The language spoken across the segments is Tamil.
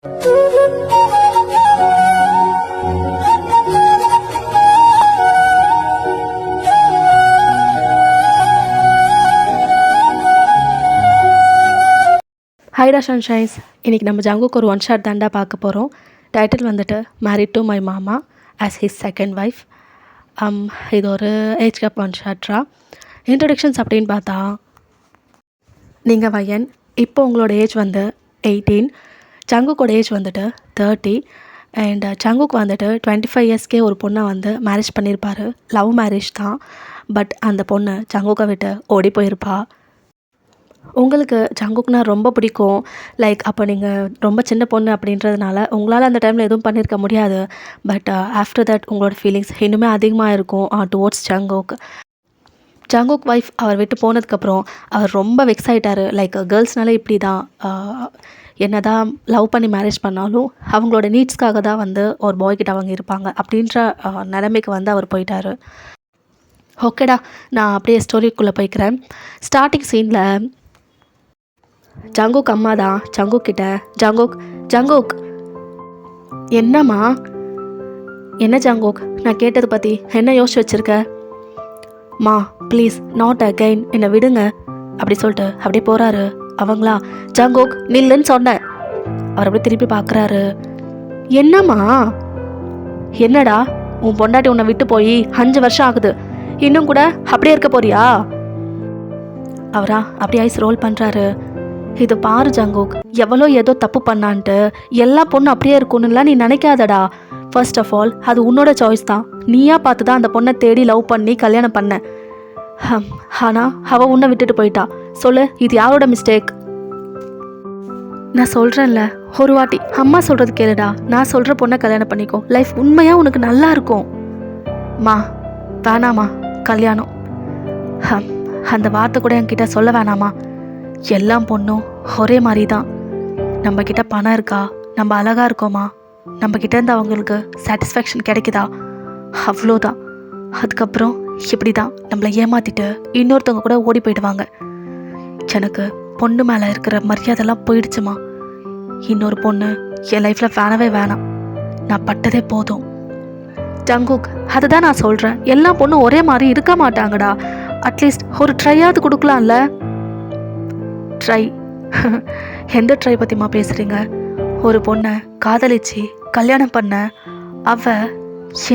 ஹைடா சன்ஷைன்ஸ். இன்றைக்கி நம்ம ஜங்குக்கு ஒரு ஒன் ஷாட் தாண்டா பார்க்க போகிறோம். டைட்டில் வந்துட்டு மேரிட் டு மை மாமா ஆஸ் ஹிஸ் செகண்ட் ஒய்ஃப். இது ஒரு ஏஜ் கேப் ஒன் ஷாட்ரா. இன்ட்ரடக்ஷன்ஸ் அப்படின்னு பார்த்தா, நீங்கள் வயன் இப்போ உங்களோட ஏஜ் வந்து 18, ஜங்குக்கோட ஏஜ் வந்துட்டு 30 அண்ட் ஜங்குக்கு வந்துட்டு 25 இயர்ஸ்க்கே ஒரு பொண்ணை வந்து மேரேஜ் பண்ணியிருப்பார். லவ் மேரேஜ் தான். பட் அந்த பொண்ணு ஜங்குக்கை விட்டு ஓடி போயிருப்பா. உங்களுக்கு ஜங்குக்னா ரொம்ப பிடிக்கும். லைக் அப்போ நீங்கள் ரொம்ப சின்ன பொண்ணு அப்படின்றதுனால உங்களால் அந்த டைமில் எதுவும் பண்ணியிருக்க முடியாது. பட் ஆஃப்டர் தட் உங்களோட ஃபீலிங்ஸ் இன்னுமே அதிகமாக இருக்கும் டுவோர்ட்ஸ் ஜங்குக். ஜங்குக் ஒய்ஃப் அவர் விட்டு போனதுக்கப்புறம் அவர் ரொம்ப வெக்ஸ் ஆகிட்டார். லைக் கேர்ள்ஸ்னாலே இப்படி தான், என்ன தான் லவ் பண்ணி மேரேஜ் பண்ணாலும் அவங்களோட நீட்ஸ்க்காக தான் வந்து ஒரு பாய்கிட்ட அவங்க இருப்பாங்க அப்படின்ற நிலைமைக்கு வந்து அவர் போயிட்டார். ஓகேடா, நான் அப்படியே ஸ்டோரிக்குள்ளே போய்க்கிறேன். ஸ்டார்டிங் சீனில் ஜங்குக் அம்மா தான் ஜங்குக் கிட்ட, ஜங்குக் என்னம்மா, என்ன ஜங்குக், நான் கேட்டதை பற்றி என்ன யோசிச்சு வச்சுருக்க? மா ப்ளீஸ் நாட் அகைன், என்னை விடுங்க அப்படி சொல்லிட்டு அப்படியே போகிறாரு. அவங்களா, ஜங்குக் நில்லுன்னு சொன்னேன். அவர் அப்படியே திருப்பி பார்க்குறாரு. என்னம்மா, என்னடா உன் பொண்டாட்டி உன்னை விட்டு போய் 5 வருஷம் ஆகுது, இன்னும் கூட அப்படியே இருக்க போறியா? அவரா அப்படியே ஐஸ் ரோல் பண்ணுறாரு. இது பாரு ஜங்குக், எவ்வளோ ஏதோ தப்பு பண்ணான்ட்டு எல்லா பொண்ணும் அப்படியே இருக்கணும்லாம் நீ நினைக்காதடா. ஃபர்ஸ்ட் ஆஃப் ஆல் அது உன்னோட சாய்ஸ் தான். நீயா பார்த்து தான் அந்த பொண்ணை தேடி லவ் பண்ணி கல்யாணம் பண்ண. ஆனால் அவள் உன்னை விட்டுட்டு போயிட்டா. சொல்லு, இது யாரோட மிஸ்டேக்? நான் சொல்கிறேன்ல, ஒரு வாட்டி அம்மா சொல்கிறது கேளுடா. நான் சொல்கிற பொண்ணை கல்யாணம் பண்ணிக்கோ, லைஃப் உண்மையாக உனக்கு நல்லா இருக்கும். மா வேணாமா கல்யாணம், அந்த வார்த்தை கூட என்கிட்ட சொல்ல வேணாமா. எல்லாம் பொண்ணும் ஒரே மாதிரி தான். நம்மக்கிட்ட பணம் இருக்கா, நம்ம அழகாக இருக்கோமா, நம்மக்கிட்ட இருந்து அவங்களுக்கு சாட்டிஸ்ஃபேக்ஷன் கிடைக்குதா, அவ்வளோதான். அதுக்கப்புறம் இப்படி தான் நம்மளை ஏமாற்றிட்டு இன்னொருத்தவங்க கூட ஓடி போயிடுவாங்க. எனக்கு பொண்ணு மேலே இருக்கிற மரியாதைலாம் போயிடுச்சுமா. இன்னொரு பொண்ணு என் லைஃப்பில் வேணவே வேணாம். நான் பட்டதே போதும். ஜங்குக், அதுதான் நான் சொல்கிறேன், எல்லா பொண்ணும் ஒரே மாதிரி இருக்க மாட்டாங்கடா. அட்லீஸ்ட் ஒரு ட்ரையாவது கொடுக்கலாம்ல. ட்ரை? எந்த ட்ரை பற்றிமா பேசுகிறீங்க? ஒரு பொண்ணை காதலிச்சு கல்யாணம் பண்ண, அவ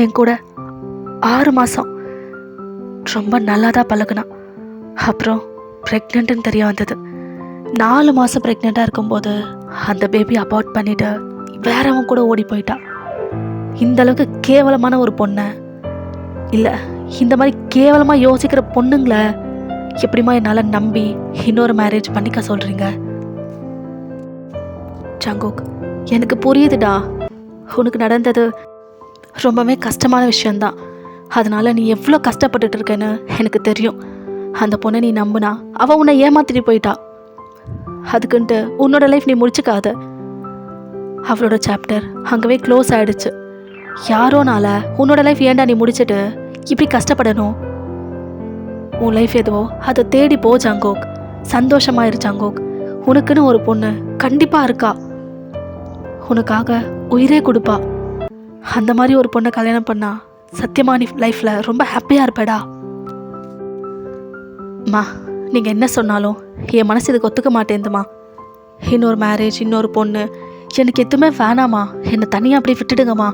என் கூட 6 மாதம் ரொம்ப நல்லா தான் பழகுனான். அப்புறம் ப்ரெக்னென்ட்டுன்னு தெரிய வந்தது. 4 மாதம் ப்ரெக்னெண்ட்டாக இருக்கும்போது அந்த பேபி அபார்ட் பண்ணிவிட்டு வேறவன் கூட ஓடி போயிட்டா. இந்தளவுக்கு கேவலமான ஒரு பொண்ணை, இல்லை இந்த மாதிரி கேவலமாக யோசிக்கிற பொண்ணுங்களை எப்படிமா என்னால் நம்பி இன்னொரு மேரேஜ் பண்ணிக்க சொல்கிறீங்க? ஜங்குக், எனக்கு புரியுதுடா, உனக்கு நடந்தது ரொம்பவே கஷ்டமான விஷயந்தான். அதனால் நீ எவ்வளோ கஷ்டப்பட்டுட்டு இருக்கேன்னு எனக்கு தெரியும். அந்த பொண்ணை நீ நம்புனா அவள் உன்னை ஏமாத்திட்டு போயிட்டா. அதுக்குன்ட்டு உன்னோட லைஃப் நீ முடிச்சுக்காத. அவளோட சாப்டர் அங்கவே க்ளோஸ் ஆகிடுச்சு. யாரோனால உன்னோட லைஃப் ஏன்டா நீ முடிச்சுட்டு இப்படி கஷ்டப்படணும்? உன் லைஃப் எதுவோ அதை தேடி போ ஜங்குக். சந்தோஷமாயிரு ஜங்குக். உனக்குன்னு ஒரு பொண்ணு கண்டிப்பாக இருக்கா, உனக்காக உயிரே கொடுப்பா. அந்த மாதிரி ஒரு பொண்ணை கல்யாணம் பண்ணா சத்தியமா நீ லைஃப்பில் ரொம்ப ஹாப்பியாக இருப்பேடா. மா, நீங்கள் என்ன சொன்னாலும் என் மனசு இதுக்கு ஒத்துக்க மாட்டேங்குதுமா. இன்னொரு மேரேஜ், இன்னொரு பொண்ணு, எனக்கு எதுவுமே வேணாமா. என்னை தனியாக அப்படியே விட்டுடுங்கம்மா.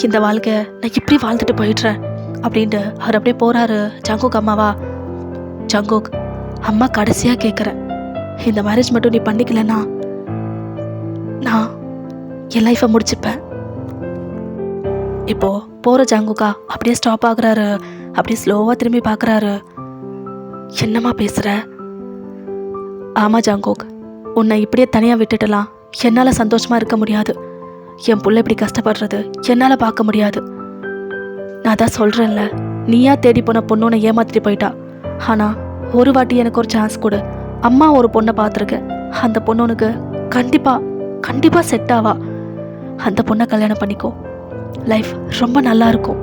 இந்த வாழ்க்கை நான் இப்படி வாழ்ந்துட்டு போயிடுறேன் அப்படின்ட்டு அவர் அப்படியே போகிறாரு. ஜங்குக் அம்மாவா, ஜங்குக் அம்மா கடைசியாக கேட்குறேன், இந்த மேரேஜ் மட்டும் நீ பண்ணிக்கலன்னா நான் என் லைஃப்பை முடிச்சுப்பேன். இப்போது போகிற ஜங்குக்கா அப்படியே ஸ்டாப் ஆகுறாரு. அப்படியே ஸ்லோவாக திரும்பி பார்க்குறாரு. என்னம்மா பேசுகிற? ஆமாம் ஜங்குக், உன்னை இப்படியே தனியாக விட்டுட்டலாம் என்னால் சந்தோஷமாக இருக்க முடியாது. என் புள்ள இப்படி கஷ்டப்படுறது என்னால் பார்க்க முடியாது. நான் தான் சொல்கிறேன்ல, நீயா தேடி போன பொண்ணு உன்னை ஏமாற்றிட்டு போயிட்டா. ஆனால் ஒரு வாட்டி எனக்கு ஒரு சான்ஸ் கொடு. அம்மா ஒரு பொண்ணை பார்த்துருக்கேன். அந்த பொண்ணு உனக்கு கண்டிப்பாக செட் ஆவா. அந்த பொண்ணை கல்யாணம் பண்ணிக்கோ, லைஃப் ரொம்ப நல்லா இருக்கும்.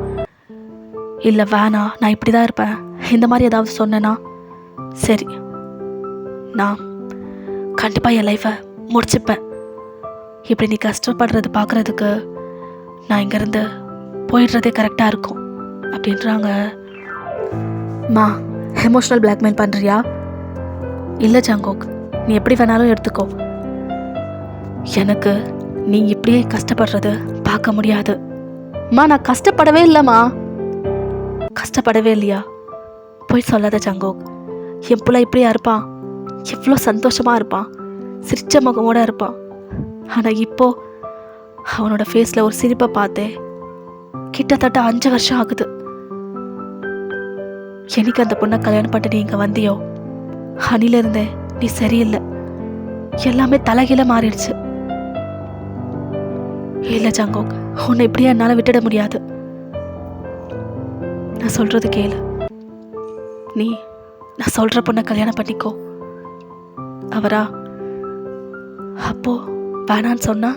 இல்லை வேணாம், நான் இப்படி தான் இருப்பேன், இந்த மாதிரி ஏதாவது சொன்னேன்னா சரி, நான் கண்டிப்பாக என் லைஃப்பை முடிச்சுப்பேன். இப்படி நீ கஷ்டப்படுறது பார்க்குறதுக்கு நான் இங்கேருந்து போயிடுறதே கரெக்டாக இருக்கும் அப்படின்றாங்க. மா, எமோஷ்னல் பிளாக்மெயில் பண்ணுறியா? இல்லை ஜாங்கோக், நீ எப்படி வேணாலும் எடுத்துக்கோ. எனக்கு நீ இப்படியே கஷ்டப்படுறது பார்க்க முடியாது. மா, நான் கஷ்டப்படவே இல்லைம்மா. கஷ்டப்படவே இல்லையா? போய் சொல்லாத ஜாங்கோக். என் பிள்ளை இப்படியா இருப்பான்? எவ்வளோ சந்தோஷமாக இருப்பான், சிரிச்ச முகமோட இருப்பான். ஆனால் இப்போ அவனோட ஃபேஸில் ஒரு சிரிப்பை பார்த்தேன். கிட்டத்தட்ட 5 வருஷம் ஆகுது. எனக்கு அந்த பொண்ணை கல்யாணம் பண்ணிட்டு நீ இங்கே வந்தியோ, அணில இருந்தேன் நீ சரியில்லை. எல்லாமே தலைகீழ மாறிடுச்சு. இல்லை ஜாங்கோக், உன்னை இப்படியே என்னால் விட்டுட முடியாது. நான் சொல்றது கேளு. நீ நான் சொல்கிற பொண்ணை கல்யாணம் பண்ணிக்கோ. அவரா அப்போ வேணான்னு சொன்னா?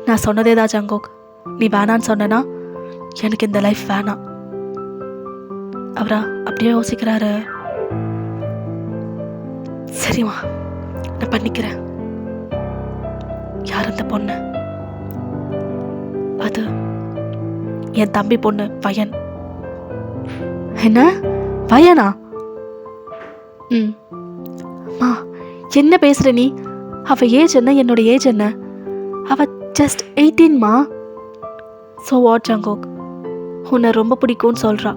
நான் சொன்னதே தான் ஜாங்கோக். நீ வேணான்னு சொன்னா எனக்கு இந்த லைஃப் வேணாம். அவரா அப்படியே யோசிக்கிறாரு. சரிம்மா, நான் பண்ணிக்கிறேன். யார் அந்த பொண்ணு? அது என் தம்பி பொண்ணு வயன். என்ன வயனா? மா, என்ன பேசுற நீ? அவ ஏஜ் என்ன, என்னோட ஏஜ் என்ன? அவ ஜஸ்ட் 18மா. So what Jungkook? உன்னை ரொம்ப பிடிக்கும்னு சொல்கிறா,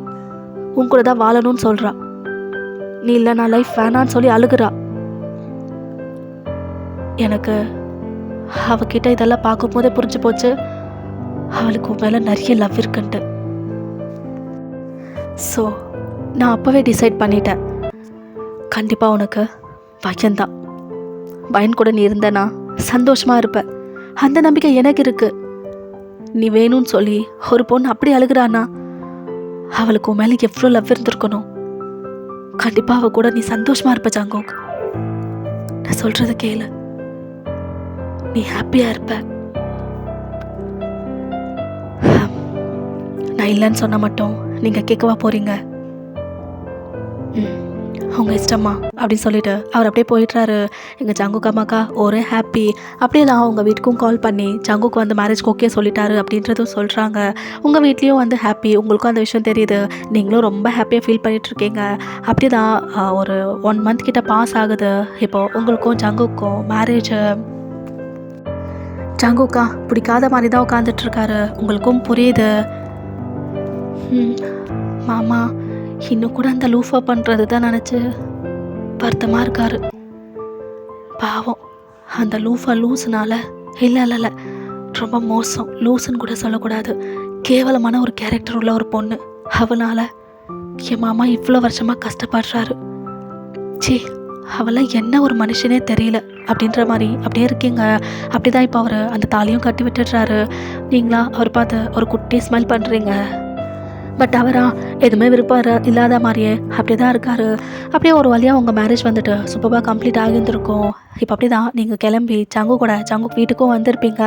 உன் கூட தான் வாழணும்னு சொல்கிறா. நீ இல்லை நான் லைஃப் வேணான்னு சொல்லி அழுகுறா. எனக்கு அவகிட்ட இதெல்லாம் பார்க்கும் போதே புரிஞ்சு போச்சு அவளுக்கு உன் மேலே நிறைய லவ் இருக்குன்ட்டு. ஸோ நான் அப்போவே டிசைட் பண்ணிட்டேன், கண்டிப்பாக உனக்கு வயன்தான். வயன் கூட நீ இருந்தனா சந்தோஷமாக இருப்ப. அந்த நம்பிக்கை எனக்கு இருக்கு. நீ வேணும்னு சொல்லி ஒரு பொண்ணு அப்படி அழுகிறானா, அவளுக்கு உன் மேலே எவ்வளோ லவ் இருந்திருக்கணும். கண்டிப்பாக அவள் கூட நீ சந்தோஷமாக இருப்ப ஜாங்கோக். நான் சொல்கிறது கேளு, நீ ஹாப்பியாக இருப்ப. நான் இல்லைன்னு சொன்னால் மட்டும் நீங்கள் கேட்கவா போகிறீங்க? அவங்க இஷ்டம்மா அப்படின்னு சொல்லிட்டு அவர் அப்படியே போயிட்டுறாரு. எங்கள் ஜாங்குக் அம்மாக்கா ஒரே ஹாப்பி. அப்படியே தான் அவங்க வீட்டுக்கும் கால் பண்ணி ஜாங்குக்கு வந்து மேரேஜ்க்கு ஓகே சொல்லிட்டாரு அப்படின்றதும் சொல்கிறாங்க. உங்கள் வீட்லேயும் வந்து ஹாப்பி, உங்களுக்கும் அந்த விஷயம் தெரியுது, நீங்களும் ரொம்ப ஹாப்பியாக ஃபீல் பண்ணிகிட்ருக்கீங்க. அப்படி தான் ஒரு 1 மந்த் கிட்ட பாஸ் ஆகுது. இப்போது உங்களுக்கும் ஜாங்குக்கும் மேரேஜ். ஜாங்குக்கா பிடிக்காத மாதிரி தான் உட்காந்துட்ருக்காரு, உங்களுக்கும் புரியுது. மாமா இன்னும் கூட அந்த லூஃபா பண்ணுறது தான் நினச்சி வருத்தமாக இருக்காரு. பாவம், அந்த லூஃபா லூஸுனால இல்லை ரொம்ப மோசம், லூஸுன்னு கூட சொல்லக்கூடாது, கேவலமான ஒரு கேரக்டர் உள்ள ஒரு பொண்ணு. அவனால் என் மாமா இவ்வளோ வருஷமாக கஷ்டப்படுறாரு. சி, அவளாம் என்ன ஒரு மனுஷனே தெரியல அப்படின்ற மாதிரி அப்படியே இருக்கீங்க. அப்படி தான் இப்போ அவர் அந்த தாலியும் கட்டி விட்டுடுறாரு. நீங்களா அவர் பார்த்து ஒரு குட்டி ஸ்மைல் பண்ணுறீங்க. பட் அவரா எதுவுமே விருப்பம் இல்லாத மாதிரியே அப்படி தான் இருக்காரு. அப்படியே ஒரு வழியாக உங்கள் மேரேஜ் வந்துட்டு சூப்பராக கம்ப்ளீட் ஆகியிருந்துருக்கும். இப்போ அப்படி தான் நீங்கள் கிளம்பி ஜாங்குக் வீட்டுக்கும் வந்திருப்பீங்க.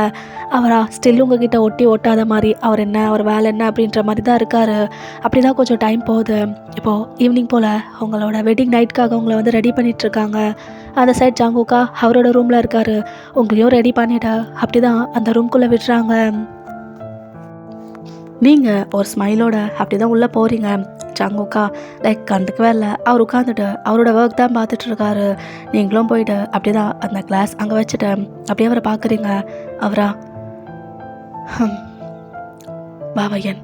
அவரா ஸ்டில் உங்ககிட்ட ஒட்டாத மாதிரி அவர் என்ன, அவர் வேலை என்ன அப்படின்ற மாதிரி தான் இருக்கார். அப்படி தான் கொஞ்சம் டைம் போகுது. இப்போது ஈவினிங் போல் உங்களோட வெட்டிங் நைட்டுக்காக உங்களை வந்து ரெடி பண்ணிகிட்ருக்காங்க. அந்த சைட் ஜாங்குக்கா அவரோட ரூமில் இருக்கார். உங்களையும் ரெடி பண்ணிவிட்டு அப்படி தான் அந்த ரூம்குள்ளே விடுறாங்க. நீங்கள் ஒரு ஸ்மைலோட அப்படி தான் உள்ளே போகிறீங்க. ஜாங்குக்கா லைக் கண்டுக்கவே இல்லை. அவர் உட்காந்துட்டு அவரோட ஒர்க் தான் பார்த்துட்ருக்காரு. நீங்களும் போயிட்டு அப்படி தான் அந்த கிளாஸ் அங்கே வச்சுட்டு அப்படியே அவரை பார்க்குறீங்க. அவரா பாவையன்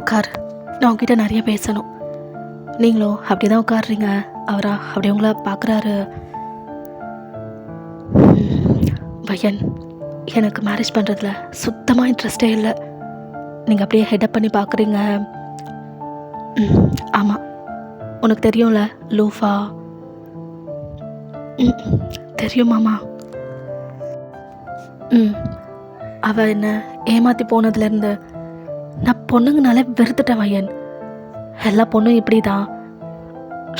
உட்கார், நான் உங்ககிட்ட நிறைய பேசணும். நீங்களும் அப்படி தான் உட்காடுறீங்க. அவரா அப்படி உங்களை பார்க்குறாரு. வயன், எனக்கு மேரேஜ் பண்ணுறதுல சுத்தமாக இன்ட்ரெஸ்டே இல்லை. நீங்கள் அப்படியே ஹெட்டப் பண்ணி பார்க்குறீங்க. ஆமாம், உனக்கு தெரியும்ல லூஃபா? தெரியும் மாமா. அவள் என்ன ஏமாற்றி போனதுலேருந்து நான் பொண்ணுங்கனாலே வெறுத்துட்டேன் வயன். எல்லா பொண்ணும் இப்படி தான்,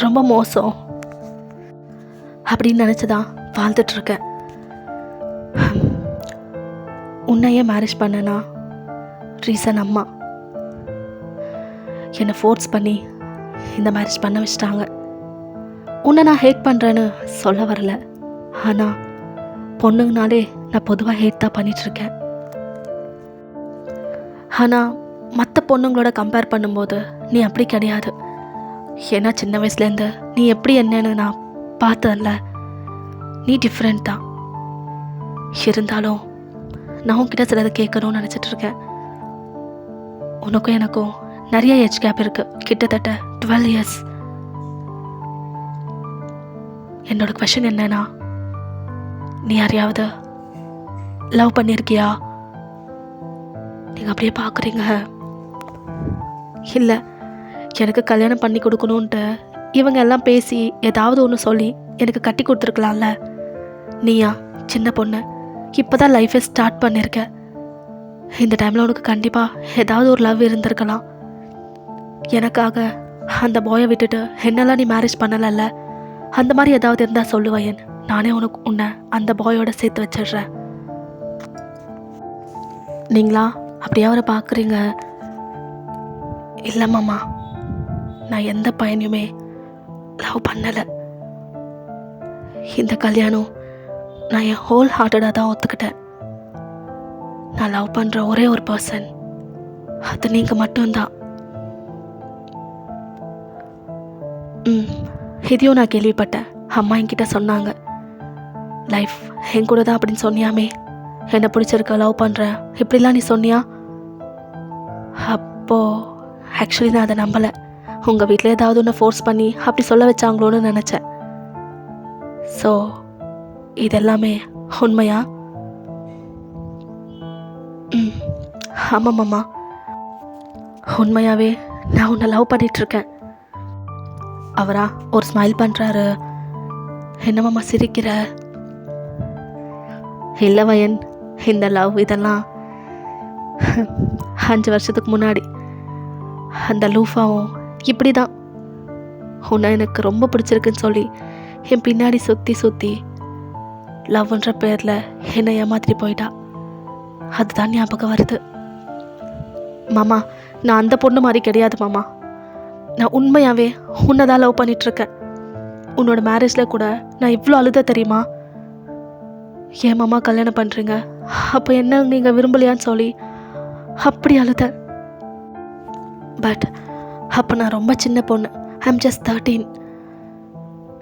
ரொம்ப மோசம் அப்படின்னு நினச்சி தான் வாழ்ந்துட்டுருக்கேன். உன்னையே மேரேஜ் பண்ணனா ரீசன் அம்மா என்னை ஃபோர்ஸ் பண்ணி இந்த மேரேஜ் பண்ண வச்சிட்டாங்க. உன்னை நான் ஹேட் பண்ணுறேன்னு சொல்ல வரல, ஆனால் பொண்ணுங்கனாலே நான் பொதுவாக ஹேட் தான் பண்ணிகிட்ருக்கேன். ஆனால் மற்ற பொண்ணுங்களோட கம்பேர் பண்ணும்போது நீ அப்படி கிடையாது. ஏன்னா சின்ன வயசுலேருந்து நீ எப்படி என்னன்னு நான் பார்த்ததில்ல. நீ டிஃப்ரெண்ட் தான். இருந்தாலும் நான் உன்கிட்ட சிலதை கேட்கணும்னு நினச்சிட்ருக்கேன். உனக்கும் எனக்கும் நிறைய ஏஜ் கேப் இருக்குது, கிட்டத்தட்ட 12 years. என்னோட கொஷின் என்னன்னா, நீ யாரையாவது லவ் பண்ணியிருக்கியா? நீங்கள் அப்படியே பார்க்குறீங்க. இல்லை, எனக்கு கல்யாணம் பண்ணி கொடுக்கணுன்ட்டு இவங்க எல்லாம் பேசி ஏதாவது ஒன்று சொல்லி எனக்கு கட்டி கொடுத்துருக்கலாம்ல. நீயா சின்ன பொண்ணு, இப்போ தான் லைஃபை ஸ்டார்ட் பண்ணியிருக்க. இந்த டைமில் உனக்கு கண்டிப்பாக ஏதாவது ஒரு லவ் இருந்திருக்கலாம். எனக்காக அந்த பாயை விட்டுட்டு என்னெல்லாம் நீ மேரேஜ் பண்ணலைல்ல, அந்த மாதிரி ஏதாவது இருந்தால் சொல்லுவேன். நானே உன்னை அந்த பாயோட சேர்த்து வச்சிடுறேன். நீங்களா அப்படியே அவரை பார்க்குறீங்க? இல்லை மாமா, நான் எந்த பையனையுமே லவ் பண்ணலை. இந்த கல்யாணம் நான் என் ஹோல் ஹார்ட்டடாக தான் ஒத்துக்கிட்டேன். நான் லவ் பண்ணுற ஒரே ஒரு பர்சன், அது நீங்கள் மட்டும்தான். இதையும் நான் கேள்விப்பட்டேன். அம்மா என்கிட்ட சொன்னாங்க, லைஃப் என் கூட தான் அப்படின்னு சொன்னியாமே, என்னை பிடிச்சிருக்க, லவ் பண்ணுறேன் இப்படிலாம் நீ சொன்னியா? அப்போது ஆக்சுவலி நான் அதை நம்பலை. உங்கள் வீட்டில் ஏதாவது ஒன்று ஃபோர்ஸ் பண்ணி அப்படி சொல்ல வச்சாங்களோன்னு நினச்சேன். ஸோ இதெல்லாமே உண்மையா? ஆமாம் மாமா, உண்மையாகவே நான் உன்னை லவ் பண்ணிகிட்ருக்கேன். அவரா ஒரு ஸ்மைல் பண்ணுறாரு. என்ன மாமா சிரிக்கிற? இல்லை வயன், இந்த லவ் இதெல்லாம் 5 வருஷத்துக்கு முன்னாடி அந்த லூஃபாவும் இப்படி தான் உன்னை எனக்கு ரொம்ப பிடிச்சிருக்குன்னு சொல்லி என் பின்னாடி சுற்றி லவ்ன்ற பேரில் என்னை ஏமாத்திட்டு போயிட்டா. அதுதான் ஞாபகம் வருது. மாமா, நான் அந்த பொண்ணு மாதிரி கிடையாது மாமா. நான் உண்மையாகவே உன்னை தான் லவ் பண்ணிகிட்ருக்கேன். உன்னோட மேரேஜில் கூட நான் இவ்வளோ அழுத தெரியுமா? ஏன் மாமா கல்யாணம் பண்ணுறீங்க, அப்போ என்ன நீங்கள் விரும்பலையான்னு சொல்லி அப்படி அழுத. பட் அப்போ நான் ரொம்ப சின்ன பொண்ணு. I'm just 13.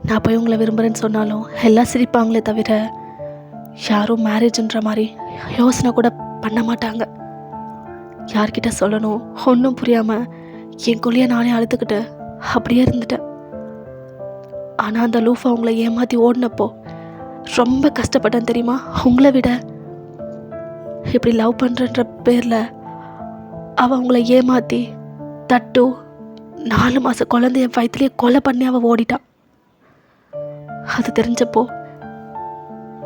நான் போய் உங்களை விரும்புகிறேன்னு சொன்னாலும் எல்லாம் சிரிப்பாங்களே தவிர யாரும் மேரேஜ்ன்ற மாதிரி யோசனை கூட பண்ண மாட்டாங்க. யார்கிட்ட சொல்லணும் ஒன்றும் புரியாமல் என்குள்ளேயே நானே அழுதுகிட்டு அப்படியே இருந்துட்டேன். ஆனால் அந்த லூஃபா உங்களை ஏமாற்றி ஓடினப்போ ரொம்ப கஷ்டப்பட்டேன் தெரியுமா? உங்களை விட. இப்படி லவ் பண்ணுறன்ற பேரில் அவள் உங்களை ஏமாற்றி தட்டு 4 மாத குழந்தைய வயிற்றுலேயே கொலை பண்ணி அவள் ஓடிட்டான். அது தெரிஞ்சப்போ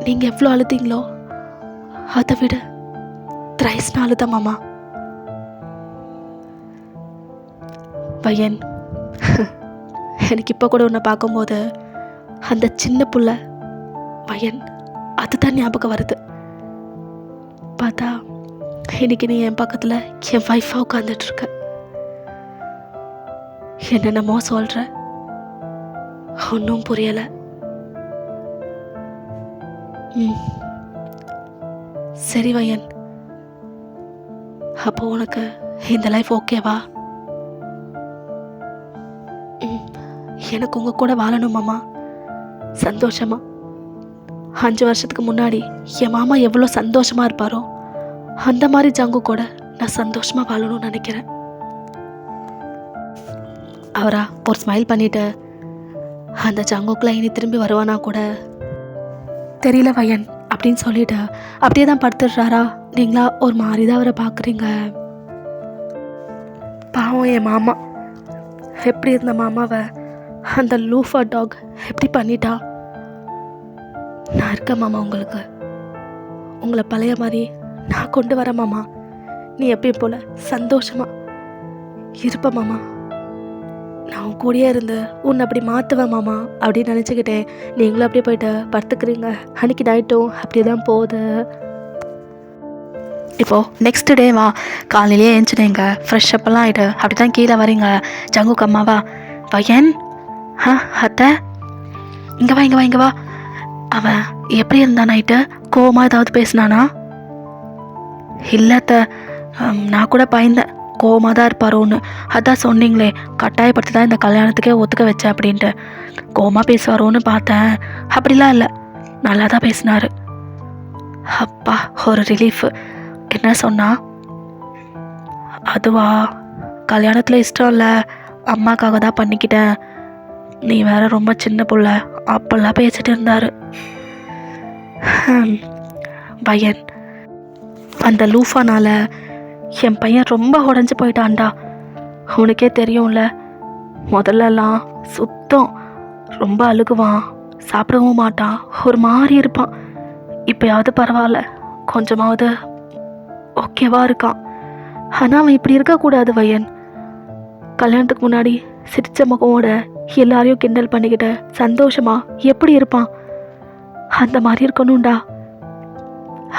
நீங்கள் எவ்வளோ அழுதீங்களோ அதை விட த்ரைஸ்னா அழுத மாமா. பையன், எனக்கு இப்போ கூட உன்னை பார்க்கும்போது அந்த சின்ன புள்ள பையன் அதுதான் ஞாபகம் வருது. பார்த்தா இன்னைக்கு நீ என் பக்கத்தில் என் வைஃபாக உட்காந்துட்ருக்க. என்னென்னமோ சொல்கிற, ஒன்றும் புரியலை. சரி வயன், அப்போ உனக்கு இந்த லைஃப் ஓகேவா? எனக்கு உங்கள் கூட வாழணும் மாமா, சந்தோஷமா. 5 வருஷத்துக்கு முன்னாடி என் மாமா எவ்வளோ சந்தோஷமாக இருப்பாரோ அந்த மாதிரி ஜங்கு கூட நான் சந்தோஷமாக வாழணும்னு நினைக்கிறேன். அவரா ஒரு ஸ்மைல் பண்ணிவிட்டு, அந்த ஜங்குக்குலாம் இனி திரும்பி வருவானா கூட தெரியல வயன் அப்படின்னு சொல்லிட்டு அப்படியே தான் படுத்துடுறாரா? நீங்களா ஒரு மாதிரி தான் அவரை பார்க்குறீங்க. பாவம் என் மாமா, எப்படி இருந்த மாமாவை அந்த லூஃபா டாக் எப்படி பண்ணிட்டா? நான் இருக்கேன் மாமா, உங்களுக்கு உங்களை பழைய மாதிரி நான் கொண்டு வரேன் மாமா. நீ எப்பயும் போல சந்தோஷமா இருப்ப மாமா. நான் உன் கூடயே இருந்து உன்னை அப்படி மாற்றுவேன் மாமா அப்படின்னு நினச்சிக்கிட்டேன். நீங்களும் அப்படியே போயிட்டு படுத்துக்கிறீங்க. அன்றைக்கி நைட்டும் அப்படி தான் போகுது. இப்போது நெக்ஸ்ட் டேவா காலையிலேயே எழுந்துனேங்க, ஃப்ரெஷ் அப்பெல்லாம் ஆகிட்டு அப்படி தான் கீழே வரீங்க. ஜங்குக்கு அம்மாவா, பையன் அத்தை இங்கே வா அவன் எப்படி இருந்தான் நைட்டு? கோவமாக ஏதாவது பேசினானா? இல்லத்த, நான் கூட பயந்தேன் கோவமாக தான் இருப்பாரோன்னு. அதான் சொன்னீங்களே கட்டாயப்படுத்தி தான் இந்த கல்யாணத்துக்கே ஒத்துக்க வச்சேன் அப்படின்ட்டு. கோவமாக பேசுவாரோன்னு பார்த்தேன். அப்படிலாம் இல்லை, நல்லா தான் பேசினாரு. அப்பா, ஒரு ரிலீஃப். என்ன சொன்னா? அதுவா, கல்யாணத்தில் இஷ்டம் இல்லை, அம்மாக்காக தான் பண்ணிக்கிட்டேன், நீ வேற ரொம்ப சின்ன புள்ள, அப்பெல்லாம் பேசிட்டு இருந்தாரு. பையன், அந்த லூஃபானால என் பையன் ரொம்ப உடஞ்சி போயிட்டான்டா. உனக்கே தெரியும்ல, முதல்லலாம் சுத்தம், ரொம்ப அழுகுவான், சாப்பிடவும் மாட்டான், ஒரு மாதிரி இருப்பான். இப்போயாவது பரவாயில்ல, கொஞ்சமாவது ஓகேவா இருக்கான். ஆனால் அவன் இப்படி இருக்கக்கூடாது வயன். கல்யாணத்துக்கு முன்னாடி சிரிச்ச முகமோட எல்லாரையும் கிண்டல் பண்ணிக்கிட்ட சந்தோஷமா எப்படி இருப்பான், அந்த மாதிரி இருக்கணும்டா.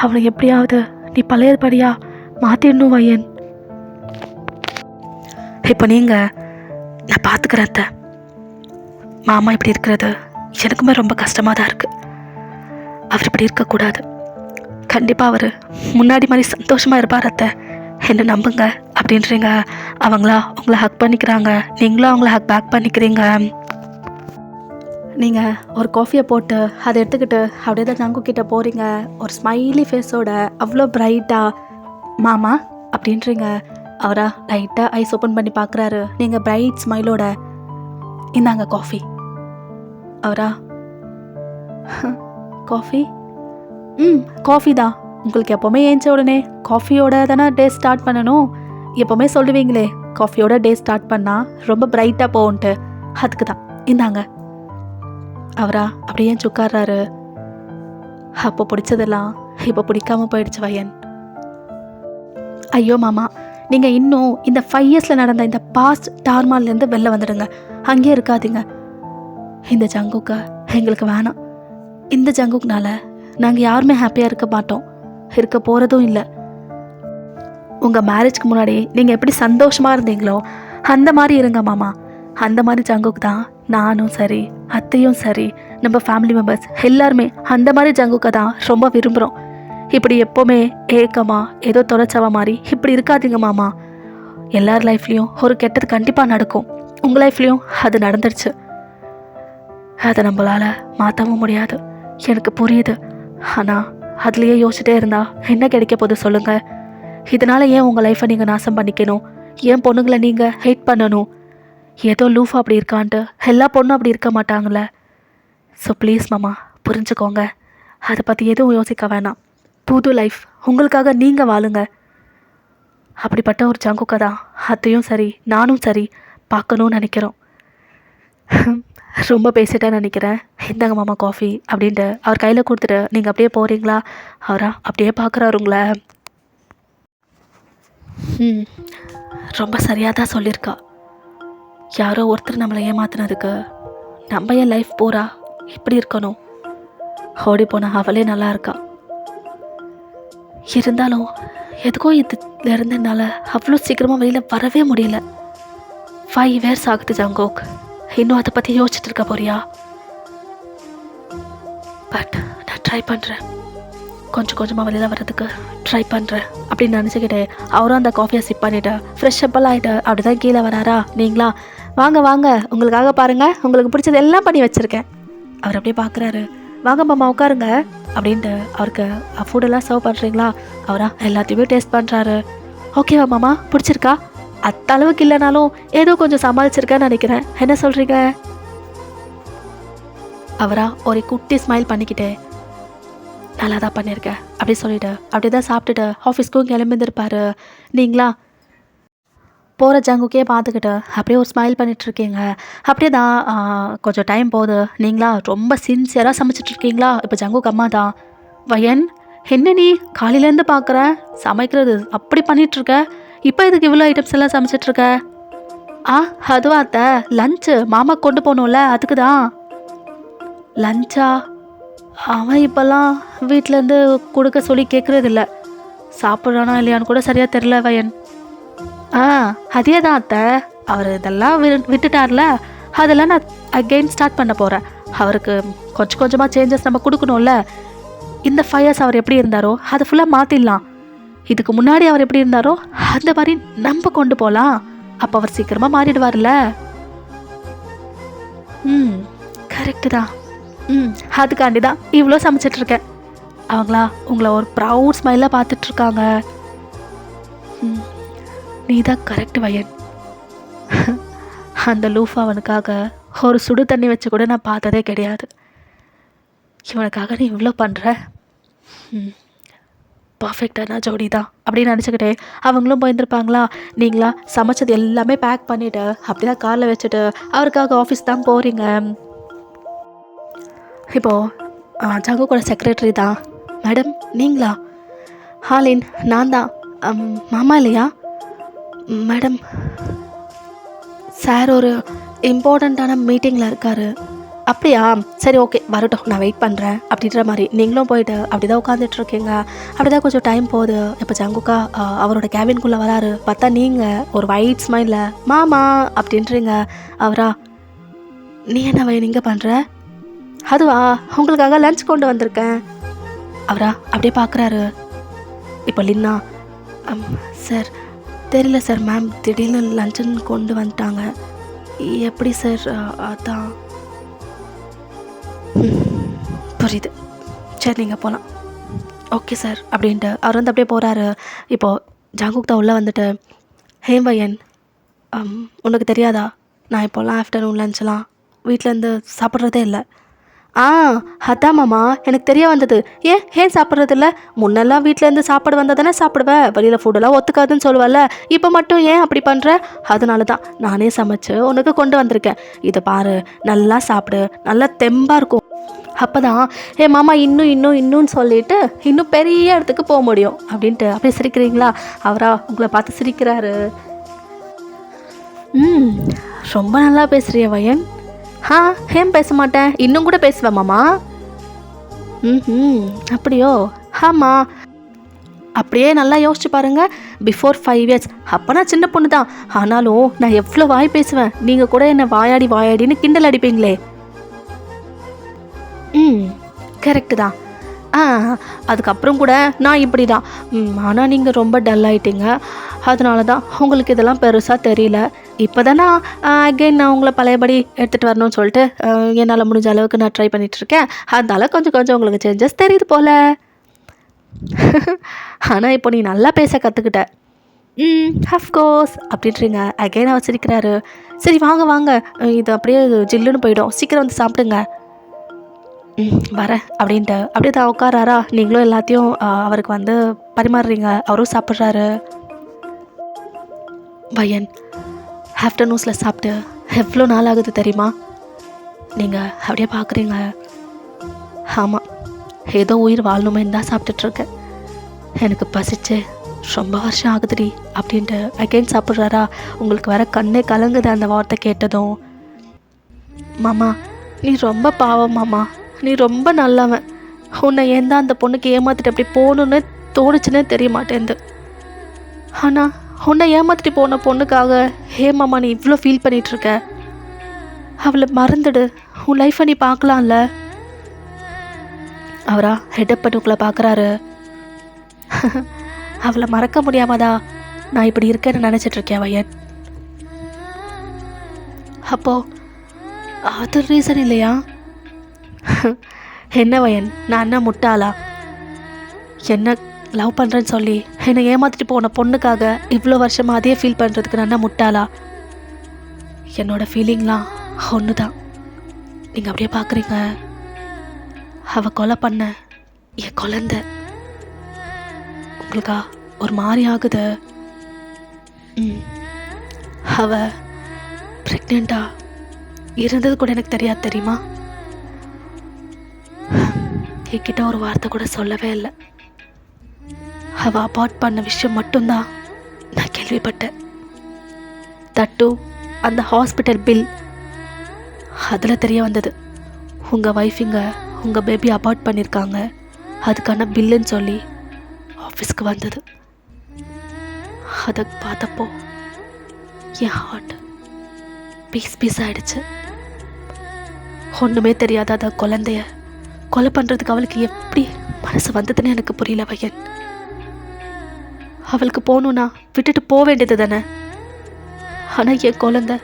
அவனை எப்படியாவது நீ பழையபடியா மாற்றிடணும் வயன். இப்போ நீங்கள், நான் பார்த்துக்கிறேன் அத்தை. மாமா இப்படி இருக்கிறது எனக்குமே ரொம்ப கஷ்டமாக தான் இருக்குது. அவர் இப்படி இருக்கக்கூடாது. கண்டிப்பாக அவர் முன்னாடி மாதிரி சந்தோஷமாக இருப்பார் அத்தை, என்ன நம்புங்க அப்படின்றீங்க. அவங்களா உங்களை ஹக் பண்ணிக்கிறாங்க, நீங்களும் அவங்கள ஹக் பேக் பண்ணிக்கிறீங்க. நீங்கள் ஒரு காஃபியை போட்டு அதை எடுத்துக்கிட்டு அப்படியே தான் ஜங்கு கிட்டே போகிறீங்க, ஒரு ஸ்மைலி ஃபேஸோட, அவ்வளோ பிரைட்டாக. மாமா அப்படின்றீங்க. அவரா லைட்டாக ஐஸ் ஓப்பன் பண்ணி பார்க்குறாரு. நீங்கள் பிரைட் ஸ்மைலோட, இந்தாங்க காஃபி. அவரா, காஃபி? காஃபி தான். உங்களுக்கு எப்போவுமே ஏஞ்ச உடனே காஃபியோட தானே டே ஸ்டார்ட் பண்ணணும். எப்போவுமே சொல்லுவீங்களே காஃபியோட டே ஸ்டார்ட் பண்ணால் ரொம்ப பிரைட்டாக போகும்ன்ட்டு, அதுக்கு தான். இந்தாங்க. அவரா அப்படியே உட்கார்றாரு. அப்போ பிடிச்சதெல்லாம் இப்போ பிடிக்காம போயிடுச்சு வயன். ஐயோ மாமா, நீங்கள் இன்னும் இந்த 5 இயர்ஸில் நடந்த இந்த பாஸ்ட் டார்மால்லேருந்து வெளில வந்துடுங்க, அங்கேயே இருக்காதீங்க. இந்த ஜங்குக்கை எங்களுக்கு வேணாம். இந்த ஜங்குக்குனால நாங்கள் யாருமே ஹாப்பியாக இருக்க மாட்டோம், இருக்க போகிறதும் இல்லை. உங்கள் மேரேஜ்க்கு முன்னாடி நீங்கள் எப்படி சந்தோஷமாக இருந்தீங்களோ அந்த மாதிரி இருங்க மாமா. அந்த மாதிரி ஜங்குக்கு தான் நானும் சரி, அத்தையும் சரி, நம்ம ஃபேமிலி மெம்பர்ஸ் எல்லாருமே அந்த மாதிரி ஜங்குக்கை தான் ரொம்ப விரும்புகிறோம். இப்படி எப்போவுமே ஏக்கமாக ஏதோ தொலைச்சவ மாதிரி இப்படி இருக்காதீங்க மாமா. எல்லார் லைஃப்லேயும் ஒரு கெட்டது கண்டிப்பாக நடக்கும். உங்கள் லைஃப்லேயும் அது நடந்துடுச்சு. அதை நம்மளால் மாற்றவும் முடியாது, எனக்கு புரியுது. ஆனால் அதுலேயே யோசிச்சுட்டே இருந்தால் என்ன கிடைக்க போகுது சொல்லுங்கள்? இதனால் ஏன் உங்கள் லைஃப்பை நீங்கள் நாசம் பண்ணிக்கணும்? ஏன் பொண்ணுங்களை நீங்கள் ஹேட் பண்ணணும்? ஏதோ லூஃபா அப்படி இருக்கான்ட்டு எல்லா பொண்ணும் அப்படி இருக்க மாட்டாங்களே. ஸோ ப்ளீஸ் மாமா, புரிஞ்சுக்கோங்க. அதை பற்றி எதுவும் யோசிக்க வேணாம். புது லைஃப் உங்களுக்காக நீங்கள் வாழுங்க. அப்படிப்பட்ட ஒரு ஜங்குக்கை தான் அத்தையும் சரி நானும் சரி பார்க்கணும்னு நினைக்கிறோம். ரொம்ப பேசிட்டேன்னு நினைக்கிறேன். இந்தாங்க மாமா காஃபி அப்படின்ட்டு அவர் கையில் கொடுத்துட்டு நீங்கள் அப்படியே போகிறீங்களா? அவரா அப்படியே பார்க்குறாருங்களே. ரொம்ப சரியாக தான் சொல்லியிருக்கா. யாரோ ஒருத்தர் நம்மளை ஏமாத்துனதுக்கு நம்ம என் லைஃப் பூரா இப்படி இருக்கணும்? ஓடி போன அவளே நல்லா இருக்கா. இருந்தாலும் எதுக்கோ இதுல இருந்து என்னால் அவ்வளோ சீக்கிரமாக வெளியில் வரவே முடியல. 5 இயர்ஸ் ஆகுது ஜங்கோக், இன்னும் அதை பற்றி யோசிச்சுட்டு இருக்க போறியா? பட் நான் ட்ரை பண்ணுறேன், கொஞ்சம் கொஞ்சமாக வெளியில் வர்றதுக்கு ட்ரை பண்ணுறேன் அப்படின்னு நினச்சிக்கிட்டு அவரும் அந்த காஃபியை சிப் பண்ணிவிட்டு ஃப்ரெஷ் அப்பெல்லாம் ஆகிட்டு அப்படி தான் கீழே வராரா. நீங்களா வாங்க வாங்க, உங்களுக்காக பாருங்கள், உங்களுக்கு பிடிச்சது எல்லாம் பண்ணி வச்சுருக்கேன். அவர் அப்படியே பார்க்குறாரு. வாங்க மாமா உட்காருங்க அப்படின்ட்டு அவருக்கு ஃபுட்டெல்லாம் சர்வ் பண்ணுறீங்களா? அவரா எல்லாத்தையுமே டேஸ்ட் பண்ணுறாரு. ஓகேவா மாமா, பிடிச்சிருக்கா? அத்த அளவுக்கு இல்லைனாலும் ஏதோ கொஞ்சம் சமாளிச்சிருக்கேன்னு நினைக்கிறேன், என்ன சொல்கிறீங்க? அவரா ஒரு குட்டி ஸ்மைல் பண்ணிக்கிட்டே நல்லா தான் பண்ணியிருக்கேன் அப்படி சொல்லிவிட்டு அப்படியே தான் சாப்பிட்டுட்டு ஆஃபீஸ்க்கும் கிளம்பிந்துருப்பாரு. நீங்களா போகிற ஜங்குக்கே பார்த்துக்கிட்டு அப்படியே ஒரு ஸ்மைல் பண்ணிகிட்ருக்கீங்க. அப்படியே தான் கொஞ்சம் டைம் போகுது. நீங்களா ரொம்ப சின்சியராக சமைச்சிட்ருக்கீங்களா? இப்போ ஜங்குக்கு அம்மா தான், வயன் என்ன நீ காலையிலேருந்து பார்க்குறேன் சமைக்கிறது அப்படி பண்ணிகிட்ருக்க, இப்போ இதுக்கு இவ்வளோ ஐட்டம்ஸ் எல்லாம் சமைச்சிட்ருக்க? அதுவா அத்தை, லஞ்சு மாமா கொண்டு போகணும்ல, அதுக்கு தான். லஞ்சா? அவன் இப்போல்லாம் வீட்டிலேருந்து கொடுக்க சொல்லி கேட்குறதில்ல, சாப்பிட்றானா இல்லையான்னு கூட சரியாக தெரில வயன். அதே தான் அத்தை, அவர் இதெல்லாம் விட்டுட்டார்ல, அதெல்லாம் நான் அகெயின் ஸ்டார்ட் பண்ண போகிறேன். அவருக்கு கொஞ்சம் கொஞ்சமாக சேஞ்சஸ் நம்ம கொடுக்கணும்ல. இந்த 5 years அவர் எப்படி இருந்தாரோ அதை ஃபுல்லாக மாற்றிடலாம். இதுக்கு முன்னாடி அவர் எப்படி இருந்தாரோ அந்த மாதிரி நம்ம கொண்டு போகலாம். அப்போ அவர் சீக்கிரமாக மாறிடுவார்ல. கரெக்டு தான். அதுக்காண்டி தான் இவ்வளோ சமைச்சிட்ருக்கேன். அவங்களா உங்களை ஒரு ப்ரவுட் ஸ்மைலாக பார்த்துட்ருக்காங்க. நீ தான் கரெக்ட் வயன். அந்த லூஃப் அவனுக்காக ஒரு சுடு தண்ணி வச்சு கூட நான் பார்த்ததே கிடையாது. இவனுக்காக நீ இவ்வளோ பண்ணுற. பர்ஃபெக்டான ஜோடி தான் அப்படின்னு நினச்சிக்கிட்டே அவங்களும் போயிருந்துருப்பாங்களா. நீங்களா சமைச்சது எல்லாமே பேக் பண்ணிவிட்டு அப்படி தான் காரில் வச்சுட்டு அவருக்காக ஆஃபீஸ் தான் போகிறீங்க. இப்போது ஜங்குக்கோட செக்ரட்டரி தான். மேடம் நீங்களா? ஹாலின் நான் தான். மாமா இல்லையா? மேடம் சார் ஒரு இம்பார்ட்டண்ட்டான மீட்டிங்கில் இருக்கார். அப்படியா? சரி ஓகே வரட்டும், நான் வெயிட் பண்ணுறேன் அப்படின்ற மாதிரி நீங்களும் போயிட்டு அப்படி தான் உட்காந்துட்ருக்கீங்க. அப்படி தான் கொஞ்சம் டைம் போகுது. இப்போ ஜங்குக்கா அவரோட கேபின்குள்ளே வராரு. பார்த்தா நீங்கள் ஒரு ஒயிட் ஸ்மைலில் மாமா அப்படின்றீங்க. அவரா நீ என்ன வயன் இங்கே பண்ணுற? அதுவா உங்களுக்காக லஞ்ச் கொண்டு வந்திருக்கேன். அவரா அப்படியே பார்க்குறாரு. இப்போ லின்னா சார் தெரியல சார், மேம் திடீர்னு லஞ்சுன்னு கொண்டு வந்துட்டாங்க. எப்படி சார்? அதான் புரியுது. சரி நீங்கள் போகலாம். ஓகே சார் அப்படின்ட்டு அவர் வந்து அப்படியே போகிறாரு. இப்போது ஜங்குக் தான் உள்ளே வந்துட்டு ஹேம்பையன் உனக்கு தெரியாதா, நான் இப்போல்லாம் ஆஃப்டர்நூன் லஞ்செலாம் வீட்டிலேருந்து சாப்பிட்றதே இல்லை. அதான் மாமா எனக்கு தெரிய வந்தது. ஏன் சாப்பிட்றதில்ல? முன்னெல்லாம் வீட்டிலேருந்து சாப்பாடு வந்தால் தானே சாப்பிடுவேன், வெளியில் ஃபுட்டெல்லாம் ஒத்துக்காதுன்னு சொல்லுவல்ல. இப்போ மட்டும் ஏன் அப்படி பண்ணுற? அதனால தான் நானே சமைச்சு உனக்கு கொண்டு வந்திருக்கேன். இதை பாரு, நல்லா சாப்பிடு, நல்லா தெம்பாக இருக்கும். அப்போ தான் மாமா இன்னும் சொல்லிட்டு இன்னும் பெரிய இடத்துக்கு போக முடியும் அப்படின்ட்டு. அப்படியே சிரிக்கிறீங்களா? அவரா உங்களை பார்த்து சிரிக்கிறாரு. ரொம்ப நல்லா பேசுகிறிய வயன். ஏன் பேச மாட்டேன், இன்னும் கூட பேசுவேன் மாமா. அப்படியோ? ஆமாம். அப்படியே நல்லா யோசிச்சு பாருங்கள். பிஃபோர் 5 years அப்போ நான் சின்ன பொண்ணு தான். ஆனாலும் நான் எவ்வளோ வாய் பேசுவேன். நீங்கள் கூட என்னை வாயாடின்னு கிண்டல் அடிப்பீங்களே. கரெக்டு தான். அதுக்கப்புறம் கூட நான் இப்படி தான். ஆனால் நீங்கள் ரொம்ப டல் ஆகிட்டீங்க. அதனால தான் உங்களுக்கு இதெல்லாம் பெருசாக தெரியல. இப்போ தானே அகெயின் நான் உங்களை பழையபடி எடுத்துகிட்டு வரணும்னு சொல்லிட்டு என்னால் முடிஞ்ச அளவுக்கு நான் ட்ரை பண்ணிகிட்ருக்கேன். அதனால கொஞ்சம் உங்களுக்கு சேஞ்சஸ் தெரியுது போல். ஆனால் இப்போ நீ நல்லா பேச கற்றுக்கிட்ட. அஃப்கோர்ஸ் அப்படின்றீங்க. அகெயின் அவர் சிரிக்கிறாரு. சரி வாங்க, இது அப்படியே ஜில்லுன்னு போயிடும், சீக்கிரம் வந்து சாப்பிடுங்க. வரேன் அப்படின்ட்டு அப்படியே தான் உட்காராரா. நீங்களும் எல்லாத்தையும் அவருக்கு வந்து பரிமாறுறீங்க. அவரும் சாப்பிட்றாரு. வயன் ஆஃப்டர்நூன்ஸில் சாப்பிட்டு எவ்வளோ நாள் ஆகுது தெரியுமா? நீங்கள் அப்படியே பார்க்குறீங்க. ஆமாம், ஏதோ உயிர் வாழணுமேன்னு தான் சாப்பிட்டுட்ருக்கேன். எனக்கு பசிச்சு ரொம்ப வருஷம் ஆகுதுடி அப்படின்ட்டு அகெயின் சாப்பிட்றாரா. உங்களுக்கு வர கண்ணே கலங்குது அந்த வார்த்தை கேட்டதும். மாமா நீ ரொம்ப பாவம் மாமா, நீ ரொம்ப நல்லவன். உன்னை ஏன் தான் அந்த பொண்ணுக்கு ஏமாற்றிட்டு அப்படி போகணுன்னு தோணுச்சுன்னே தெரிய மாட்டேங்குது. ஆனால் உன்னை ஏமாற்றிட்டு போன பொண்ணுக்காக மாமா நீ இவ்வளோ ஃபீல் பண்ணிகிட்ருக்க. அவளை மறந்துடு, உன் லைஃப்பை நீ பார்க்கலாம்ல. அவரா ஹெட்டப் பண்ணுக்குள்ளே பார்க்குறாரு. அவளை மறக்க முடியாமதா நான் இப்படி இருக்கேன்னு நினச்சிட்ருக்கேன் வயன். அப்போது அது ரீசன் இல்லையா? என்ன வயன், நான் என்ன முட்டாளா? என்ன லவ் பண்ணுறேன்னு சொல்லி என்னை ஏமாற்றிட்டு போன பொண்ணுக்காக இவ்வளோ வருஷமாக அதே ஃபீல் பண்ணுறதுக்கு நான் என்ன முட்டாளா? என்னோடய ஃபீலிங்லாம் ஒன்று தான். நீங்கள் அப்படியே பார்க்குறீங்க. அவள் கொலை பண்ண என் குழந்தை. உங்களுக்கா ஒரு மாதிரி ஆகுது. அவள் ப்ரெக்னெண்ட்டாக இருந்தது கூட எனக்கு தெரியாது தெரியுமா? என்கிட்ட ஒரு வார்த்தை கூட சொல்லவே இல்லை. அவள் அபார்ட் பண்ண விஷயம் மட்டும்தான் நான் கேள்விப்பட்டேன். தட்டு அந்த ஹாஸ்பிட்டல் பில், அதில் தெரிய வந்தது உங்கள் ஒய்ஃபுங்க உங்கள் பேபி அபார்ட் பண்ணியிருக்காங்க, அதுக்கான பில்லுன்னு சொல்லி ஆஃபீஸ்க்கு வந்தது. அதை பார்த்தப்போ என் ஹார்ட் பீஸ் ஆகிடுச்சு. ஒன்றுமே தெரியாத அந்த குழந்தைய கொலை பண்ணுறதுக்கு அவளுக்கு எப்படி மனசு வந்ததுன்னு எனக்கு புரியல வையன். அவளுக்கு போகணுன்னா விட்டுட்டு போக வேண்டியது தானே. ஆனால் என் குழந்தை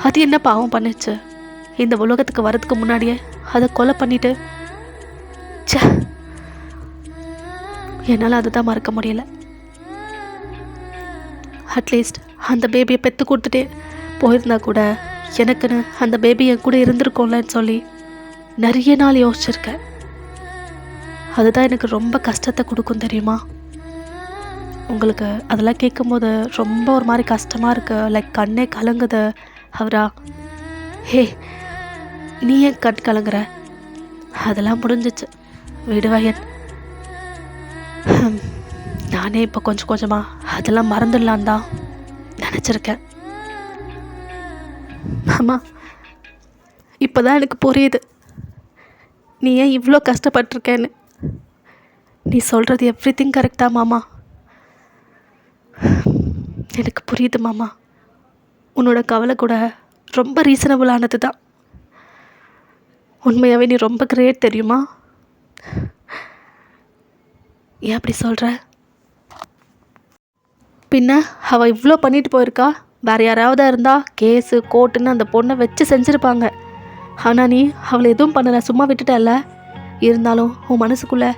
அது என்ன பாவம் பண்ணுச்சு? இந்த உலகத்துக்கு வரதுக்கு முன்னாடியே அதை கொலை பண்ணிட்டு ச்சே, என்னால் அதை தான் மறக்க முடியல. அட்லீஸ்ட் அந்த பேபியை பெற்று கொடுத்துட்டே போயிருந்தா கூட எனக்குன்னு அந்த பேபி என் கூட இருந்திருக்கோம்லன்னு சொல்லி நிறைய நாள் யோசிச்சிருக்கேன். அதுதான் எனக்கு ரொம்ப கஷ்டத்தை கொடுக்கும் தெரியுமா? உங்களுக்கு அதெல்லாம் கேட்கும்போது ரொம்ப ஒரு மாதிரி கஷ்டமாக இருக்குது. லைக் கண்ணே கலங்குது. அவரா, ஹே நீ ஏன் கண் கலங்குற? அதெல்லாம் முடிஞ்சிச்சு, விடுவாயன். நானே இப்போ கொஞ்சம் கொஞ்சமாக அதெல்லாம் மறந்துடலான் தான் நினச்சிருக்கேன். ஆமாம், இப்போ தான் எனக்கு புரியுது நீ ஏன் இவ்வளோ கஷ்டப்பட்டிருக்கேன்னு. நீ சொல்கிறது எவ்ரிதிங் கரெக்டா மாமா? எனக்கு புரியுது மாமா. உன்னோட கவலை கூட ரொம்ப ரீசனபுளானது தான். உண்மையாகவே நீ ரொம்ப கிரேட் தெரியுமா? ஏன் அப்படி சொல்கிற? பின்ன அவள் இவ்வளோ பண்ணிட்டு போயிருக்கா. வேறு யாராவது இருந்தால் கேஸு கோர்ட்டுன்னு அந்த பொண்ணை வச்சு செஞ்சுருப்பாங்க. ஆனால் நீ அவளை எதுவும் பண்ணலை, சும்மா விட்டுட்டல்ல. இருந்தாலும் உன் மனசுக்குள்ளே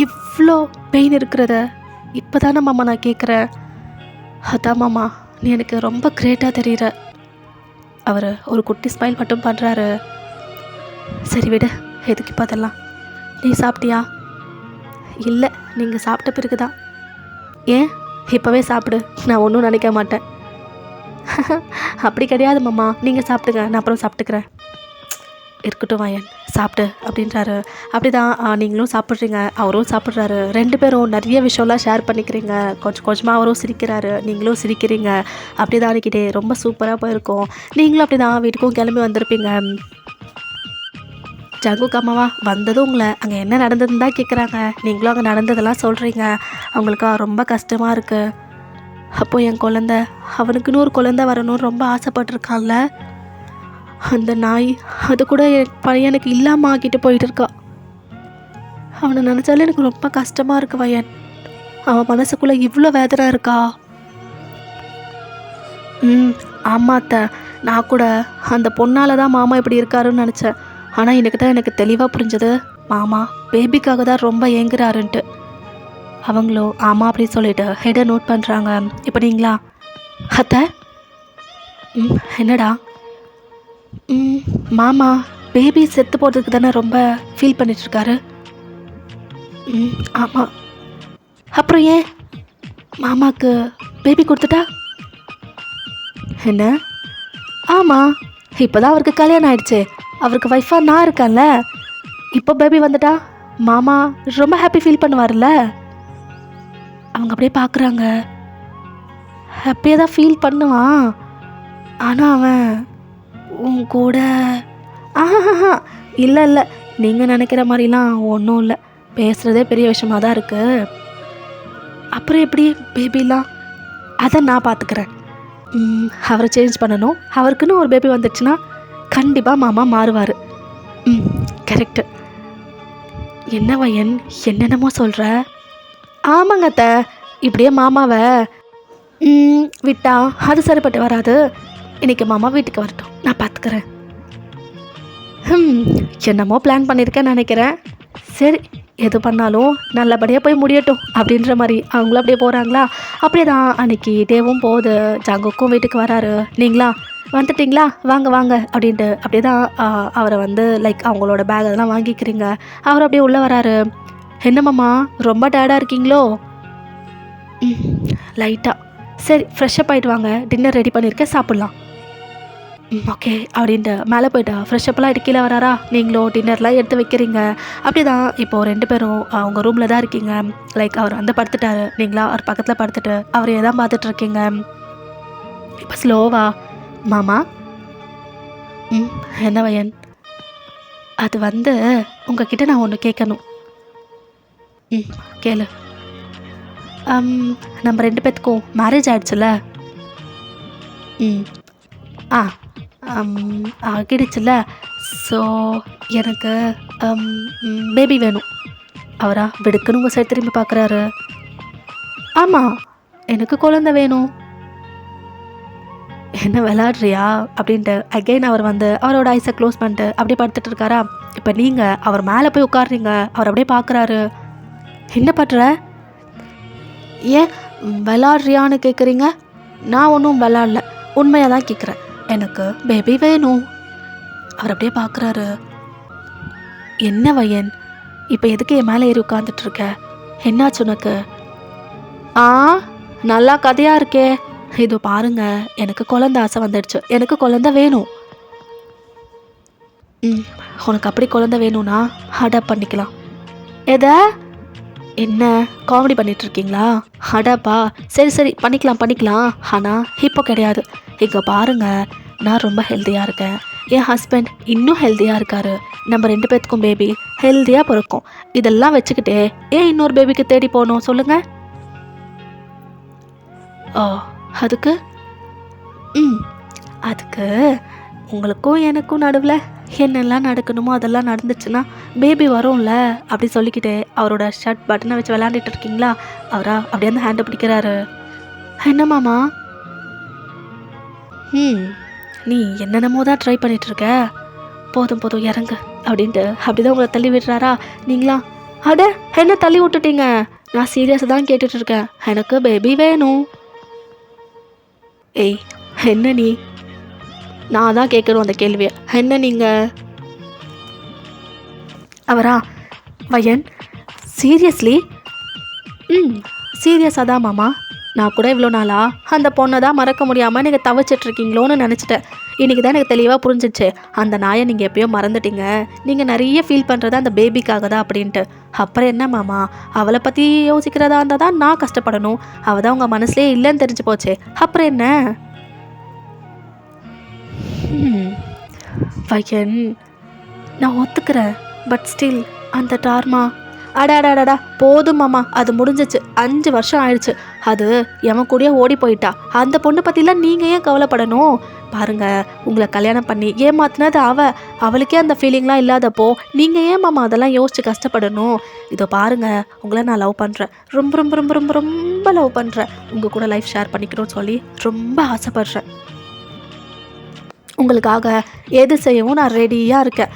இவ்வளோ பெயின் இருக்கிறத இப்போ தானே மாமா நான் கேட்குறேன். அதான் மாமா, நீ எனக்கு ரொம்ப கிரேட்டாக தெரியுற. அவர் ஒரு குட்டி ஸ்மைல் மட்டும் பண்ணுறாரு. சரி விடு, எதுக்கு இப்போ அதெல்லாம்? நீ சாப்பிட்டியா? இல்லை, நீங்கள் சாப்பிட்ட பிறகு தான். ஏன் இப்போவே சாப்பிடு, நான் ஒன்றும் நினைக்க மாட்டேன். அப்படி கிடையாது மாமா, நீங்கள் சாப்பிடுங்க, நான் அப்புறம் சாப்பிட்டுக்கிறேன். இருக்கட்டும் வாயன், சாப்பிடு அப்படின்றாரு. அப்படி தான் நீங்களும் சாப்பிட்றீங்க, அவரும் சாப்பிட்றாரு. 2 பேரும் நிறைய விஷயம்லாம் ஷேர் பண்ணிக்கிறீங்க. கொஞ்சம் கொஞ்சமாக அவரும் சிரிக்கிறாரு, நீங்களும் சிரிக்கிறீங்க. அப்படி தான் அன்றைக்கிட்டே ரொம்ப சூப்பராக போயிருக்கோம். நீங்களும் அப்படி தான் வீட்டுக்கும் கிளம்பி வந்திருப்பீங்க. ஜங்குக் அம்மாவா வந்ததும் உங்களை அங்கே என்ன நடந்ததுன்னு தான் கேட்குறாங்க. நீங்களும் அங்கே நடந்ததெல்லாம் சொல்கிறீங்க. அவங்களுக்கா ரொம்ப கஷ்டமாக இருக்குது. அப்போது என் குழந்த, அவனுக்குன்னு ஒரு குழந்தை வரணும்னு ரொம்ப ஆசைப்பட்டிருக்கான்ல. அந்த நாய் அது கூட என் பையனுக்கு இல்லாமல் ஆக்கிட்டு போயிட்டு இருக்கா. அவனை நினச்சாலே எனக்கு ரொம்ப கஷ்டமாக இருக்கு வயன். அவன் மனசுக்குள்ளே இவ்வளோ வேதனை இருக்கா. ஆமாத்த, நான் கூட அந்த பொண்ணால் தான் மாமா இப்படி இருக்காருன்னு நினச்சேன். ஆனால் எனக்கு தான் எனக்கு தெளிவாக புரிஞ்சது, மாமா பேபிக்காக தான் ரொம்ப ஏங்குறாருன்ட்டு. அவங்களோ ஆமாம் அப்படின்னு சொல்லிட்டு ஹெடை நோட் பண்ணுறாங்க. இப்போ நீங்களா அத்தை? என்னடா? மாமா பேபி செத்து போகிறதுக்கு தானே ரொம்ப ஃபீல் பண்ணிட்டுருக்காரு. ஆமாம். அப்புறம் ஏன் மாமாவுக்கு பேபி கொடுத்துட்டா? என்ன? ஆமாம், இப்போ தான் அவருக்கு கல்யாணம் ஆயிடுச்சு. அவருக்கு ஒய்ஃபாக நான் இருக்கேன்ல. இப்போ பேபி வந்துட்டா மாமா ரொம்ப ஹாப்பி ஃபீல் பண்ணுவார்ல. அவங்க அப்படியே பார்க்குறாங்க. ஹாப்பியாக தான் ஃபீல் பண்ணுவான். ஆனால் அவன் உன் கூட ஆஹா இல்லை இல்லை, நீங்கள் நினைக்கிற மாதிரிலாம் ஒன்றும் இல்லை. பேசுகிறதே பெரிய விஷயமாக தான் இருக்குது. அப்புறம் எப்படி பேபிலாம்? அதை நான் பார்த்துக்கிறேன். அவரை சேஞ்ச் பண்ணணும். அவருக்குன்னு ஒரு பேபி வந்துடுச்சுன்னா கண்டிப்பாக மாமா மாறுவார். கரெக்டு. என்ன வயன் என்னென்னமோ சொல்கிற? ஆமாங்க அத்தை, இப்படியே மாமாவை விட்டா அது சரிப்பட்டு வராது. இன்றைக்கி மாமா வீட்டுக்கு வரட்டும், நான் பார்த்துக்கிறேன். என்னமோ பிளான் பண்ணியிருக்கேன்னு நினைக்கிறேன். சரி, எது பண்ணாலும் நல்லபடியாக போய் முடியட்டும் அப்படின்ற மாதிரி அவங்களும் அப்படியே போகிறாங்களா. அப்படியே தான் அன்றைக்கி டேவும் போகுது. ஜங்குக்கும் வீட்டுக்கு வராரு. நீங்களா வந்துட்டிங்களா, வாங்க வாங்க அப்படின்ட்டு அப்படியே தான் அவரை வந்து லைக் அவங்களோட பேக் அதெல்லாம் வாங்கிக்கிறீங்க. அவர் அப்படியே உள்ளே வராரு. என்னம்மாம்மா ரொம்ப டயர்டாக இருக்கீங்களோ? லைட்டாக. சரி, ஃப்ரெஷ்ஷப் ஆகிட்டு வாங்க, டின்னர் ரெடி பண்ணியிருக்கேன், சாப்பிட்லாம். ஓகே அப்படின்ட்டு மேலே போய்ட்டா ஃப்ரெஷ்ஷப்லாம் ஆகிட்டு கீழே வராரா. நீங்களும் டின்னர்லாம் எடுத்து வைக்கிறீங்க. அப்படி தான் இப்போது 2 பேரும் அவங்க ரூமில் தான் இருக்கீங்க. லைக் அவர் வந்து படுத்துட்டாரு. நீங்களா அவர் பக்கத்தில் படுத்துட்டு அவரையே தான் பார்த்துட்ருக்கீங்க. இப்போ ஸ்லோவா, மாமா என்ன வயன்? அது வந்து உங்ககிட்ட நான் ஒன்று கேட்கணும். கேளு. நம்ம 2 பேத்துக்கும் மேரேஜ் ஆகிடுச்சுல்ல? ஆகிடுச்சுல்ல. ஸோ எனக்கு பேபி வேணும். அவரா வெடுக்குன்னு உங்கள் சைடு திரும்பி பார்க்குறாரு. ஆமாம், எனக்கு குழந்தை வேணும். என்ன விளாட்றியா அப்படின்ட்டு அகெயின் அவர் வந்து அவரோட ஐஸை க்ளோஸ் பண்ணிட்டு அப்படியே படுத்துட்டு இருக்காரா. இப்போ நீங்கள் அவர் மேலே போய் உட்காடுறீங்க. அவர் அப்படியே பார்க்குறாரு. என்ன பண்ணுற? ஏன் விளாட்றியான்னு கேட்குறீங்க? நான் ஒன்றும் விளாட்ல, உண்மையாக தான் கேட்குறேன். எனக்கு பேபி வேணும். அவர் அப்படியே பார்க்குறாரு. என்ன வயன், இப்போ எதுக்கு என் மேலே ஏறி உட்காந்துட்ருக்க? என்னாச்சு உனக்கு? நல்லா கதையாக இருக்கே. இது பாருங்க, எனக்கு குழந்தை ஆசை வந்துடுச்சு. எனக்கு குழந்தை வேணும். உனக்கு அப்படி குழந்தை வேணும்னா அடாப்ட் பண்ணிக்கலாம். என்ன காமெடி பண்ணிகிட்ருக்கீங்களா? அடாப்பா, சரி பண்ணிக்கலாம். ஆனால் இப்போ கிடையாது. இங்கே பாருங்க, நான் ரொம்ப ஹெல்த்தியாக இருக்கேன். என் ஹஸ்பண்ட் இன்னும் ஹெல்த்தியாக இருக்கார். நம்ம 2 பேத்துக்கும் பேபி ஹெல்த்தியாக பிறக்கும். இதெல்லாம் வச்சுக்கிட்டே ஏன் இன்னொரு பேபிக்கு தேடி போகணும் சொல்லுங்கள்? அதுக்கு அதுக்கு உங்களுக்கும் எனக்கும் நடுவில் என்னெல்லாம் நடக்கணுமோ அதெல்லாம் நடந்துச்சுன்னா பேபி வரும்ல அப்படி சொல்லிக்கிட்டே அவரோட ஷர்ட் பட்டனை வச்சு விளாண்டுட்டு இருக்கீங்களா? அவரா அப்படியே அந்த ஹேண்டை பிடிக்கிறாரு. என்ன மாமா? நீ என்னென்னமோ தான் ட்ரை பண்ணிகிட்ருக்க. போதும் இறங்கு அப்படின்ட்டு அப்படிதான் உங்களை தள்ளி விடுறாரா? நீங்களா என்ன தள்ளி விட்டுட்டீங்க? நான் சீரியஸாக தான் கேட்டுட்ருக்கேன். எனக்கு பேபி வேணும். ஏய், என்ன நீ? நான் தான் கேட்குறோம் அந்த கேள்வியை. என்ன நீங்கள்? அவரா வயன், சீரியஸ்லி? சீரியஸாக தான் மாமா. நான் கூட இவ்வளோ நாளாக அந்த பொண்ணை தான் மறக்க முடியாமல் நீங்கள் தவிச்சிட்ருக்கீங்களோன்னு நினச்சிட்டேன். இன்றைக்கி தான் எனக்கு தெளிவாக புரிஞ்சிச்சு. அந்த நாயை நீங்கள் எப்பயோ மறந்துட்டீங்க. நீங்கள் நிறைய ஃபீல் பண்ணுறது அந்த பேபிக்காக தான் அப்படின்ட்டு. அப்புறம் என்ன மாமா, அவளை பற்றி யோசிக்கிறதா இருந்தால் தான் நான் கஷ்டப்படணும். அவள் தான் உங்கள் மனசுலேயே இல்லைன்னு தெரிஞ்சு போச்சு. அப்புறம் என்ன? வயன், நான் ஒத்துக்கிறேன். பட் ஸ்டில் அந்த டார்மா. அடாடாடா போதும் மாமா, அது முடிஞ்சிச்சு. 5 வருஷம் ஆயிடுச்சு. அது எவன் கூடயே ஓடி போயிட்டா. அந்த பொண்ணு பற்றிலாம் நீங்கள் ஏன் கவலைப்படணும்? பாருங்க, உங்களை கல்யாணம் பண்ணி ஏமாத்தினது அவளுக்கே அந்த ஃபீலிங்லாம் இல்லாதப்போ நீங்கள் ஏன் மாமா அதெல்லாம் யோசிச்சு கஷ்டப்படணும்? இதோ பாருங்க, உங்களை நான் லவ் பண்ணுறேன். ரொம்ப ரொம்ப ரொம்ப ரொம்ப ரொம்ப லவ் பண்ணுறேன். உங்கள் கூட லைஃப் ஷேர் பண்ணிக்கணும்னு சொல்லி ரொம்ப ஆசைப்படுறேன். உங்களுக்காக எது செய்யவும் நான் ரெடியாக இருக்கேன்.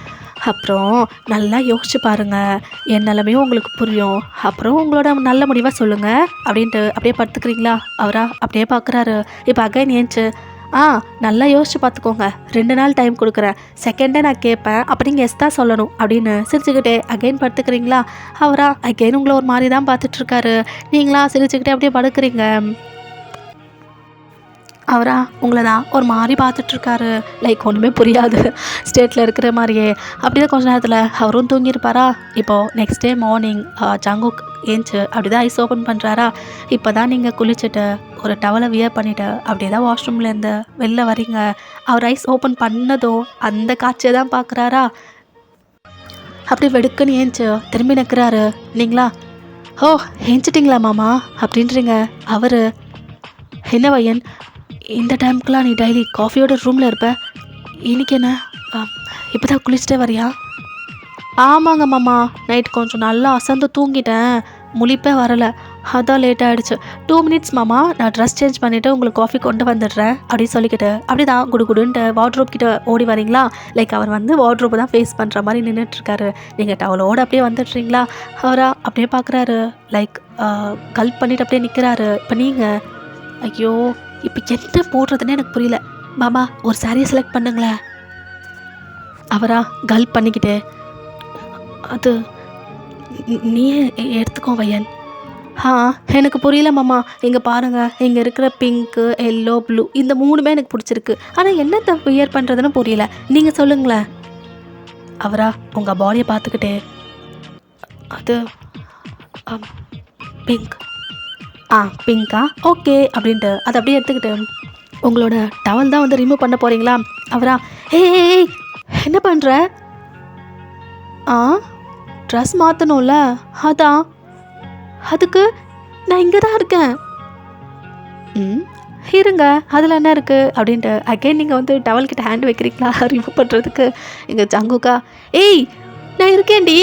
அப்புறம் நல்லா யோசிச்சு பாருங்கள், என் நிலமையும் உங்களுக்கு புரியும். அப்புறம் உங்களோட நல்ல முடிவாக சொல்லுங்கள் அப்படின்ட்டு அப்படியே படுத்துக்கிறீங்களா? அவரா அப்படியே பார்க்குறாரு. இப்போ அகைன் ஏன்ச்சு நல்லா யோசிச்சு பார்த்துக்கோங்க. 2 நாள் டைம் கொடுக்குறேன். செகண்டே நான் கேட்பேன். அப்படி நீங்கள் எஸ் தான் சொல்லணும் அப்படின்னு சிரிச்சுக்கிட்டே அகைன் படுத்துக்கிறீங்களா? அவரா அகைன் உங்களை ஒரு மாதிரி தான் பார்த்துட்ருக்காரு. நீங்களா சிரிச்சுக்கிட்டே அப்படியே படுக்கிறீங்க. அவரா உங்களை தான் ஒரு மாதிரி பார்த்துட்ருக்காரு. லைக் ஒன்றுமே புரியாது ஸ்டேட்டில் இருக்கிற மாதிரியே. அப்படி தான் கொஞ்ச நேரத்தில் அவரும் தூங்கியிருப்பாரா. இப்போது நெக்ஸ்ட் டே மார்னிங் ஜங்குக் ஏஞ்சி அப்படி தான் ஐஸ் ஓப்பன் பண்ணுறாரா. இப்போ தான் நீங்கள் குளிச்சுட்டு ஒரு டவலை வியர் பண்ணிவிட்டு அப்படியே தான் வாஷ்ரூம்லேருந்து வெளில வரீங்க. அவர் ஐஸ் ஓப்பன் பண்ணதும் அந்த காட்சியை தான் பார்க்குறாரா. அப்படி வெடுக்குன்னு ஏஞ்சி திரும்பி நிற்கிறாரு. நீங்களா ஏஞ்சிட்டிங்களா மாமா அப்படின்றீங்க. அவர் என்ன வயன், இந்த டைமுக்குலாம் நீ டெய்லி காஃபியோட ரூமில் இருப்ப, இன்னைக்கு என்ன இப்போ தான் குளிச்சுட்டே வரியா? ஆமாங்க மாமா, நைட் கொஞ்சம் நல்லா அசந்து தூங்கிட்டேன். முழிப்பே வரலை, அதான் லேட் ஆகிடுச்சு. 2 மினிட்ஸ் மாமா, நான் ட்ரெஸ் சேஞ்ச் பண்ணிவிட்டு உங்களுக்கு காஃபி கொண்டு வந்துடுறேன் அப்படின்னு சொல்லிக்கிட்டு அப்படி தான் குடுகுடுன்ட்டு வார்ட்ரோப் கிட்ட ஓடி வரீங்களா? லைக் அவர் வந்து வார்ட்ரோப்பை தான் ஃபேஸ் பண்ணுற மாதிரி நின்றுட்டுருக்காரு. நீங்கள் டவலோடு அப்படியே வந்துடுறீங்களா? அவரா அப்படியே பார்க்குறாரு. லைக் கல்ப் பண்ணிவிட்டு அப்படியே நிற்கிறாரு. இப்போ நீங்கள் ஐயோ இப்போ என்ன போடுறதுன்னு எனக்கு புரியல. மாமா ஒரு சாரியை செலக்ட் பண்ணுங்களேன். அவரா கல்ப் பண்ணிக்கிட்டு அது நீயே எடுத்துக்கோ வயன். எனக்கு புரியல மாமா. இங்கே பாருங்கள், இங்கே இருக்கிற பிங்க்கு, எல்லோ, ப்ளூ இந்த 3மே எனக்கு பிடிச்சிருக்கு. ஆனால் என்னத்தை வியர் பண்ணுறதுன்னு புரியல. நீங்கள் சொல்லுங்களேன். அவரா உங்கள் பாடியை பார்த்துக்கிட்டே அது பிங்க். பிங்கா, ஓகே அப்படின்ட்டு அதை அப்படியே எடுத்துக்கிட்டு உங்களோட டவல் தான் வந்து ரிமூவ் பண்ண போகிறீங்களா? அவரா ஏய் என்ன பண்ணுற? ட்ரெஸ் மாற்றணும்ல, அதான். அதுக்கு நான் இங்கே தான் இருக்கேன். இருங்க, அதில் என்ன இருக்குது அப்படின்ட்டு அகைன் நீங்கள் வந்து டவல்கிட்ட ஹேண்ட் வைக்கிறீங்களா ரிமூவ் பண்ணுறதுக்கு? எங்கள் ஜங்குக்கா ஏய் நான் இருக்கேன்டி.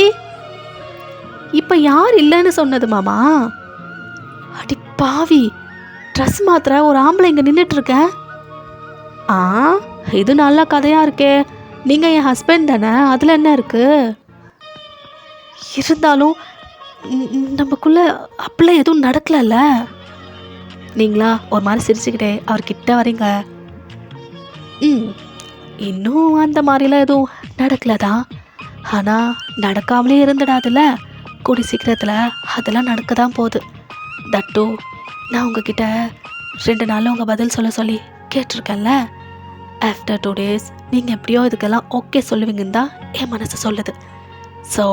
இப்போ யார் இல்லைன்னு சொன்னது மாமா? அடி பாவி, ட்ரெஸ் மாத்திர ஒரு ஆம்பளை இங்கே நின்றுட்டுருக்கேன். ஆ, இது நல்ல கதையாக இருக்கே. நீங்கள் என் ஹஸ்பண்ட் தானே, அதில் என்ன இருக்குது? இருந்தாலும் நமக்குள்ளே அப்படிலாம் எதுவும் நடக்கலல்ல. நீங்களா ஒரு மாதிரி சிரிச்சுக்கிட்டே அவர்கிட்ட வரீங்க. இன்னும் அந்த மாதிரிலாம் எதுவும் நடக்கலதான். ஆனால் நடக்காமலே இருந்துடாதுல்ல. கூடி சீக்கிரத்தில் அதெல்லாம் நடக்க தான் போகுது. தட்டு, நான் உங்ககிட்ட 2 நாளில் உங்கள் பதில் சொல்லி கேட்டிருக்கேன்ல. ஆஃப்டர் 2 days நீங்கள் எப்படியோ இதுக்கெல்லாம் ஓகே சொல்லுவீங்கன்னு தான் என் மனசு சொல்லுது. ஸோ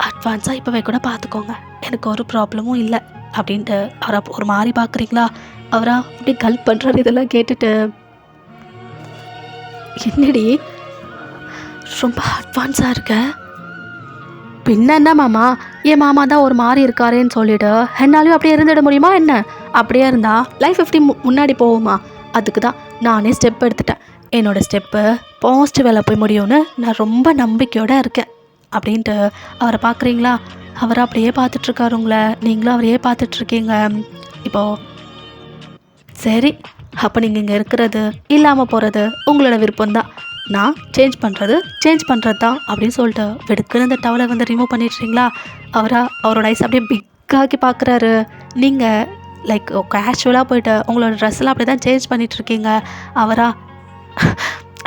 அட்வான்ஸாக இப்போவே கூட பார்த்துக்கோங்க, எனக்கு ஒரு ப்ராப்ளமும் இல்லை அப்படின்ட்டு அவரை ஒரு மாதிரி பார்க்குறீங்களா? அவரா அப்படி கல்ப் பண்ணுறாரு. இதெல்லாம் கேட்டுட்டு, என்னடி ரொம்ப அட்வான்ஸாக இருக்க? பின்ன என்ன மாமா, என் மாமா தான் ஒரு மாதிரி இருக்காருன்னு சொல்லிவிட்டு என்னாலையும் அப்படியே இருந்துட முடியுமா என்ன? அப்படியே இருந்தால் லைஃப் 50 முன்னாடி போகுமா? அதுக்கு தான் நானே ஸ்டெப் எடுத்துட்டேன். என்னோடய ஸ்டெப்பு பாசிட்டிவில் போய் முடியும்னு நான் ரொம்ப நம்பிக்கையோடு இருக்கேன் அப்படின்ட்டு அவரை பார்க்குறீங்களா? அவரை அப்படியே பார்த்துட்ருக்காரு உங்களை, நீங்களும் அவரையே பார்த்துட்ருக்கீங்க. இப்போது சரி, அப்போ நீங்கள் இங்கே இருக்கிறது இல்லாமல் போகிறது உங்களோட விருப்பம்தான். நான் சேஞ்ச் பண்ணுறது தான் அப்படின்னு சொல்லிட்டு வெடுக்குன்னு அந்த டவலை வந்து ரிமூவ் பண்ணிடுறீங்களா? அவரோட ஐஸ் அப்படியே பிக்காக்கி பார்க்குறாரு. நீங்கள் லைக் கேஷுவலாக போயிட்டு உங்களோட ட்ரெஸ்ஸெல்லாம் அப்படி தான் சேஞ்ச் பண்ணிகிட்ருக்கீங்க.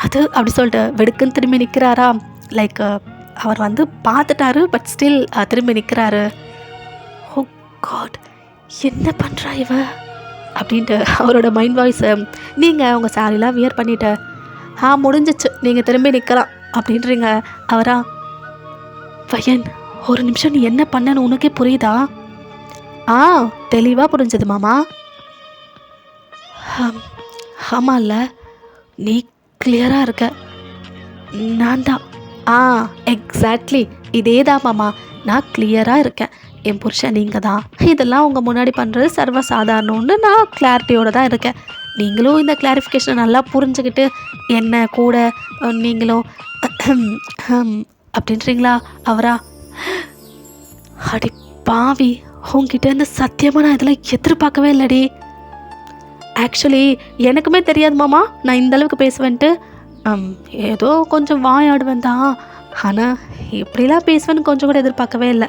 அது அப்படி சொல்லிட்டு வெடுக்குன்னு திரும்பி நிற்கிறாரா? லைக் அவர் வந்து பார்த்துட்டாரு, பட் ஸ்டில் திரும்பி நிற்கிறாரு. ஓ காட், என்ன பண்ணுறா இவ அப்படின்ட்டு அவரோட மைண்ட் வாய்ஸை, நீங்கள் உங்கள் சாரிலாம் வியர் பண்ணிவிட்டு முடிஞ்சிச்சு, நீங்கள் திரும்பி நிற்கலாம் அப்படின்றீங்க. அவரா, பையன் ஒரு நிமிஷம், நீ என்ன பண்ணன்னு உனக்கே புரியுதா? தெளிவாக புரிஞ்சது மாமா. ஆமாம்ல, நீ கிளியராக இருக்க. நான் தான் எக்ஸாக்ட்லி இதே தான் மாமா, நான் கிளியராக இருக்கேன். என் புருஷன் நீங்கள் தான். இதெல்லாம் உங்கள் முன்னாடி பண்ணுறது சர்வசாதாரணம்னு நான் கிளாரிட்டியோடு தான் இருக்கேன். நீங்களும் இந்த கிளாரிஃபிகேஷனை நல்லா புரிஞ்சுக்கிட்டு என்ன கூட நீங்களும் அப்படின்றீங்களா? அவரா, அடி பாவி, உங்ககிட்ட இருந்து சத்தியமாக நான் இதெல்லாம் எதிர்பார்க்கவே இல்லடி. ஆக்சுவலி எனக்குமே தெரியாது மாமா நான் இந்தளவுக்கு பேசுவேன்ட்டு. ஏதோ கொஞ்சம் வாயாடுவேன் தான், ஆனால் இப்படிலாம் பேசுவேன்னு கொஞ்சம் கூட எதிர்பார்க்கவே இல்லை.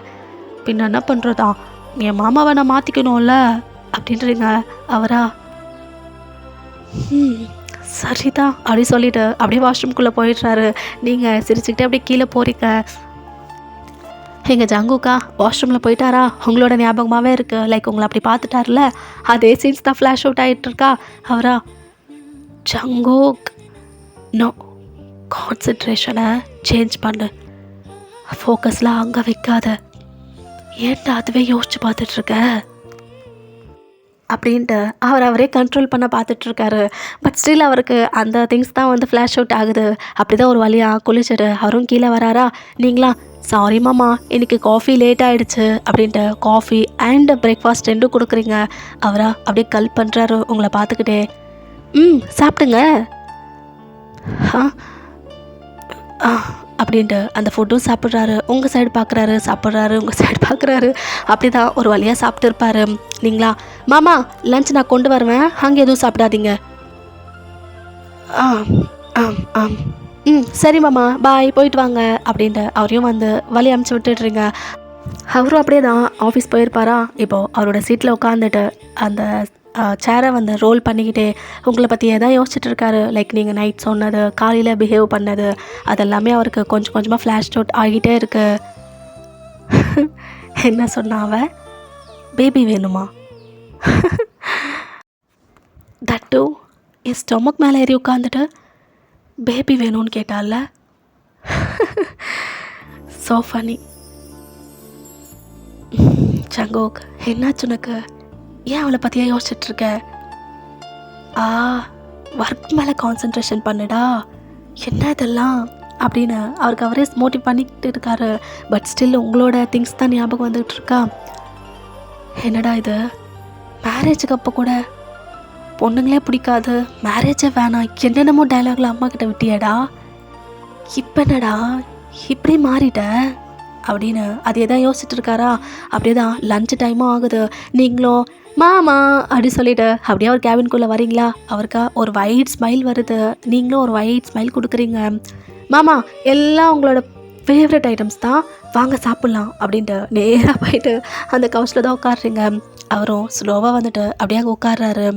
பின்ன என்ன பண்ணுறதா, என் மாமாவை நான் மாற்றிக்கணும்ல அப்படின்றீங்க. அவரா, சரிதான் அப்படி சொல்லிவிட்டு அப்படியே வாஷ்ரூம்குள்ளே போயிடுறாரு. நீங்கள் சிரிச்சுக்கிட்டே அப்படியே கீழே போகிறீங்க. எங்கள் ஜங்குக்கா வாஷ்ரூமில் போயிட்டாரா? உங்களோட ஞாபகமாகவே இருக்குது. லைக் உங்களை அப்படி பார்த்துட்டார்ல, அதே சீன்ஸ் தான் ஃப்ளாஷ் அவுட் ஆகிட்டுருக்கா. அவரா, ஜங்குக், நோ, கான்சன்ட்ரேஷனை சேஞ்ச் பண்ணு, ஃபோக்கஸ்லாம் அங்கே வைக்காத, ஏன்டா அதுவே யோசிச்சு பார்த்துட்ருக்க அப்படின்ட்டு அவரே கண்ட்ரோல் பண்ண பார்த்துட்ருக்காரு. பட் ஸ்டில் அவருக்கு அந்த திங்ஸ் தான் வந்து ஃப்ளாஷ் அவுட் ஆகுது. அப்படி தான் ஒரு வழியாக குளிச்சுட்டு அவரும் கீழே வராரா? நீங்களா, சாரி மாமா, இன்றைக்கி காஃபி லேட் ஆகிடுச்சு அப்படின்ட்டு காஃபி அண்ட் பிரேக்ஃபாஸ்ட் 2 கொடுக்குறீங்க. அவரா அப்படியே கல் பண்ணுறாரு உங்களை பார்த்துக்கிட்டே. சாப்பிடுங்க அப்படின்ட்டு அந்த ஃபுட்டும் சாப்பிட்றாரு. உங்கள் சைடு பார்க்குறாரு, சாப்பிட்றாரு, உங்கள் சைடு பார்க்குறாரு. அப்படி தான் ஒரு வழியாக சாப்பிட்டு இருப்பார். நீங்களா, மாமா லஞ்ச் நான் கொண்டு வருவேன், அங்கே எதுவும் சாப்பிடாதீங்க. சரி மாமா, பாய், போயிட்டு வாங்க அப்படின்ட்டு அவரையும் வந்து வழி அமுச்சு விட்டுடுறீங்க. அவரும் அப்படியே தான் ஆஃபீஸ் போயிருப்பாரா? இப்போது அவரோட சீட்டில் உட்காந்துட்டு அந்த சேரை வந்து ரோல் பண்ணிக்கிட்டே உங்களை பற்றி எதாவது யோசிச்சுட்டு இருக்காரு. லைக் நீங்கள் நைட் சொன்னது, காலையில் பிஹேவ் பண்ணது, அதெல்லாமே அவருக்கு கொஞ்சம் கொஞ்சமாக ஃப்ளாஷ் அவுட் ஆகிட்டே இருக்கு. என்ன சொன்னாவ? பேபி வேணுமா? தட்டு என் ஸ்டொமக் மேலே ஏறி உட்காந்துட்டு பேபி வேணும்னு கேட்டால. So funny. ஜங்கோக், என்னாச்சு உனக்கு? ஏன் அவளை பற்றியா யோசிச்சுட்ருக்க? ஒர்க் மேலே கான்சன்ட்ரேஷன் பண்ணுடா, என்ன இதெல்லாம் அப்படின்னு அவருக்கு அவரே மோட்டிவ் பண்ணிக்கிட்டு இருக்காரு. பட் ஸ்டில் உங்களோட திங்ஸ் தான் ஞாபகம் வந்துகிட்டு இருக்கா. என்னடா இது, மேரேஜுக்கு அப்போ கூட பொண்ணுங்களே பிடிக்காது, மேரேஜே வேணாம், என்னென்னமோ டைலாக்ல அம்மா கிட்ட விட்டியடா, இப்போ என்னடா இப்படி மாறிட்ட அப்படின்னு அதே தான் யோசிச்சுட்டு இருக்காரா. அப்படியே தான் லஞ்ச் டைமும் ஆகுது. நீங்களும் மாமா அப்படி சொல்லிட்டு அப்படியே அவர் கேபின்குள்ளே வரீங்களா. அவருக்கா ஒரு ஒயிட் ஸ்மைல் வருது. நீங்களும் ஒரு ஒயிட் ஸ்மைல் கொடுக்குறீங்க. மாமா எல்லாம் உங்களோட ஃபேவரட் ஐட்டம்ஸ் தான், வாங்க சாப்பிட்லாம் அப்படின்ட்டு நேராக போயிட்டு அந்த கவுச்சில் தான் உட்காடுறீங்க. அவரும் ஸ்லோவாக வந்துட்டு அப்படியே அங்கே உட்காடுறாரு.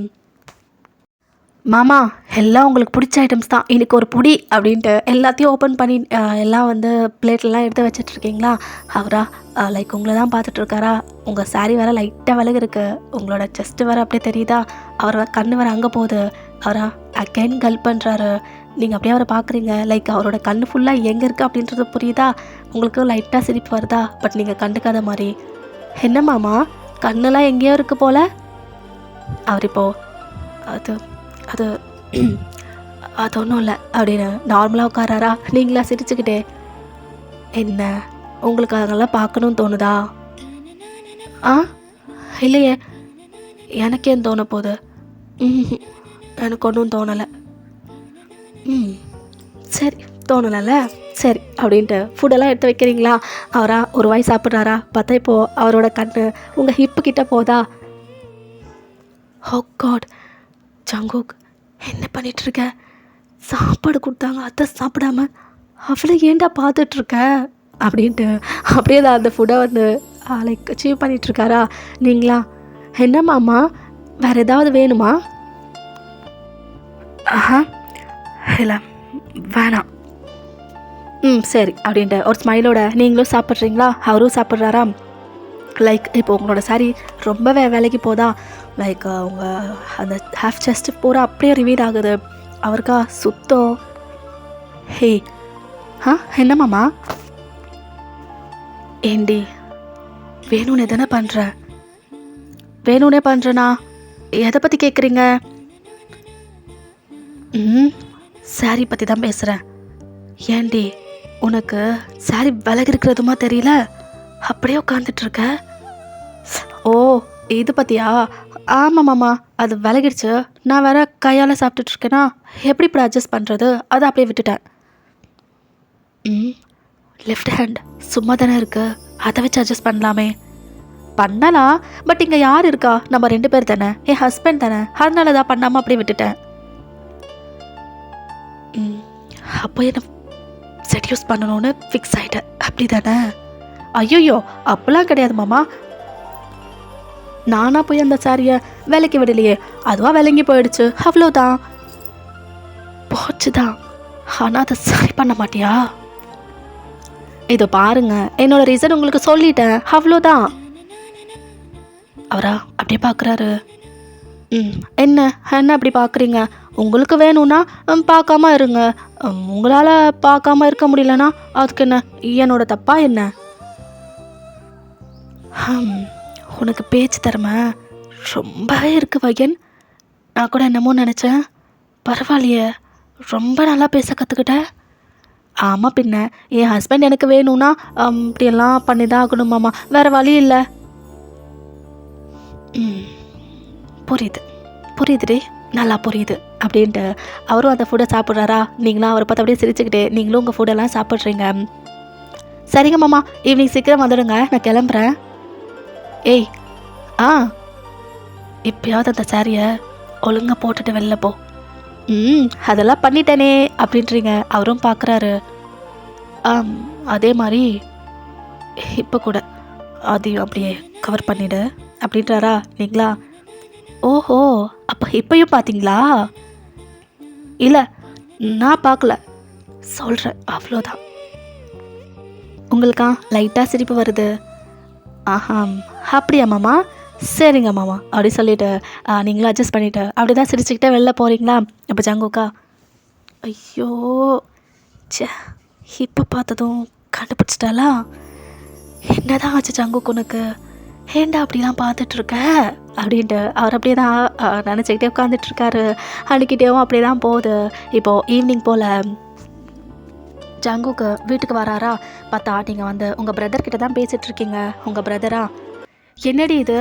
மாமா எல்லாம் உங்களுக்கு பிடிச்ச ஐட்டம்ஸ் தான், இன்றைக்கி ஒரு புடி அப்படின்ட்டு எல்லாத்தையும் ஓப்பன் பண்ணி எல்லாம் வந்து பிளேட்லலாம் எடுத்து வச்சிட்ருக்கீங்களா. அவரா லைக் உங்களை தான் பார்த்துட்ருக்காரா. உங்கள் சாரீ வேறு லைட்டாக விலகு இருக்குது, உங்களோட செஸ்ட்டு வேறு அப்படியே தெரியுதா. அவர் கண் வேறு அங்கே போகுது. அவரா அகைன் கல் பண்ணுறாரு. நீங்கள் அப்படியே அவரை பார்க்குறீங்க. லைக் அவரோட கண் ஃபுல்லாக எங்கே இருக்குது அப்படின்றது புரியுதா. உங்களுக்கு லைட்டாக சிரிப்பு வருதா, பட் நீங்கள் கண்டுக்காத மாதிரி. என்ன மாமா கண்ணெல்லாம் எங்கேயோ இருக்குது போல். அவர் இப்போது அது அது அது ஒன்றும் இல்லை அப்படின்னு நார்மலாக உட்காராரா. நீங்களா சிரிச்சுக்கிட்டே, என்ன உங்களுக்கு அதெல்லாம் பார்க்கணுன்னு தோணுதா? ஆ இல்லையே, எனக்கே தோண போகுது. எனக்கு ஒன்றும் தோணலை. சரி தோணலைல்ல, சரி அப்படின்ட்டு ஃபுட்டெல்லாம் எடுத்து வைக்கிறீங்களா. அவரா ஒரு வாய் சாப்பிட்றாரா. பார்த்தா இப்போது அவரோட கண் உங்கள் ஹிப்பு கிட்ட போதா. ஓ காட் ஜங்குக் என்ன பண்ணிகிட்ருக்க. சாப்பாடு கொடுத்தாங்க அதை சாப்பிடாம அவளை ஏன்டா பார்த்துட்ருக்க அப்படின்ட்டு அப்படியே தான் அந்த ஃபுட்டை வந்து லைக் அச்சீவ் பண்ணிகிட்ருக்காரா. நீங்களா என்ன மாமா வேறு ஏதாவது வேணுமா? ஆஹா இல்லை வேணாம். சரி அப்படின்ட்டு ஒரு ஸ்மைலோட நீங்களும் சாப்பிட்றீங்களா. அவரும் சாப்பிட்றாரா. லைக் இப்போ உங்களோட சாரீ ரொம்ப வேலைக்கு போதா. லைக் உங்கள் அந்த ஹாஃப் செஸ்ட்டு பூரா அப்படியே ரிவீல் ஆகுது. அவருக்கா சுத்தம். ஹே என்ன மாமா? ஏண்டி வேணும்னு எதனா பண்ணுற? வேணும்னே பண்ணுறேண்ணா. எதை பற்றி கேட்குறீங்க? சாரி பற்றி தான் பேசுகிறேன். ஏண்டி உனக்கு சாரி விலகி இருக்கிறதுமா தெரியல, அப்படியே உட்காந்துட்ருக்க. ஓ இது பற்றியா? ஆமாம் மாமா அது விலகிடுச்சு. நான் வேற கையால் சாப்பிட்டுட்ருக்கேன்னா எப்படி இப்படி அட்ஜஸ்ட் பண்ணுறது, அதை அப்படியே விட்டுட்டேன். லெஃப்ட் ஹேண்ட் சும்மா தானே இருக்கு, அதை வச்சு அட்ஜஸ்ட் பண்ணலாமே. பண்ணலாம், பட் இங்கே யார் இருக்கா? நம்ம 2 பேர் தானே, என் ஹஸ்பண்ட் தானே, அதனால தான் பண்ணாமல் அப்படியே விட்டுட்டேன். அப்போ என்ன செட்யூஸ் பண்ணணும்னு ஃபிக்ஸ் ஆகிட்டேன் அப்படி தானே? ஐயோ அப்போலாம் கிடையாது மாமா. நானாக போய் அந்த சாரியை விலைக்கு விடலையே, அதுவாக விளங்கி போயிடுச்சு, அவ்வளோதான். போச்சு தான், ஆனால் அதை சரி பண்ண மாட்டியா? இதை பாருங்க, என்னோட ரீசன் உங்களுக்கு சொல்லிட்டேன், அவ்வளோதான். அவரா அப்படியே பார்க்குறாரு. என்ன என்ன அப்படி பார்க்குறீங்க? உங்களுக்கு வேணும்னா பார்க்காம இருங்க. உங்களால் பார்க்காம இருக்க முடியலன்னா அதுக்கு என்ன என்னோட தப்பா என்ன? உனக்கு பேச்சு திறமை ரொம்பவே இருக்குது வயன். நான் கூட என்னமோ நினச்சேன். பரவாயில்லையே, ரொம்ப நல்லா பேச கற்றுக்கிட்டேன். ஆமாம் பின்ன, என் ஹஸ்பண்ட் எனக்கு வேணும்னா இப்படியெல்லாம் பண்ணி தான் ஆகணுமாம்மா, வேறு வழி இல்லை. புரியுதுடி, நல்லா புரியுது அப்படின்ட்டு அவரும் அந்த ஃபுட்டை சாப்பிட்றாரா. நீங்களும் அவரை பார்த்து அப்படியே சிரிச்சுக்கிட்டே நீங்களும் உங்கள் ஃபுட்டெல்லாம் சாப்பிட்றீங்க. சரிங்க மாமா, ஈவினிங் சீக்கிரம் வந்துடுங்க, நான் கிளம்புறேன். ஏய் இப்போயாவது அந்த சாரியை ஒழுங்காக போட்டுட்டு வெளில போ. அதெல்லாம் பண்ணிட்டேனே அப்படின்றீங்க. அவரும் பார்க்குறாரு. அதே மாதிரி இப்போ கூட அதையும் அப்படியே கவர் பண்ணிவிடு அப்படின்றாரா. நீங்களா ஓஹோ அப்போ இப்போயும் பார்த்தீங்களா? இல்லை நான் பார்க்கல, சொல்கிறேன் அவ்வளோதான். உங்களுக்கா லைட்டாக சிரிப்பு வருது. அப்படியா மாமா, சரிங்க மாமா அப்படி சொல்லிவிட்டு நீங்களும் அட்ஜஸ்ட் பண்ணிவிட்டு அப்படி தான் சிரிச்சுக்கிட்டே வெளில போகிறீங்களா. இப்போ ஜங்குக்கா ஐயோ சே இப்போ பார்த்ததும் கண்டுபிடிச்சிட்டாலா. என்னதான் ஆச்சு ஜங்குக்கு உனக்கு, ஏண்டா அப்படிலாம் பார்த்துட்ருக்க அப்படின்ட்டு அவர் அப்படியே தான் நினச்சிக்கிட்டே உட்காந்துட்ருக்காரு. அன்றைக்கிட்டேவும் அப்படியே தான் போகுது. இப்போது ஈவினிங் போல் ஜங்குக்கு வீட்டுக்கு வராரா. பார்த்தா நீங்கள் வந்து உங்கள் பிரதர்கிட்ட தான் பேசிகிட்ருக்கீங்க. உங்கள் பிரதரா, என்னடி இது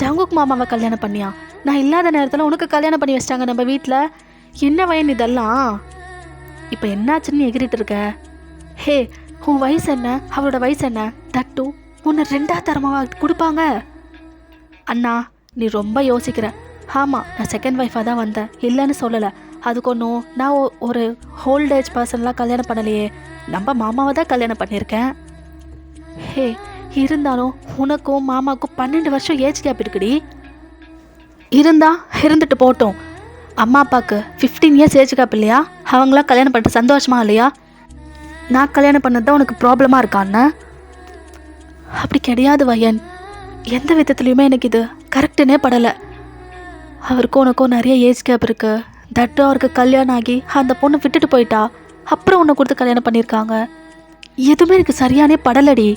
ஜங்குக் மாமாவை கல்யாணம் பண்ணியா? நான் இல்லாத நேரத்தில் உனக்கு கல்யாணம் பண்ணி வச்சிட்டாங்க நம்ம வீட்டில். என்ன வயன் இதெல்லாம்? இப்போ என்னாச்சுன்னு எகிரிட்டு இருக்க? ஹே உன் வயசு என்ன, அவரோட வயசு என்ன, தட்டு உன்னை 2ஆவது தரமாக கொடுப்பாங்க? அண்ணா, நீ ரொம்ப யோசிக்கிற. ஆமாம், நான் செகண்ட் ஒய்ஃபாக தான் வந்தேன், இல்லைன்னு சொல்லலை. அதுக்கு ஒன்றும் நான் ஒரு ஓல்ட் ஏஜ் பர்சன்லாம் கல்யாணம் பண்ணலையே. நம்ம மாமாவை தான் கல்யாணம் பண்ணியிருக்கேன். ஹே, இருந்தாலும் உனக்கும் மாமாவுக்கும் 12 வருஷம் ஏஜ் கேப் இருக்குடி. இருந்துட்டு போட்டோம். அம்மா அப்பாவுக்கு 15 இயர்ஸ் ஏஜ் கேப் இல்லையா? அவங்களாம் கல்யாணம் பண்ணிட்டு சந்தோஷமா இல்லையா? நான் கல்யாணம் பண்ணது தான் உனக்கு ப்ராப்ளமாக இருக்கான்னு? அப்படி கிடையாது வயன். எந்த விதத்துலையுமே எனக்கு இது கரெக்டுன்னே படலை. அவருக்கும் உனக்கும் நிறைய ஏஜ் கேப் இருக்குது. தட்டு அவருக்கு கல்யாணம் ஆகி அந்த பொண்ணு விட்டுட்டு போயிட்டா, அப்புறம் உன்னை கொடுத்து கல்யாணம் பண்ணியிருக்காங்க. எதுவுமே எனக்கு சரியானே படலடி.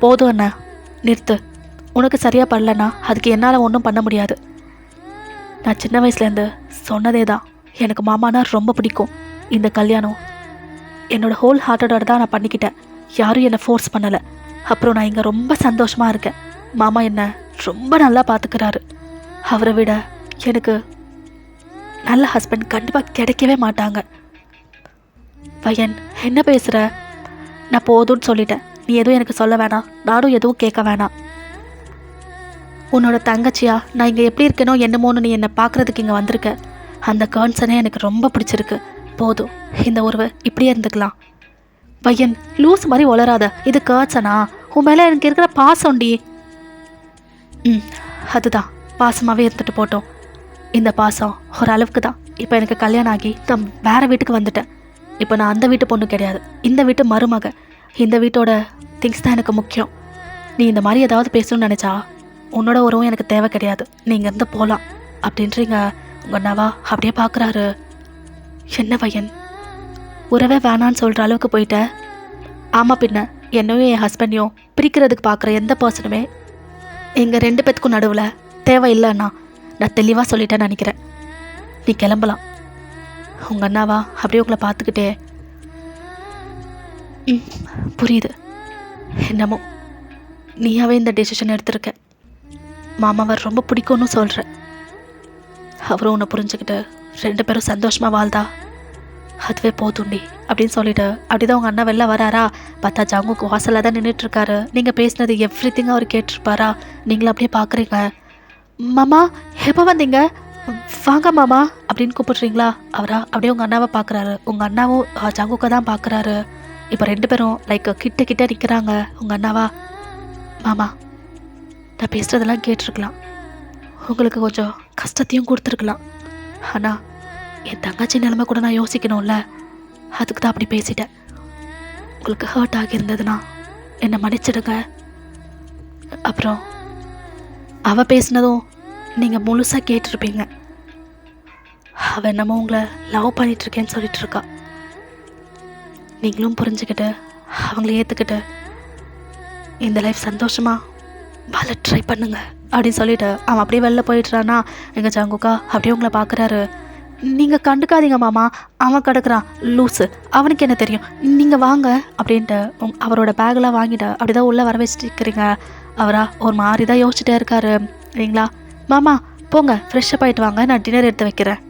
போதும் அண்ணா, நிறுத்து. உனக்கு சரியாக படலன்னா அதுக்கு என்னால் ஒன்றும் பண்ண முடியாது. நான் சின்ன வயசுலேருந்து சொன்னதே தான், எனக்கு மாமானா ரொம்ப பிடிக்கும். இந்த கல்யாணம் என்னோடய ஹோல் ஹார்ட்டடோட தான் நான் பண்ணிக்கிட்டேன். யாரும் என்னை ஃபோர்ஸ் பண்ணலை. அப்புறம் நான் இங்கே ரொம்ப சந்தோஷமாக இருக்கேன். மாமா என்னை ரொம்ப நல்லா பார்த்துக்கிறாரு. அவரை விட எனக்கு நல்ல ஹஸ்பண்ட் கண்டிப்பாக கிடைக்கவே மாட்டாங்க. பையன், என்ன பேசுகிற? நான் போதும்னு சொல்லிட்டேன். நீ எதுவும் எனக்கு சொல்ல வேணாம், நானும் எதுவும் கேட்க வேணாம். உன்னோட தங்கச்சியா நான் இங்கே எப்படி இருக்கேனோ என்னமோன்னு நீ என்னை பார்க்குறதுக்கு இங்கே வந்திருக்க. அந்த கர்ன்ஸனே எனக்கு ரொம்ப பிடிச்சிருக்கு. போதும், இந்த உறவை இப்படியே இருந்துக்கலாம். பையன், லூஸ் மாதிரி வளராத. இது கர்ன்ஸனா? உன் மேலே எனக்கு இருக்கிற பாசம்டி. அதுதான், பாசமாகவே இருந்துட்டு போட்டோம். இந்த பாசம் ஒரு அளவுக்கு தான். இப்போ எனக்கு கல்யாணம் ஆகி நான் வேறு வீட்டுக்கு வந்துட்டேன். இப்போ நான் அந்த வீட்டு பொண்ணு கிடையாது, இந்த வீட்டு மருமக. இந்த வீட்டோட திங்ஸ் தான் எனக்கு முக்கியம். நீ இந்த மாதிரி ஏதாவது பேசணும்னு நினச்சா உன்னோட உறவும் எனக்கு தேவை கிடையாது. நீ இங்கேருந்து போகலாம் அப்படின்றீங்க. உங்கள் அண்ணாவா அப்படியே பார்க்குறாரு. என்ன பையன், உறவே வேணான்னு சொல்கிற அளவுக்கு போயிட்ட? ஆமாம், பின்ன என்னையும் என் ஹஸ்பண்டையும் பிரிக்கிறதுக்கு பார்க்குற எந்த பர்சனுமே எங்கள் 2 பேத்துக்கும் நடுவில் தேவையில்லைன்னா நான் தெளிவாக சொல்லிட்டேன்னு நினைக்கிறேன். நீ கிளம்பலாம். உங்கள் அண்ணாவா அப்படியே உங்களை பார்த்துக்கிட்டே, புரியுது, என்னமோ நீயாவே இந்த டெசிஷன் எடுத்திருக்க. மாமாவை ரொம்ப பிடிக்கும்னு சொல்கிற. அவரும் உன்னை புரிஞ்சுக்கிட்டு 2 பேரும் சந்தோஷமாக வாழ்தா அதுவே போதுண்டி அப்படின்னு சொல்லிட்டு அப்படிதான் உங்கள் அண்ணா வெளில வராரா? பார்த்தா ஜாங்குக்கு வாசலில் தான் நின்றுட்டுருக்காரு. நீங்கள் பேசினது எவ்ரிதிங் அவர் கேட்டிருப்பாரா? நீங்களும் அப்படியே பார்க்குறீங்க. மாமா, எப்போ வந்தீங்க? வாங்க மாமா அப்படின்னு கூப்பிட்றீங்களா? அவரா அப்படியே உங்கள் அண்ணாவை பார்க்குறாரு. உங்கள் அண்ணாவும் ஜாங்குக்கை தான் பார்க்குறாரு. இப்போ 2 பேரும் லைக் கிட்ட நிற்கிறாங்க. உங்கள் அண்ணாவா, மாமா நான் பேசுகிறதெல்லாம் கேட்டிருக்கலாம், உங்களுக்கு கொஞ்சம் கஷ்டத்தையும் கொடுத்துருக்கலாம். ஆனால் என் தங்கச்சி நிலைமை கூட நான் யோசிக்கணும்ல, அதுக்கு தான் அப்படி பேசிட்டேன். உங்களுக்கு ஹர்ட் ஆகியிருந்ததுன்னா என்னை மன்னிச்சிடுங்க. அப்புறம் அவள் பேசினதும் நீங்கள் முழுசாக கேட்டிருப்பீங்க. அவள் என்னமோ உங்களை லவ் பண்ணிகிட்ருக்கேன்னு சொல்லிட்டு இருக்கா. நீங்களும் புரிஞ்சுக்கிட்டு அவங்கள ஏற்றுக்கிட்டு இந்த லைஃப் சந்தோஷமாக வாழ ட்ரை பண்ணுங்க அப்படின்னு சொல்லிட்டு அவன் அப்படியே வெளில போயிட்டுறானா. எங்கள் ஜாங்குக்கா அப்படியே உங்களை பார்க்குறாரு. நீங்கள் கண்டுக்காதீங்க மாமா, அவன் கிடக்குறான் லூஸு, அவனுக்கு என்ன தெரியும், நீங்கள் வாங்க அப்படின்ட்டு அவரோட பேக்கெலாம் வாங்கிட்டு அப்படி தான் உள்ளே வர வச்சுருக்கிறீங்க. அவரா ஒரு மாதிரி தான் யோசிச்சுட்டே இருக்காரு. இல்லைங்களா? மாமா போங்க, ஃப்ரெஷ்ஷப் ஆகிட்டு வாங்க, நான் டின்னர் எடுத்து வைக்கிறேன்.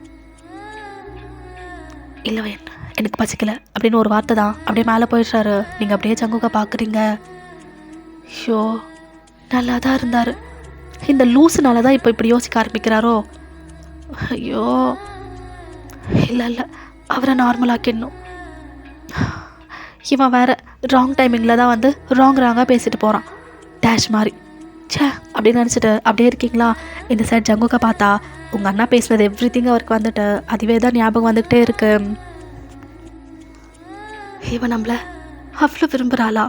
இல்லை வயன், எனக்கு பசிக்கலை அப்படின்னு ஒரு வார்த்தை தான். அப்படியே மேலே போயிடுறாரு. நீங்கள் அப்படியே ஜங்குக்கா பார்க்குறீங்க. ஐயோ, நல்லா தான் இருந்தார். இந்த லூஸுனால தான் இப்போ இப்படி யோசிக்க ஆரம்பிக்கிறாரோ? ஐயோ, இல்லை அவரை நார்மலாக்கிடணும். இவன் வேறு ராங் டைமிங்கில் தான் வந்து ராங்காக பேசிட்டு போகிறான், டேஷ் மாதிரி. சே அப்படின்னு நினச்சிட்டு அப்படியே இருக்கீங்களா? இந்த சைட் ஜங்குக்கா பார்த்தா உங்கள் அண்ணா பேசினது எவ்ரிதிங் அவருக்கு வந்துட்டு அதுவே தான் ஞாபகம் வந்துக்கிட்டே இருக்கு. இவன் நம்மளை அவ்வளோ விரும்புகிறாளா?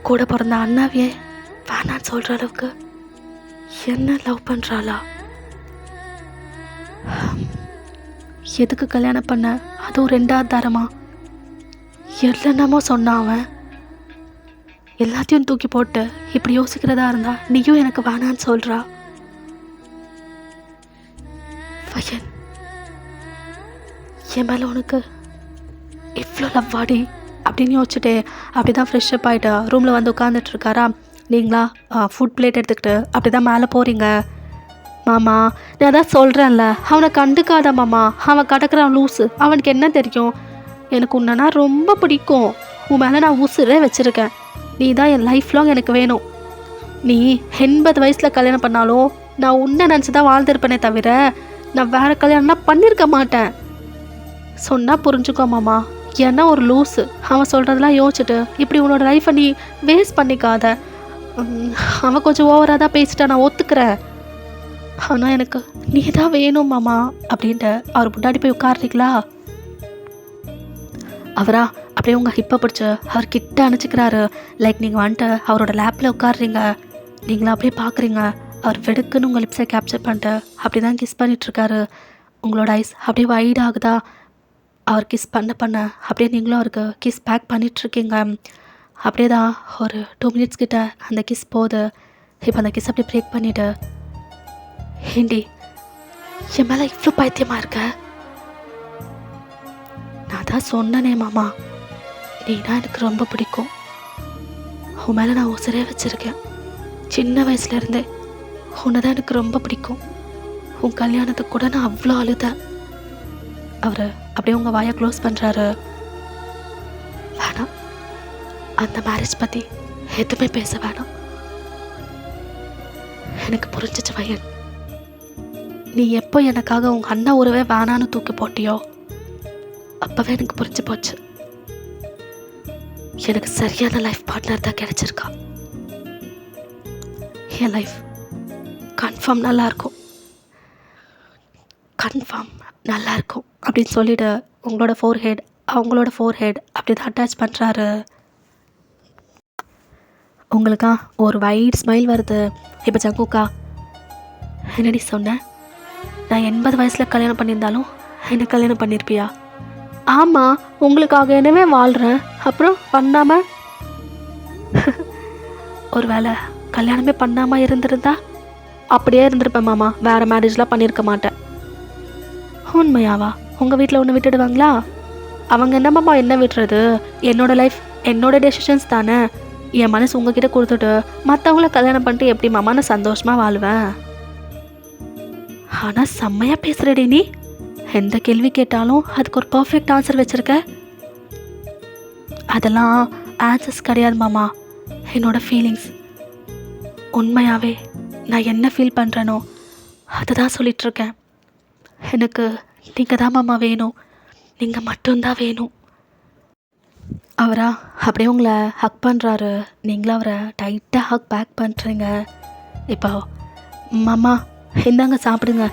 கூட பிறந்த அண்ணாவையே வேணான்னு சொல்கிற அளவுக்கு என்ன லவ் பண்ணுறாளா? எதுக்கு கல்யாணம் பண்ண, அதுவும் 2ஆவது தரமா? என்னென்னமோ சொன்னான் அவன். எல்லாத்தையும் தூக்கி போட்டு இப்படி யோசிக்கிறதா இருந்தா நீயும் எனக்கு வேணான்னு சொல்கிறா. பையன், என் மேலே உனக்கு இவ்வளோ லவ்வாடி அப்படின்னு யோசிச்சுட்டே அப்படி தான் ஃப்ரெஷ்ஷப் ஆகிட்டு ரூமில் வந்து உட்காந்துட்ருக்காரா. நீங்களா ஃபுட் பிளேட் எடுத்துக்கிட்டு அப்படி தான் மேலே போகிறீங்க. மாமா, நான் தான் சொல்கிறேன்ல, அவனை கண்டுக்காத மாமா, அவன் கிடக்குறான் லூஸு, அவனுக்கு என்ன தெரியும்? எனக்கு உன்னைனா ரொம்ப பிடிக்கும். உன் மேலே நான் உசுரே வச்சுருக்கேன். நீ தான் என் லைஃப் லாங் எனக்கு வேணும். நீ 80 வயசில் கல்யாணம் பண்ணாலும் நான் உன்னை நினச்சி தான் வாழ்ந்துருப்பேனே தவிர நான் வேறு கல்யாணம்லாம் பண்ணியிருக்க மாட்டேன். சொன்னால் புரிஞ்சுக்கோ மாமா. ஏன்னா ஒரு லூஸு அவன் சொல்கிறதெல்லாம் யோசிச்சுட்டு இப்படி உன்னோட லைஃப்பை நீ வேஸ்ட் பண்ணிக்காத. அவன் கொஞ்சம் ஓவராக தான் பேசிட்டா, நான் ஒத்துக்கிறேன். ஆனால் எனக்கு நீ தான் வேணும் மாமா அப்படின்ட்டு அவர் முன்னாடி போய் உட்காருறீங்களா? அவரா அப்படியே உங்கள் ஹிப்பை பிடிச்சி அவர் கிட்ட அணைச்சிக்கிறாரு. லைக் நீங்கள் வந்துட்டு அவரோட லேப்பில் உட்காடுறீங்க. நீங்களா அப்படியே பார்க்குறீங்க. அவர் வெடுக்குன்னு உங்கள் லிப்ஸை கேப்சர் பண்ணிட்டு அப்படி தான் கிஸ் பண்ணிகிட்ருக்காரு. உங்களோட ஐஸ் அப்படியே வைட் ஆகுதா. அவர் கிஸ் பண்ண அப்படியே நீங்களும் அவருக்கு கிஸ் பேக் பண்ணிகிட்ருக்கீங்க. அப்படியே தான் ஒரு 2 மினிட்ஸ் கிட்ட அந்த கிஸ் போகுது. இப்போ அந்த கிஸ் அப்படியே பிரேக் பண்ணிவிட்டு, ஏண்டி என் மேலே இவ்வளோ பைத்தியமாக இருக்க? நான் தான் சொன்னனே மாமா, நீனா எனக்கு ரொம்ப பிடிக்கும். உன் மேலே நான் உசுரே வச்சுருக்கேன். சின்ன வயசுலேருந்தே உன்னை தான் எனக்கு ரொம்ப பிடிக்கும். உன் கல்யாணத்துக்கு கூட நான் அவ்வளோ அழுதேன். அவர் அப்படியே உங்கள் வாயை க்ளோஸ் பண்ணுறாரு. வேணாம், அந்த மேரேஜ் பற்றி எதுவுமே பேச வேணாம். எனக்கு புரிஞ்சிச்சு வயன். நீ எப்போ எனக்காக உங்கள் அண்ணா உறவே வேணான்னு தூக்கி போட்டியோ அப்போவே எனக்கு புரிஞ்சு போச்சு. எனக்கு சரியான லைஃப் பார்ட்னர் தான் கிடைச்சிருக்கா. என் லைஃப் கன்ஃபார்ம் நல்லாயிருக்கும், கன்ஃபார்ம் நல்லாயிருக்கும் அப்படின்னு சொல்லிவிட்டு உங்களோட ஃபோர்ஹெட் அவங்களோட ஃபோர்ஹெட் அப்படி தான் அட்டாச் பண்ணுறாரு. உங்களுக்கா ஒரு வைட் ஸ்மைல் வருது. இப்போ ஜங்குக்கா, என்னடி சொன்னேன்? நான் 80 வயசில் கல்யாணம் பண்ணியிருந்தாலும் என்ன கல்யாணம் பண்ணியிருப்பியா? ஆமாம், உங்களுக்காக என்னவே வாழ்கிறேன். அப்புறம் பண்ணாமல் ஒரு வேளை கல்யாணமே பண்ணாமல் இருந்திருந்தா அப்படியே இருந்திருப்பேன் மாமா. வேறு மேரேஜ்லாம் பண்ணியிருக்க மாட்டேன். உண்மையாவா? உங்கள் வீட்டில் ஒன்று விட்டுடுவாங்களா? அவங்க என்ன மாமா என்ன விட்டுறது? என்னோடய லைஃப் என்னோடய டெசிஷன்ஸ் தானே. என் மனசு உங்ககிட்ட கொடுத்துட்டு மற்றவங்கள கல்யாணம் பண்ணிட்டு எப்படி மாமா நான் சந்தோஷமாக வாழ்வேன்? ஆனால் செம்மையாக பேசுகிறடி நீ. எந்த கேள்வி கேட்டாலும் அதுக்கு ஒரு பர்ஃபெக்ட் ஆன்சர் வச்சுருக்க. அதெல்லாம் ஆன்சர்ஸ் கிடையாது மாமா, என்னோடய ஃபீலிங்ஸ். உண்மையாகவே நான் என்ன ஃபீல் பண்ணுறேனோ அதை தான் சொல்லிகிட்ருக்கேன். எனக்கு நீங்கள் தான் மாமா வேணும், நீங்கள் மட்டும்தான் வேணும். அவரா அப்படியே உங்களை ஹக் பண்ணுறாரு. நீங்களும் அவரை டைட்டாக ஹக் பேக் பண்ணுறீங்க. இப்போ மாமா இந்தாங்க சாப்பிடுங்க.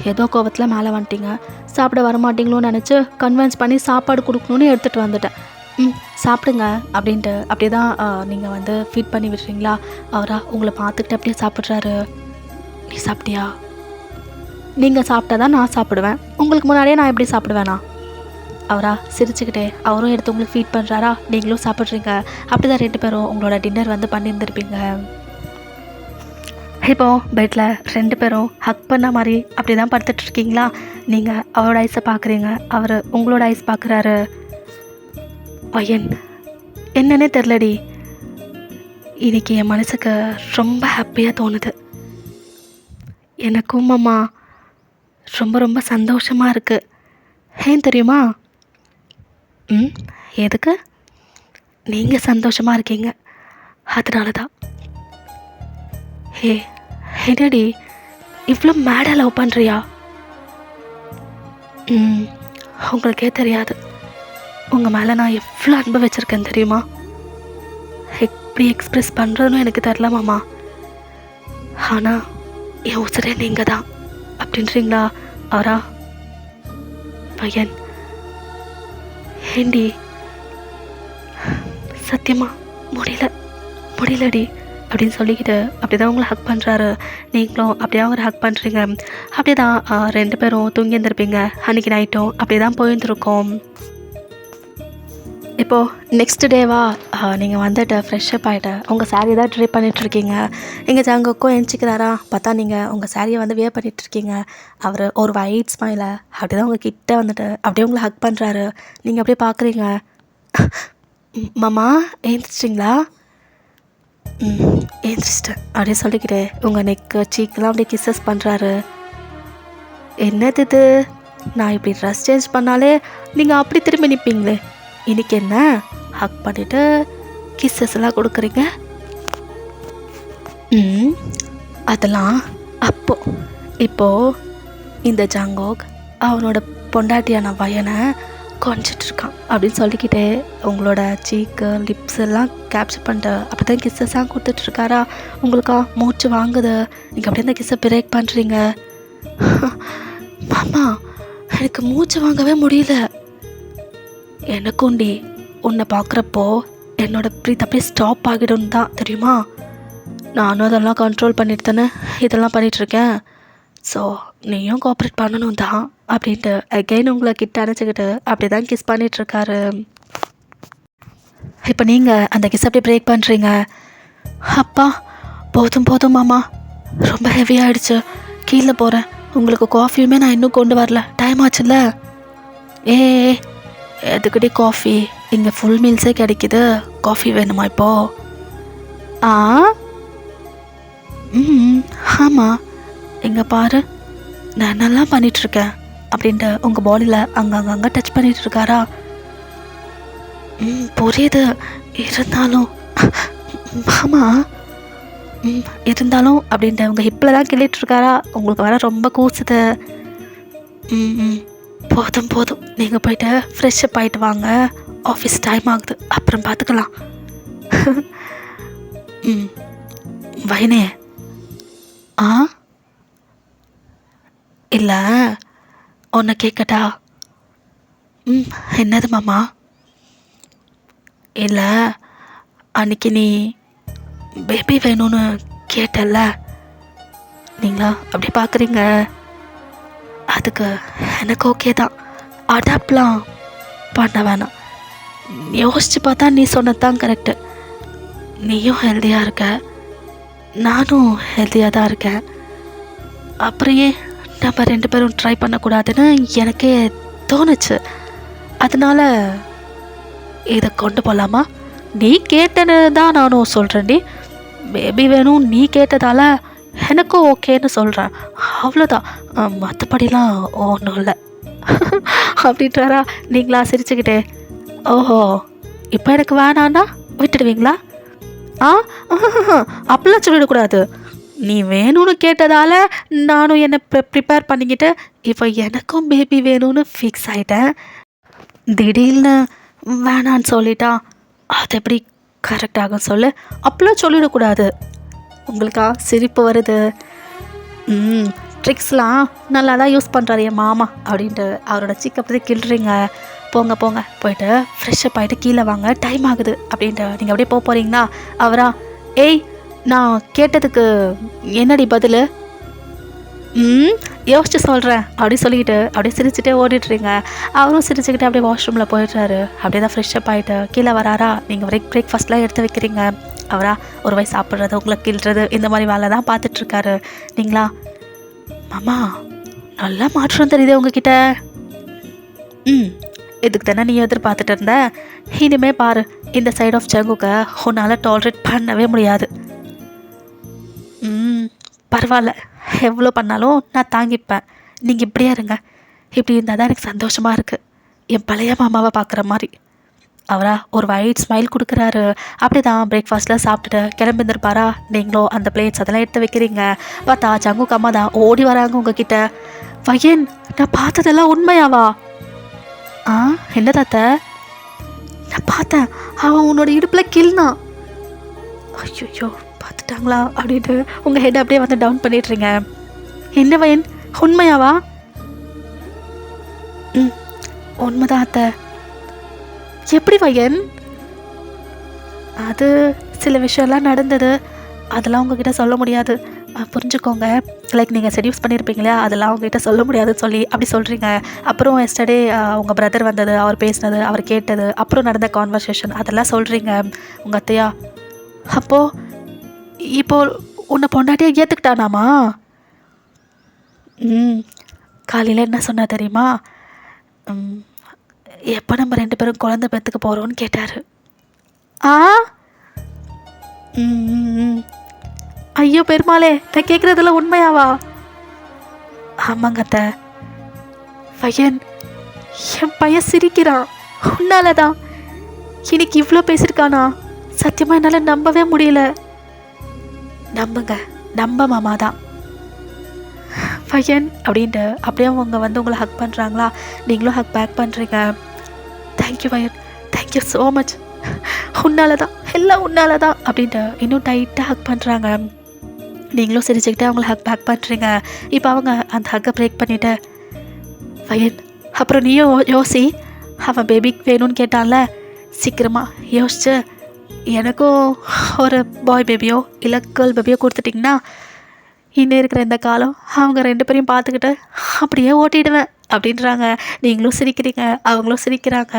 ஏதோ கோவத்தில் மேலே வந்துட்டீங்க, சாப்பிட வரமாட்டிங்களோன்னு நினச்சி கன்வின்ஸ் பண்ணி சாப்பாடு கொடுக்கணுன்னு எடுத்துகிட்டு வந்துட்டேன். சாப்பிடுங்க அப்படின்ட்டு அப்படியே தான் நீங்கள் வந்து ஃபீட் பண்ணி விடுறீங்களா? அவரா உங்களை பார்த்துக்கிட்டு அப்படியே சாப்பிட்றாரு. நீ சாப்பிட்டியா? நீங்கள் சாப்பிட்டா தான் நான் சாப்பிடுவேன். உங்களுக்கு முன்னாடியே நான் எப்படி சாப்பிடுவேனா? அவரா சிரிச்சுக்கிட்டே அவரும் எடுத்து உங்களுக்கு ஃபீட் பண்ணுறாரா? நீங்களும் சாப்பிட்றீங்க. அப்படி தான் 2 பேரும் உங்களோட டின்னர் வந்து பண்ணியிருந்திருப்பீங்க. இப்போது பெட்டில் 2 பேரும் ஹக் பண்ண மாதிரி அப்படி தான் படுத்துட்ருக்கீங்களா? நீங்கள் அவரோட ஐஸை பார்க்குறீங்க, அவர் உங்களோட ஐஸ் பார்க்குறாரு. வயன், என்னன்னே தெரிலடி, இன்றைக்கி என் மனசுக்கு ரொம்ப ஹாப்பியாக தோணுது. எனக்கும் மாமா ரொம்ப ரொம்ப சந்தோஷமாக இருக்குது. ஏன் தெரியுமா? எதுக்கு? நீங்கள் சந்தோஷமாக இருக்கீங்க, அதனால தான். என்னடி இவ்வளோ மேடாக லவ் பண்ணுறியா? உங்களுக்கே தெரியாது உங்கள் மேலே நான் எவ்வளோ அன்பு வச்சுருக்கேன் தெரியுமா? எப்படி எக்ஸ்ப்ரெஸ் பண்ணுறதுன்னு எனக்கு தெரில மாமா. ஆனால் என் உசுரே நீங்கள் தான் அப்படின்றீங்களா? அவரா பையன், ஏண்டி சத்தியமாக முடியலடி அப்படின்னு சொல்லிக்கிட்டு அப்படி தான் உங்களை ஹக் பண்ணுறாரு. நீங்களும் அப்படியே அவரை ஹக் பண்ணுறீங்க. அப்படி தான் 2 பேரும் தூங்கி இருந்திருப்பீங்க. அன்றைக்கி நைட்டும் அப்படி தான் போயிருந்துருக்கோம். இப்போது நெக்ஸ்ட் டேவா நீங்கள் வந்துட்டு ஃப்ரெஷ்ஷப் ஆகிட்டு உங்கள் சாரீ தான் ட்ரை பண்ணிகிட்ருக்கீங்க. எங்கள் ஜங்குக்கும் எஞ்சிக்கிறாரா? பார்த்தா நீங்கள் உங்கள் சாரியை வந்து வியர் பண்ணிகிட்ருக்கீங்க. அவர் ஒரு வைட் ஸ்மைலை அப்படி தான் உங்கள் கிட்டே வந்துட்டு அப்படியே உங்களை ஹக் பண்ணுறாரு. நீங்கள் அப்படியே பார்க்குறீங்க. மாமா ஏந்திரிச்சிட்டிங்களா? ஏந்திரிச்சிட்டேன் அப்படியே சொல்லிக்கிட்டே உங்கள் நெக்கு சீக்கெல்லாம் அப்படியே கிஸ்ஸஸ் பண்ணுறாரு. என்னது இது? நான் இப்படி ட்ரெஸ் சேஞ்ச் பண்ணாலே நீங்கள் அப்படி திரும்பி நிற்பீங்களே, இன்னைக்கு என்ன ஹக் பண்ணிவிட்டு கிஸ்ஸஸ் எல்லாம் கொடுக்குறீங்க? அதெல்லாம் அப்போ. இப்போது இந்த ஜாங்கோக் அவனோட பொண்டாட்டியான பையனை கொஞ்சிட்டு இருக்கான் அப்படின்னு சொல்லிக்கிட்டே உங்களோட சீக்கு லிப்ஸ் எல்லாம் கேப்சர் பண்ணிட்டு அப்படி தான் கிஸ்ஸஸாக கொடுத்துட்ருக்காரா? உங்களுக்கா மூச்சு வாங்குது, நீங்கள் அப்படியே அந்த கிஸ்ஸை பிரேக் பண்ணுறீங்க. மாமா எனக்கு மூச்சு வாங்கவே முடியல. எனக்குண்டி உன்னை பார்க்குறப்போ என்னோட ப்ரீத் அப்படியே ஸ்டாப் ஆகிடும் தான் தெரியுமா. நானும் அதெல்லாம் கண்ட்ரோல் பண்ணிட்டு தானே இதெல்லாம் பண்ணிகிட்ருக்கேன். ஸோ நீயும் கோஆப்ரேட் பண்ணணும் தான் அப்படின்ட்டு அகெயின் உங்களை கிட்ட அணைச்சிக்கிட்டு அப்படி தான் கிஸ் பண்ணிகிட்ருக்காரு. இப்போ நீங்கள் அந்த கிஸ் அப்படியே பிரேக் பண்ணுறீங்க. அப்பா போதும் போதும் மாமா, ரொம்ப ஹெவியாகிடுச்சு, கீழே போகிறேன். உங்களுக்கு காஃபியுமே நான் இன்னும் கொண்டு வரல, டைம் ஆச்சுல்ல. ஏ எதுக்கடி காஃபி, இங்கே ஃபுல் மீல்ஸே கிடைக்குது, காஃபி வேணுமா இப்போது? ஆ ஆமாம், இங்கே பாரு நான் நல்லா பண்ணிகிட்ருக்கேன் அப்படின்ட்டு உங்கள் பாடியில் அங்கங்கே டச் பண்ணிகிட்ருக்காரா? புரியுது, இருந்தாலும் ஆமாம் இருந்தாலும் அப்படின்ட்டு உங்கள் ஹிப்பில் தான் கிள்ளிகிட்ருக்காரா? உங்களுக்கு வர ரொம்ப கூசுது. போதும் போதும், நீங்கள் போயிட்டு ஃப்ரெஷ்ஷப் ஆகிட்டு வாங்க, ஆஃபீஸ் டைம் ஆகுது, அப்புறம் பார்த்துக்கலாம். வைனே இல்லை உன்னை கேட்கட்டா? என்னது மாமா? இல்லை அன்னைக்கு நீ பேபி வேணும்னு கேட்டல்ல, நீங்களா அப்படி பார்க்குறீங்க, அதுக்கு எனக்கு ஓகே தான், அடாப்ட்லாம் பண்ண வேணாம். யோசிச்சு பார்த்தா நீ சொன்னது தான் கரெக்டு. நீயும் ஹெல்த்தியாக இருக்க, நானும் ஹெல்த்தியாக தான் இருக்கேன். அப்புறம் ஏன் நம்ம 2 பேரும் ட்ரை பண்ணக்கூடாதுன்னு எனக்கே தோணுச்சு. அதனால் இதை கொண்டு போகலாமா? நீ கேட்டேன்னு தான் நானும் சொல்கிறேன்டி. பேபி வேணும் நீ கேட்டதால் எனக்கும் ஓகேன்னு சொல்கிறேன், அவ்வளோதான். மற்றபடிலாம் ஒன்றும் இல்லை அப்படின்றாரா? நீங்களா சிரிச்சுக்கிட்டே, ஓஹோ இப்போ எனக்கு வேணான்னா விட்டுடுவீங்களா? அப்படிலாம் சொல்லிடக்கூடாது. நீ வேணும்னு கேட்டதால் நானும் என்னை ப்ரிப்பேர் பண்ணிக்கிட்டு இப்போ எனக்கும் பேபி வேணும்னு ஃபிக்ஸ் ஆகிட்டேன். திடீர்னு வேணான்னு சொல்லிட்டா அது எப்படி கரெக்டாகும் சொல்லு? அப்படிலாம் சொல்லிடக்கூடாது. உங்களுக்கா சிரிப்பு வருது? ட்ரிக்ஸ்லாம் நல்லா தான் யூஸ் பண்ணுறாரு என் மாமா அப்படின்ட்டு அவரோட சீக்கை பற்றி கிள்றீங்க. போங்க போங்க, போயிட்டு ஃப்ரெஷ்ஷப் ஆகிட்டு கீழே வாங்க, டைம் ஆகுது அப்படின்ட்டு நீங்கள் அப்படியே போக போகிறீங்களா? அவரா, ஏய் நான் கேட்டதுக்கு என்னடி பதில்? யோசிச்சு சொல்கிறேன் அப்படி சொல்லிக்கிட்டு அப்படியே சிரிச்சுட்டே ஓடிட்டுறீங்க. அவரும் சிரிச்சுக்கிட்டே அப்படியே வாஷ்ரூமில் போயிடுறாரு. அப்படியே தான் ஃப்ரெஷ்ஷப் ஆகிட்டு கீழே வராரா? நீங்கள் பிரேக்ஃபாஸ்ட்லாம் எடுத்து வைக்கிறீங்க. அவரா ஒரு வாய் சாப்பிட்றது, உங்களை கிள்றது, இந்த மாதிரி வேலை தான் பார்த்துட்ருக்காரு. நீங்களா, மாமா நல்லா மாற்றம் தெரியுது உங்ககிட்ட. இதுக்கு தானே நீ எதிர்பார்த்துட்டு இருந்த. இனிமே பாரு, இந்த சைட் ஆஃப் ஜங்குக்கை உன்னால் டாலரேட் பண்ணவே முடியாது. பரவாயில்ல, எவ்வளோ பண்ணாலும் நான் தாங்கிப்பேன். நீங்கள் இப்படியே இருங்க. இப்படி இருந்தால் தான் எனக்கு சந்தோஷமாக இருக்குது, என் பழைய மாமாவை பார்க்குற மாதிரி. அவரா ஒரு ஒயிட் ஸ்மைல் கொடுக்குறாரு. அப்படி தான் பிரேக்ஃபாஸ்ட்லாம் சாப்பிட்டுட்டு கிளம்பிருந்துருப்பாரா? நீங்களோ அந்த பிளேட்ஸ் அதெல்லாம் எடுத்து வைக்கிறீங்க. பார்த்தா ஜங்குக்கு அம்மா தான் ஓடி வராங்க உங்ககிட்ட. வயன், நான் பார்த்ததெல்லாம் உண்மையாவா? என்ன தாத்த? நான் பார்த்தேன், அவன் உன்னோட இடுப்பில் கிள்னான். ஐயோ பார்த்துட்டாங்களா அப்படின்ட்டு உங்கள் ஹெட் அப்படியே வந்து டவுன் பண்ணிடுறீங்க. என்ன வயன், உண்மையாவா? உண்மைதான் அத்தை. எப்படி வயன்? அது சில விஷயம்லாம் நடந்தது, அதெல்லாம் உங்ககிட்ட சொல்ல முடியாது, புரிஞ்சுக்கோங்க. லைக் நீங்கள் செடியூஸ் பண்ணியிருப்பீங்களா, அதெல்லாம் உங்ககிட்ட சொல்ல முடியாதுன்னு சொல்லி அப்படி சொல்கிறீங்க. அப்புறம் எஸ்டர்டே உங்கள் பிரதர் வந்தது, அவர் பேசினது, அவர் கேட்டது, அப்புறம் நடந்த கான்வர்சேஷன் அதெல்லாம் சொல்கிறீங்க உங்கள் அத்தையா. அப்போது இப்போது உன்னை பொண்டாட்டியை ஏற்றுக்கிட்டானாமா? காலையில் என்ன சொன்னா தெரியுமா? எப்போ நம்ம 2 பேரும் குழந்தை பெற்றுக்க போகிறோன்னு கேட்டார். ஐயோ பெருமாளே, நான் கேட்குறதுல உண்மையாவா? ஆமாங்க அத்தை, பையன், என் பையன் சிரிக்கிறான். உன்னால தான் இன்னைக்கு இவ்வளோ பேசியிருக்கானா? சத்தியமாக என்னால் நம்பவே முடியல. நம்புங்க, நம்ப மாமா தான் பையன் அப்படின்ட்டு அப்படியே அவங்க வந்து உங்களை ஹக் பண்ணுறாங்களா? நீங்களும் ஹக் பேக் பண்ணுறீங்க. தேங்க்யூ பையன், தேங்க்யூ ஸோ மச். உன்னால தான், எல்லாம் உன்னால தான் அப்படின்ட்டு இன்னும் டைட்டாக ஹக் பண்ணுறாங்க. நீங்களும் சிரிச்சுக்கிட்டே அவங்கள ஹக் பேக் பண்ணுறீங்க. இப்போ அவங்க அந்த ஹக்கை பிரேக் பண்ணிவிட்டு, பையன் அப்புறம் நீயும் யோசி, அவன் பேபிக்கு வேணும்னு கேட்டான்ல, சீக்கிரமாக யோசிச்சு எனக்கும் ஒரு பாய் பேபியோ இல்லை கேர்ள் பேபியோ கொடுத்துட்டிங்கன்னா இன்னும் இருக்கிற இந்த காலம் அவங்க 2 பேரையும் பார்த்துக்கிட்டு அப்படியே ஓட்டிடுவேன் அப்படின்றாங்க. நீங்களும் சிரிக்கிறீங்க, அவங்களும் சிரிக்கிறாங்க.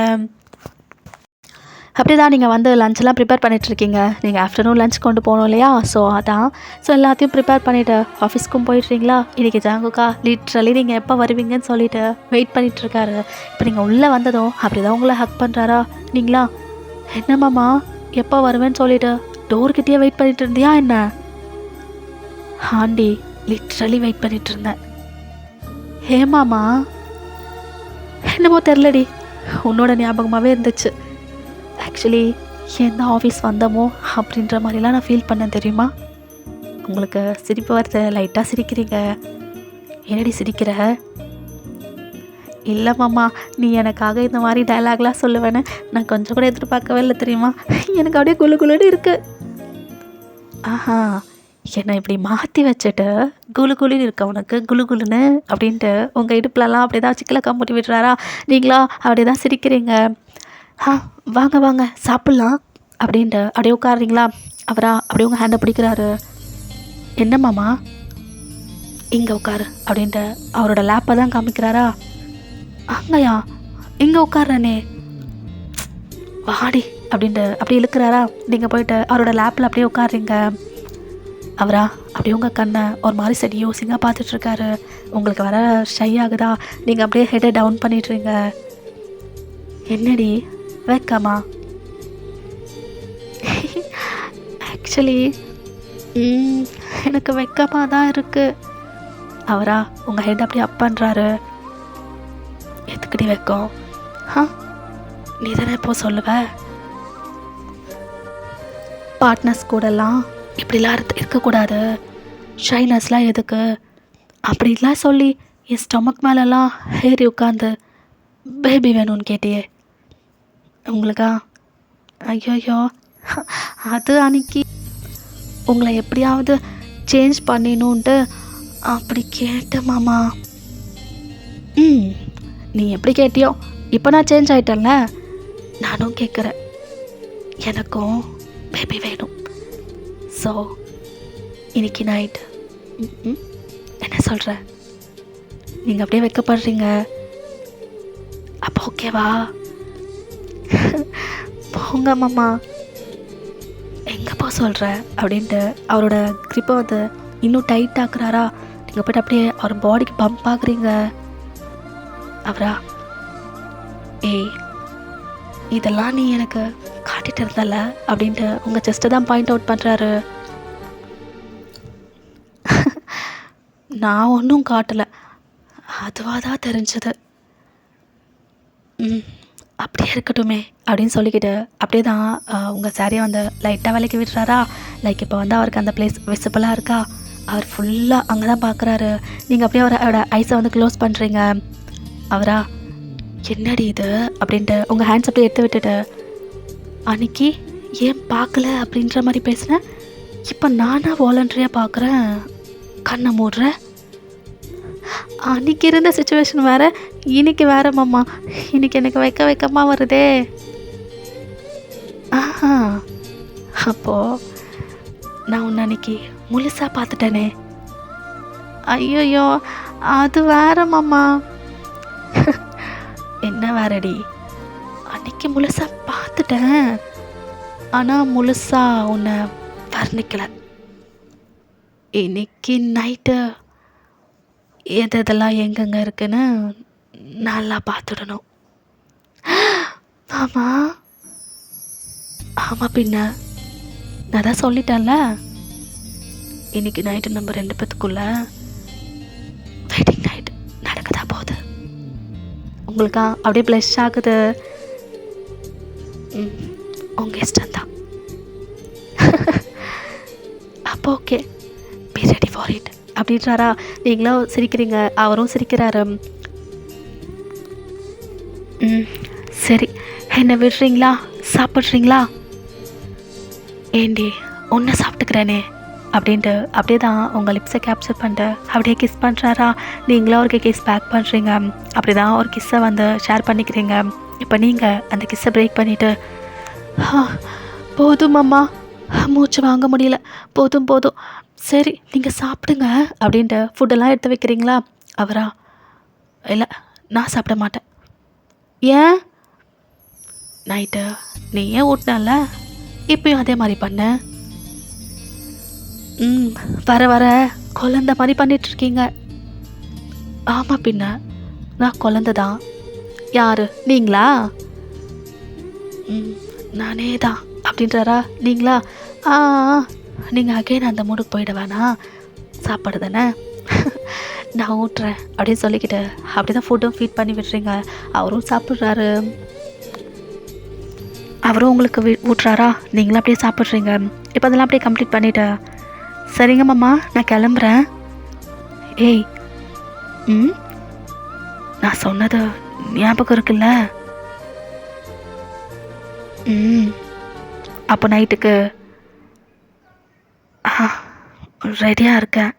அப்படி தான் நீங்கள் வந்து லஞ்செலாம் ப்ரிப்பேர் பண்ணிகிட்ருக்கீங்க. நீங்கள் ஆஃப்டர்நூன் லஞ்ச் கொண்டு போகணும் இல்லையா? ஸோ அதான். ஸோ எல்லாத்தையும் ப்ரிப்பேர் பண்ணிவிட்டு ஆஃபீஸ்க்கும் போயிடுறீங்களா? இன்றைக்கி ஜாங்குக்கா லிட்ரலி நீங்கள் எப்போ வருவீங்கன்னு சொல்லிவிட்டு வெயிட் பண்ணிகிட்ருக்காரு. இப்போ நீங்கள் உள்ளே வந்ததும் அப்படி தான் உங்களை ஹக் பண்ணுறாரா? நீங்களா என்னம்மாம்மா எப்போ வருவேன்னு சொல்லிவிட்டு டோர்கிட்டயே வெயிட் பண்ணிகிட்டு இருந்தியா என்ன? ஆண்டி லிட்ரலி வெயிட் பண்ணிகிட்டு இருந்தேன். ஏமாம்மா? என்னமோ தெரிலடி, உன்னோட ஞாபகமாகவே இருந்துச்சு. ஆக்சுவலி எந்த ஆஃபீஸ் வந்தோமோ அப்படின்ற மாதிரிலாம் நான் ஃபீல் பண்ணேன் தெரியுமா? உங்களுக்கு சிரிப்பு வருது, லைட்டாக சிரிக்கிறீங்க. என்னடி சிரிக்கிற? இல்லை மாமா, நீ எனக்காக இந்த மாதிரி டைலாக்லாம் சொல்லுவேன்னு நான் கொஞ்சம் கூட எதிர்பார்க்கவே இல்லை தெரியுமா? எனக்கு அப்படியே குளு குளுன்னு இருக்குது. ஆஹா, என்னை இப்படி மாற்றி வச்சுட்டு குளு குளுன்னு இருக்க உனக்கு குளு குளுன்னு அப்படின்ட்டு உங்கள் இடுப்புலலாம் அப்படி தான் சிக்கலை கம்பூட்டி விட்டுறாரா? நீங்களா அப்படி தான் சிரிக்கிறீங்க. வாங்க வாங்க சாப்பிட்லாம் அப்படின்ட்டு அப்படியே உட்காடுறீங்களா? அவரா அப்படியே உங்கள் ஹேண்டை பிடிக்கிறாரு. என்ன மாமா இங்கே உட்காரு அப்படின்ட்டு அவரோட லேப்பை தான் காமிக்கிறாரா? அங்கயா இங்கே உட்கார்றனே, வாடி அப்படின்ட்டு அப்படி இழுக்கிறாரா? நீங்கள் போயிட்டு அவரோட லேப்பில் அப்படியே உட்காடுறீங்க. அவரா அப்படியே உங்கள் கண்ணை ஒரு மாதிரி சரி யோசிங்க பார்த்துட்ருக்காரு. உங்களுக்கு வர ஷை ஆகுதா? நீங்கள் அப்படியே ஹெட்டை டவுன் பண்ணிடுறீங்க. என்னடி வைக்காமா? ஆக்சுவலி எனக்கு வைக்கமாக தான் இருக்குது. அவரா உங்கள் ஹெட் அப்படியே அப் பண்ணுறாரு. எதுக்குடி வைக்கும்? நீ தானே இப்போ சொல்லுவ, பார்ட்னர்ஸ் கூடலாம் இப்படிலாம் இருக்கக்கூடாது, ஷைனஸ்லாம் எதுக்கு அப்படிலாம் சொல்லி என் ஸ்டொமக் மேலெல்லாம் ஏறி உட்காந்து பேபி வேணும்னு கேட்டியே உங்களுக்கா? ஐயோயோ, அது அன்னைக்கு உங்களை எப்படியாவது சேஞ்ச் பண்ணிடணுன்ட்டு அப்படி கேட்டேன் மாமா. நீ எப்படி கேட்டியோ, இப்போ நான் சேஞ்ச் ஆகிட்டேன்ல, நானும் கேட்குறேன், எனக்கும் பேபி வேணும். ஸோ இன்னைக்கு நைட் என்ன சொல்கிற? நீங்கள் அப்படியே வைக்கப்படுறீங்க, அப்போ ஓகேவா? போங்க மாமா, எங்கே போ சொல்கிற அப்படின்ட்டு அவரோட க்ரிப்பை வந்து இன்னும் டைட் ஆக்குறாரா? நீங்கள் போய்ட்டு அப்படியே அவர் பாடிக்கு பம்ப் ஆகுறீங்க. அவரா ஏய் இதெல்லாம் நீ எனக்கு காட்டிட்டு இருந்தல அப்படின்ட்டு உங்கள் செஸ்ட்டை தான் பாயிண்ட் அவுட் பண்ணுறாரு. நான் ஒன்றும் காட்டலை, அதுவாக தான் தெரிஞ்சது. அப்படியே இருக்கட்டுமே அப்படின்னு சொல்லிக்கிட்டு அப்படியே தான் உங்கள் சாரியை வந்து லைட்டாக விலைக்கு விடுறாரா? லைக் இப்போ வந்து அவருக்கு அந்த பிளேஸ் விசிபிளாக இருக்கா? அவர் ஃபுல்லாக அங்கே தான் பார்க்குறாரு. நீங்கள் அப்படியே அவரோட ஐஸை வந்து க்ளோஸ் பண்ணுறீங்க. அவரா என்னடி இது அப்படின்ட்டு உங்கள் ஹேண்ட்ஸ் அப்படியே எடுத்து விட்டுட்டு, அன்னைக்கு ஏன் பார்க்கல அப்படின்ற மாதிரி பேசுனேன், இப்போ நானாக வாலண்டரியாக பார்க்குறேன், கண்ணை மூடுறேன். அன்றைக்கி இருந்த சுச்சுவேஷன் வேறு, இன்னைக்கு வேறு மாமா. இன்னைக்கு எனக்கு வைக்கமாக வருதே. அப்போது நான் உன்னை அன்னைக்கு முழுசாக பார்த்துட்டேனே. ஐயோயோ, அது வேற மாமா. என்ன வேறடி? அன்னைக்கு முழுசாக பார்த்துட்டேன், ஆனால் முழுசாக உன்னை வர்ணிக்கலை. இன்னைக்கு நைட்டு எதெல்லாம் எங்கெங்கே இருக்குன்னு நல்லா பார்த்துடணும். மாமா ஆமாம், பின்ன நான் தான் சொல்லிட்டேன்ல, இன்னைக்கு நைட்டு நம்ம 2 பேத்துக்குள்ள வெட்டிங் நைட் நடக்கதா போகுது. உங்களுக்கா அப்படியே ப்ளஷ் ஆகுது. உங்கள் இஷ்டம்தான். அப்போ okay, be ready for it அப்படின்றாரா. நீங்களும் சிரிக்கிறீங்க, அவரும் சிரிக்கிறாரு. சரி, என்னை விடுறீங்களா? சாப்பிட்றீங்களா? ஏண்டி ஒன்றை சாப்பிட்டுக்கிறேனே அப்படின்ட்டு அப்படியே தான் உங்கள் லிப்ஸை கேப்சர் பண்ணிட்டு அப்படியே கிஸ் பண்ணுறாரா. நீங்களும் அவருக்கு கிஸ் பேக் பண்ணுறீங்க. அப்படி தான் ஒரு கிஸ்ஸை வந்து ஷேர் பண்ணிக்கிறீங்க. இப்போ நீங்கள் அந்த கிஸ்ஸை பிரேக் பண்ணிவிட்டு, போதும் அம்மா, மூச்சு வாங்க முடியல, போதும் போதும், சரி நீங்கள் சாப்பிடுங்க அப்படின்ட்டு ஃபுட்டெல்லாம் எடுத்து வைக்கிறீங்களா? அவரா, இல்லை நான் சாப்பிட மாட்டேன். ஏன்? நைட்டு நீ ஏன் ஊட்டினல, இப்பயும் அதே மாதிரி பண்ண. வர வர குழந்த மாதிரி பண்ணிகிட்ருக்கீங்க. ஆமாம், பின்ன நான் குழந்த தான். யார், நீங்களா? நானே தான் அப்படின்றாரா. நீங்களா? நீங்கள் அகைன் அந்த மூடுக்கு போயிட வேணாம், சாப்பாடு தானே நான் ஊட்டுறேன் அப்படின்னு சொல்லிக்கிட்டு அப்படி தான் ஃபுட்டும் ஃபீட் பண்ணி விட்டுறீங்க. அவரும் சாப்பிட்றாரு. அவரும் உங்களுக்கு ஊட்டுறாரா. நீங்களும் அப்படியே சாப்பிட்றீங்க. இப்போ அதெல்லாம் அப்படியே கம்ப்ளீட் பண்ணிவிட்டேன். சரிங்க மாமா, நான் கிளம்புறேன். ஏய், நான் சொன்னது ஞாபகம் இருக்குல்ல? அப்போ நைட்டுக்கு ரெடியாக இருக்கேன்.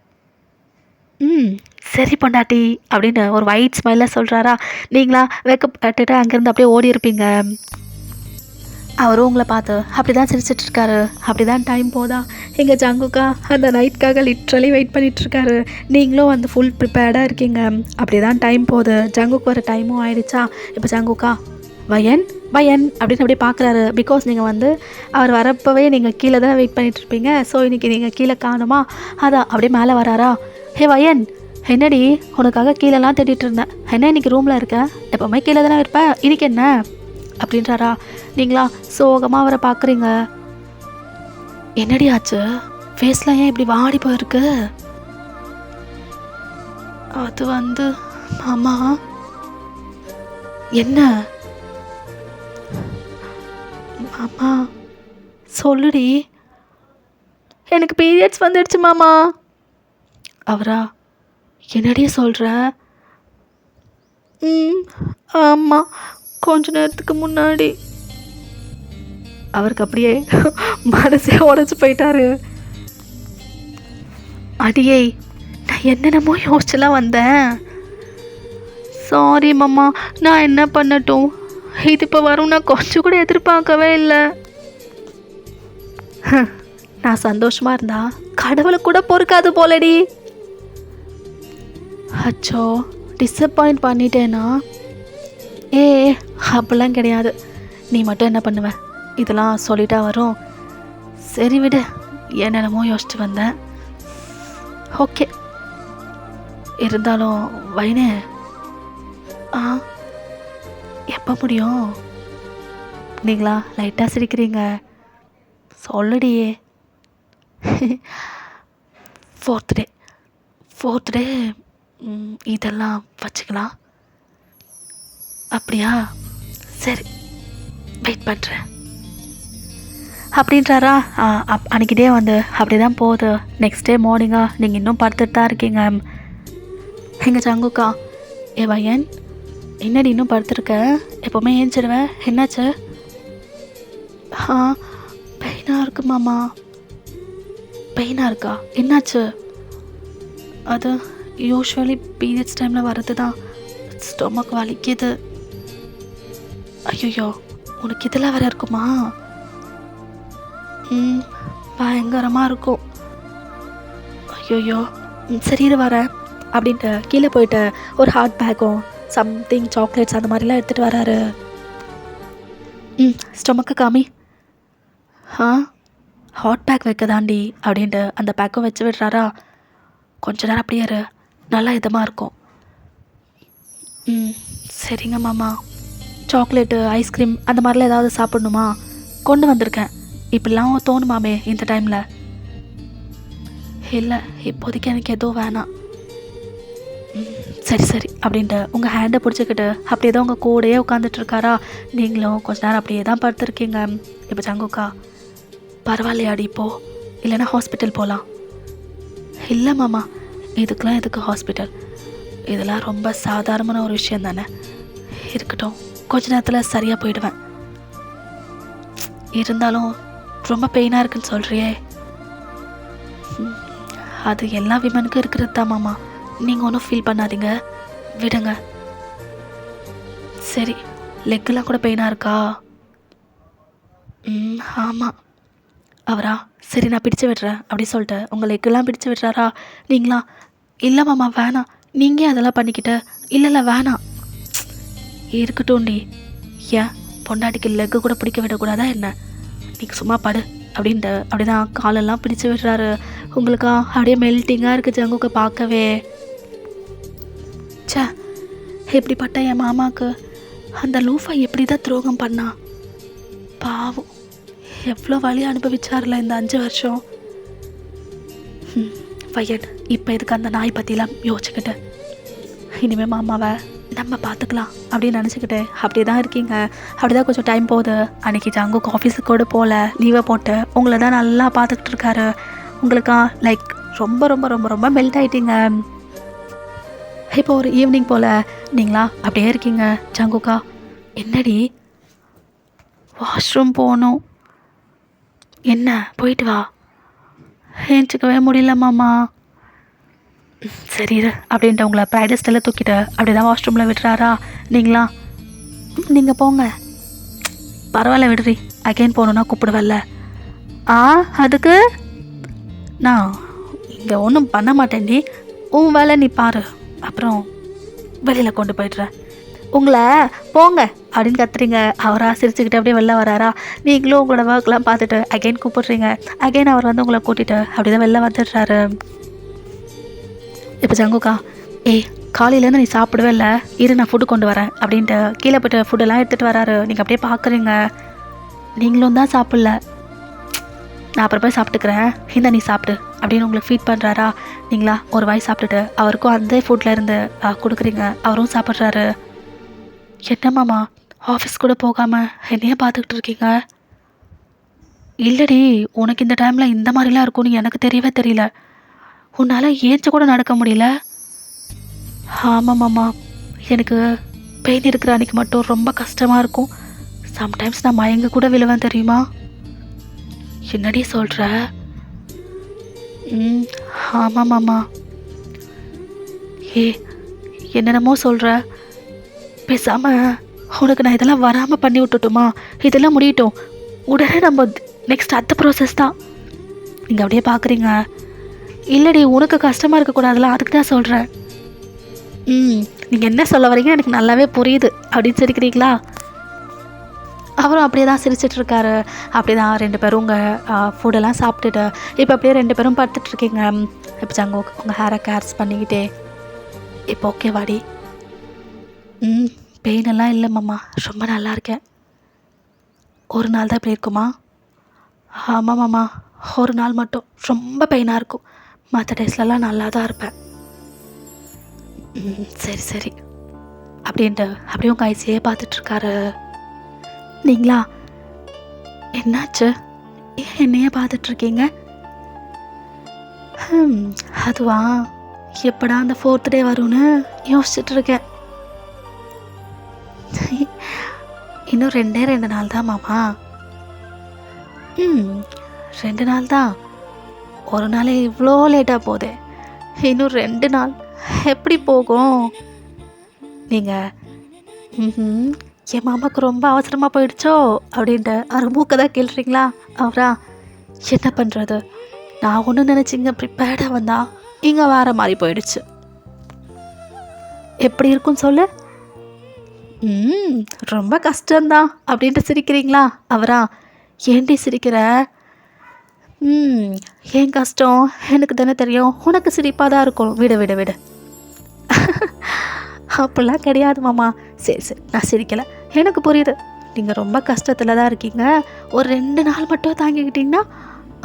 சரி பொண்டாட்டி அப்படின்னு ஒரு ஒயிட் ஸ்மைலில் சொல்கிறாரா. நீங்களா வெக்கப்பட்டுட்டு அங்கேருந்து அப்படியே ஓடி இருப்பீங்க. அவரும் உங்களை பார்த்து அப்படி தான் சிரிச்சிட்ருக்காரு. அப்படி தான் டைம் போதா. எங்கள் ஜங்குக்கா அந்த நைட்காக லிட்ரலி வெயிட் பண்ணிகிட்ருக்காரு. நீங்களும் வந்து ஃபுல் ப்ரிப்பேர்டாக இருக்கீங்க. அப்படி தான் டைம் போகுது. ஜங்குக்கு வர டைமும் ஆயிடுச்சா. இப்போ ஜங்குக்கா வயன் வயன் அப்படின்னு அப்படியே பார்க்குறாரு. பிகாஸ் நீங்கள் வந்து அவர் வரப்போவே நீங்கள் கீழே தான் வெயிட் பண்ணிகிட்ருப்பீங்க. ஸோ இன்றைக்கி நீங்கள் கீழே காணுமா, அதான் அப்படியே மேலே வராரா. ஹே வயன், என்னடி உனக்காக கீழெல்லாம் தேடிட்டு இருந்தேன், என்ன இன்றைக்கி ரூமில் இருக்க, எப்போவுமே கீழே தானே இருப்பேன், இன்றைக்கி என்ன அப்படின்றாரா. நீங்களா சோகமாக அவரை பார்க்குறீங்க. என்னடி ஆச்சு, ஃபேஸ்லாம் ஏன் இப்படி வாடி போயிருக்கு? அது வந்து மாமா. என்ன மாமா சொல்லுடி. எனக்கு பீரியட்ஸ் வந்துடுச்சு மாமா. அவரா, என்னடி சொல்கிற? ஆமாம், கொஞ்ச நேரத்துக்கு முன்னாடி. அவருக்கு அப்படியே மனசே உடஞ்சி போயிட்டாரு. அடியே, நான் என்னென்னமோ யோசிச்சுலாம் வந்தேன். சாரி மாமா, நான் என்ன பண்ணட்டும், இது இப்போ வரும் நான் கொஞ்சம் கூட எதிர்பார்க்கவே இல்லை. நான் சந்தோஷமாக இருந்தா கடவுளை கூட பொறுக்காது போலடி. அச்சோ, டிஸப்பாயிண்ட் பண்ணிட்டேனா? அப்படிலாம் கிடையாது. நீ மட்டும் என்ன பண்ணுவ, இதெல்லாம் சொல்லிட்டா வரும். சரி விடு, என்னென்னமோ யோசிச்சு வந்தேன். ஓகே, இருந்தாலும் வைனே, எப்போ முடியும்? நீங்களா லைட்டாக சிரிக்கிறீங்க, சொல்லுடியே. ஃபோர்த் டே இதெல்லாம் வச்சுக்கலாம். அப்படியா, சரி வெயிட் பண்ணுறேன் அப்படின்றாரா. அன்றைக்கி டே வந்து அப்படி தான் போகுது. நெக்ஸ்ட் டே மார்னிங்காக நீங்கள் இன்னும் படுத்துட்டு தான் இருக்கீங்க. எங்கள் சங்குக்கா, ஏ வயன், என்னடி இன்னும் படுத்துருக்க, எப்போவுமே ஏஞ்சிடுவேன், என்னாச்சு? பெயினாக இருக்கு மாமா. பெயினாக இருக்கா, என்னாச்சு? அது யூஸ்வலி பீரியட்ஸ் டைமில் வர்றது தான், ஸ்டொமக் வலிக்குது. ஐயோ, உனக்கு இதெல்லாம் வேறு இருக்குமா? பயங்கரமாக இருக்கும். ஐயோ, சரி வரேன் அப்படின்ட்டு கீழே போயிட்டு ஒரு ஹாட் பேக்கும் சம்திங் சாக்லேட்ஸ் அந்த மாதிரிலாம் எடுத்துகிட்டு வராரு. ஸ்டொமக்கு காமி. ஹாட் பேக் வைக்க தாண்டி அப்படின்ட்டு அந்த பேக்கும் வச்சு விடுறாரா. கொஞ்ச நேரம் அப்படியே நல்லா இதமாக இருக்கும். சரிங்க மாமா. சாக்லேட்டு, ஐஸ்கிரீம் அந்த மாதிரிலாம் ஏதாவது சாப்பிட்ணுமா? கொண்டு வந்திருக்கேன். இப்படிலாம் தோணுமாமே இந்த டைமில்? இல்லை, இப்போதைக்கு எனக்கு எதுவும் வேணாம். சரி சரி அப்படின்ட்டு உங்கள் ஹேண்டை பிடிச்சிக்கிட்டு அப்படியே தான் உங்கள் கூடயே உட்காந்துட்ருக்காரா. நீங்களும் கொஞ்ச நேரம் அப்படியே தான் படுத்துருக்கீங்க. இப்போ ஜங்குக்கா, பரவாயில்லையாடி இப்போ, இல்லைன்னா ஹாஸ்பிட்டல் போகலாம். இல்லை மாமா, இதுக்கெலாம் எதுக்கு ஹாஸ்பிட்டல், இதெல்லாம் ரொம்ப சாதாரணமான ஒரு விஷயம் தானே. இருக்கட்டும், கொஞ்ச நேரத்தில் சரியாக போயிடுவேன். இருந்தாலும் ரொம்ப பெயினாக இருக்குன்னு சொல்கிறியே. அது எல்லா விமனுக்கும் இருக்கிறது தான் மாமா, நீங்கள் ஒன்றும் ஃபீல் பண்ணாதீங்க, விடுங்க. சரி, லெக்கெல்லாம் கூட பெயினாக இருக்கா? ஆமாம். அவரா, சரி நான் பிடிச்சு விடுறேன் அப்படி சொல்லிட்டு உங்கள் லெக்கெல்லாம் பிடிச்சு விடுறாரா. நீங்களா, இல்லை மாமா வேணாம், நீங்கள் அதெல்லாம் பண்ணிக்கிட்ட. இல்லை வேணாம், இருக்கட்டும்டி. ஏன் பொண்டாட்டிக்கு லெக்கு கூட பிடிக்க விடக்கூடாதா என்ன? நீங்கள் சும்மா படு அப்படின்ட்டு அப்படி தான் காலெல்லாம் பிடிச்சு விடுறாரு. உங்களுக்கா அப்படியே மெல்ட்டிங்காக இருக்குது ஜங்குக்கு பார்க்கவே. சே, எப்படிப்பட்ட என் மாமாவுக்கு அந்த லூஃபா எப்படி தான் துரோகம் பண்ணா பாவம். எவ்வளோ வழி அனுபவிச்சார்ல இந்த 5 வருஷம். பையன் இப்போ எதுக்கு அந்த நாய் பற்றிலாம் யோசிச்சுக்கிட்டு, இனிமேல் மாமாவை நம்ம பார்த்துக்கலாம் அப்படின்னு நினச்சிக்கிட்டு அப்படியே தான் இருக்கீங்க. அப்படி தான் கொஞ்சம் டைம் போகுது. அன்றைக்கி ஜங்குக்கு ஆஃபீஸுக்கு கூட போகல, லீவை போட்டு உங்களை தான் நல்லா பார்த்துக்கிட்டு இருக்காரு. உங்களுக்கா லைக் ரொம்ப ரொம்ப ரொம்ப ரொம்ப மெல்ட் ஆகிட்டீங்க. இப்போ ஒரு ஈவினிங் போல் நீங்களா அப்படியே இருக்கீங்க. ஜங்குக்கா, என்னடி வாஷ்ரூம் போகணும்? என்ன போயிட்டு வா. ஏஞ்சிக்கவே முடியல மாமா. சரி அப்படின்ட்டு உங்களை ப்ரைடஸ்டெல்லாம் தூக்கிட்டு அப்படி தான் வாஷ்ரூமில் விடுறாரா. நீங்களா, நீங்கள் போங்க, பரவாயில்ல விடுறி, அகைன் போகணுன்னா கூப்பிடுவல்ல. அதுக்கு நான் இங்கே ஒன்றும் பண்ண மாட்டேன்டி, உன் வேலை நீ பாரு, அப்புறம் வெளியில் கொண்டு போய்ட்றேன். உங்களை போங்க அப்படின்னு கத்துறீங்க. அவரா சிரிச்சுக்கிட்டு அப்படியே வெளில வராரா. நீங்களும் உங்களோட ஒர்க்லாம் பார்த்துட்டு அகைன் கூப்பிட்றீங்க. அகைன் அவர் வந்து உங்களை கூட்டிகிட்டு அப்படி தான் வெளில வந்துடுறாரு. இப்போ ஜங்குக்கா, காலையிலேருந்து நீ சாப்பிடவே இல்லை, இரு நான் ஃபுட்டு கொண்டு வரேன் அப்படின்ட்டு கீழே போய்ட்டு ஃபுட்டெல்லாம் எடுத்துகிட்டு வராரு. நீங்கள் அப்படியே பார்க்குறீங்க. நீங்களும் தான் சாப்பிட்ல, நான் அப்புறம் போய் சாப்பிட்டுக்கிறேன், இந்த நீ சாப்பிடு அப்படின்னு உங்களுக்கு ஃபீட் பண்ணுறாரா. நீங்களா ஒரு வாய் சாப்பிட்டுட்டு அவருக்கும் அந்த ஃபுட்டில் இருந்து கொடுக்குறீங்க. அவரும் சாப்பிட்றாரு. என்ன மாமா, ஆஃபீஸ் கூட போகாமல் என்னையே பார்த்துக்கிட்டு இருக்கீங்க? இல்லடி, உனக்கு இந்த டைமில் இந்த மாதிரிலாம் இருக்கும்னு எனக்கு தெரியவே தெரியல. உன்னால் ஏஞ்ச கூட நடக்க முடியல. ஆமாம் மாமா, எனக்கு பெயின் இருக்கிற அன்றைக்கி மட்டும் ரொம்ப கஷ்டமாக இருக்கும். சம்டைம்ஸ் நான் மயங்க கூட விழுவேன் தெரியுமா. என்னடி சொல்கிற? ஆமாம் மாமா. என்னென்னமோ சொல்கிற, பேசாமல் உனக்கு நான் இதெல்லாம் வராமல் பண்ணி விட்டுட்டுமா? இதெல்லாம் முடியட்டும், உடனே நம்ம நெக்ஸ்ட் அடுத்த ப்ராசஸ் தான். நீங்கள் அப்படியே பார்க்குறீங்க. இல்லடி, உனக்கு கஷ்டமாக இருக்கக்கூடாதுல, அதுக்கு தான் சொல்கிறேன். நீங்கள் என்ன சொல்ல வரீங்க எனக்கு நல்லாவே புரியுது அப்படின்னு சிரிக்கிறீங்களா. அவரும் அப்படியே தான் சிரிச்சிட்ருக்காரு. அப்படி தான் 2 பேரும் உங்கள் ஃபுட்டெல்லாம் சாப்பிட்டுட்டு இப்போ அப்படியே 2 பேரும் படுத்துட்ருக்கீங்க. இப்போ ஜங்கு உங்கள் ஹேரை கேர்ஸ் பண்ணிக்கிட்டே, இப்போ ஓகே வாடி. பெயின் எல்லாம் இல்லை மாமா, ரொம்ப நல்லா இருக்கேன். ஒரு நாள் தான் இப்படி இருக்குமா? ஆமாம் மாமா, ஒரு நாள் மட்டும் ரொம்ப பெயினாக இருக்கும், மற்ற டேஸ்லலாம் நல்லா தான் இருப்பேன். சரி சரி அப்படின்ட்டு அப்படியே உங்கள் ஐசியே பார்த்துட்ருக்காரு. நீங்களா, என்னாச்சு, என்னையே பார்த்துட்ருக்கீங்க? அதுவா, எப்படா அந்த 4th டே வரும்னு யோசிச்சுட்ருக்கேன். இன்னும் 2 நாள் தான் மாமா. 2 நாள் தான். ஒரு நாள் இவ்வளோ லேட்டாக போதே, இன்னும் 2 நாள் எப்படி போகும்? நீங்கள் என் மாமாவுக்கு ரொம்ப அவசரமாக போயிடுச்சோ அப்படின்ட்டு அவர் மூக்க தான் கேள்றீங்களா. அவரா, என்ன பண்ணுறது, நான் ஒன்று நினச்சிங்க ப்ரிப்பேர்டாக வந்தா இங்கே வேறு மாதிரி போயிடுச்சு. எப்படி இருக்குன்னு சொல்லு. ரொம்ப கஷ்டம்தான் அப்படின்ட்டு சிரிக்கிறீங்களா. அவரா, ஏண்டி சிரிக்கிற? ஏன் கஷ்டம் எனக்கு தானே தெரியும், உனக்கு சிரிப்பாக தான் இருக்கும், விடு விடு விடு. அப்படிலாம் கிடையாது மாமா. சரி சரி, நான் சிரிக்கலை, எனக்கு புரியுது, நீங்கள் ரொம்ப கஷ்டத்தில் தான் இருக்கீங்க. ஒரு 2 நாள் மட்டும் தாங்கிக்கிட்டிங்கன்னா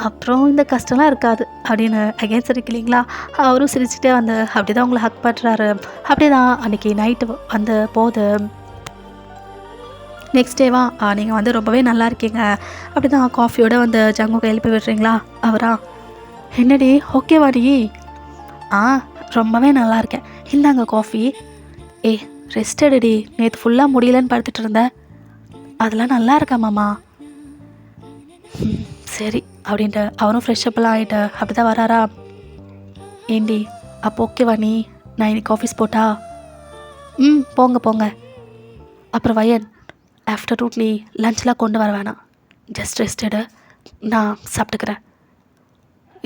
அப்புறம் இந்த கஷ்டம்லாம் இருக்காது அப்படின்னு அகைன் சிரிக்கலீங்களா? அவரும் சிரிச்சுட்டே வந்து அப்படி தான் உங்களை ஹக் பண்ணுறாரு. அப்படி தான் அன்றைக்கி நைட்டு வந்து போது நெக்ஸ்ட் டேவா நீங்கள் வந்து ரொம்பவே நல்லா இருக்கீங்க. அப்படி தான் காஃபியோடு வந்து ஜங்குக்கு எழுப்பி விடுறீங்களா? அவரா, என்னடி ஓகேவா நீ? ஆ, ரொம்பவே நல்லா இருக்கேன், இந்தாங்க காஃபி. ஏ, ரெஸ்ட் எடுடி, நேற்று ஃபுல்லாக முடியலன்னு படுத்துட்டு இருந்தேன். அதெல்லாம் நல்லா இருக்கா மாமா? சரி அப்படின்ட்டு அவரும் ஃப்ரெஷ்ஷப்லாம் ஆகிட்டு அப்படி தான் வராரா? ஏண்டி அப்போ ஓகேவா நீ? நான் இன்னைக்கு ஆஃபீஸ் போட்டா? போங்க போங்க. அப்புறம் வயன், ஆஃப்டர்நூன் நீ லஞ்செலாம் கொண்டு வர வேணாம், ஜஸ்ட் ரெஸ்ட் எடு, நான் சாப்பிட்டுக்கிறேன்.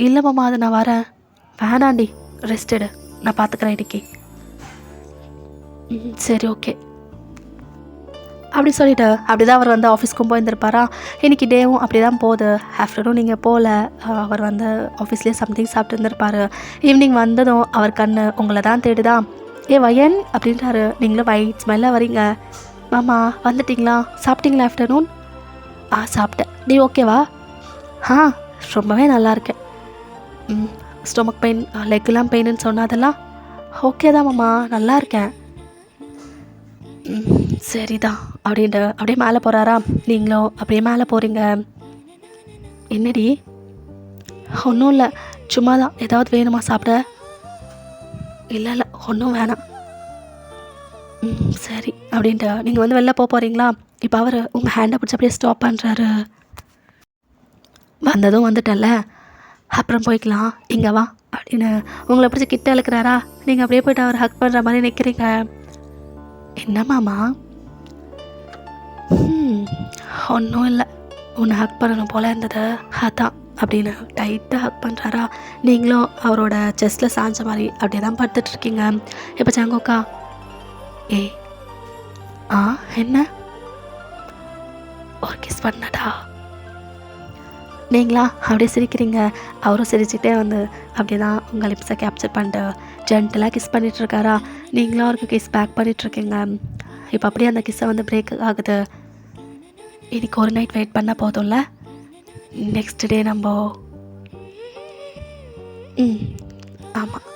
இல்லை மாமா, அது நான் வரேன். வேணாண்டி, ரெஸ்ட் எடு, நான் பார்த்துக்கிறேன் இன்னைக்கு. சரி ஓகே அப்படி சொல்லிவிட்டு அப்படி தான் அவர் வந்து ஆஃபீஸ்க்கும் போயிருந்திருப்பாரா. இன்றைக்கி டேவும் அப்படி தான் போகுது. ஆஃப்டர்நூன் நீங்கள் போகல, அவர் வந்து ஆஃபீஸ்லேயே சம்திங் சாப்பிட்டு இருந்திருப்பார். ஈவினிங் வந்ததும் அவர் கண்ணு உங்களை தான் தேடுதான். ஏ வயன் அப்படின்றாரு. நீங்களும் வைட் ஸ்மெல்லாக வரீங்க. மாமா வந்துட்டிங்களா? சாப்பிட்டீங்களா ஆஃப்டர்நூன்? சாப்பிட்டேன். நீ ஓகேவா? ரொம்பவே நல்லா இருக்கேன். ஸ்டொமக் பெயின், லெக்கெலாம் பெயின்னு சொன்னதெல்லாம் ஓகே தான் மாமா, நல்லா இருக்கேன். சரிதான் அப்படின்ட்டு அப்படியே மேலே போகிறாரா. நீங்களும் அப்படியே மேலே போகிறீங்க. என்னடி? ஒன்றும் இல்லை, சும்மா தான். ஏதாவது வேணுமா சாப்பிட? இல்லை ஒன்றும் வேணாம். சரி அப்படின்ட்டு நீங்கள் வந்து வெளில போகிறீங்களா? இப்போ அவர் உங்கள் ஹேண்டை பிடிச்சி அப்படியே ஸ்டாப் பண்ணுறாரு. வந்ததும் வந்துட்டல, அப்புறம் போய்க்கலாம், இங்கே வா அப்படின்னு உங்களை பிடிச்சி கிட்ட இழுக்கிறாரா. நீங்கள் அப்படியே போய்ட்டு அவர் ஹக் பண்ணுற மாதிரி நிற்கிறீங்க. என்ன மாமா? ஒன்றும் இல்லை, உன்னை ஹக் பண்ணணும் போல் இருந்தது, அதான் அப்படின்னு டைட்டாக ஹக் பண்ணுறாரா. நீங்களும் அவரோட செஸ்ட்டில் சாஞ்ச மாதிரி அப்படியே தான் படுத்துட்ருக்கீங்க. இப்போ ஜங்கோக்கா, ஏய் என்ன ஒரு கிஸ் பண்ணடா? நீங்களா அப்படியே சிரிக்கிறீங்க. அவரும் சிரிச்சுட்டே வந்து அப்படியே தான் உங்கள் லிப்ஸை கேப்சர் பண்ணிட்டு ஜென்டலாக கிஸ் பண்ணிகிட்ருக்காரா. நீங்களும் அவருக்கு கிஸ் பேக் பண்ணிகிட்ருக்கீங்க. இப்போ அப்படியே அந்த கிஸ்ஸை வந்து பிரேக் ஆகுது. இன்றைக்கி ஒரு நைட் வெயிட் பண்ணால் போதும்ல, நெக்ஸ்ட் டே நம்ம ஆமாம்,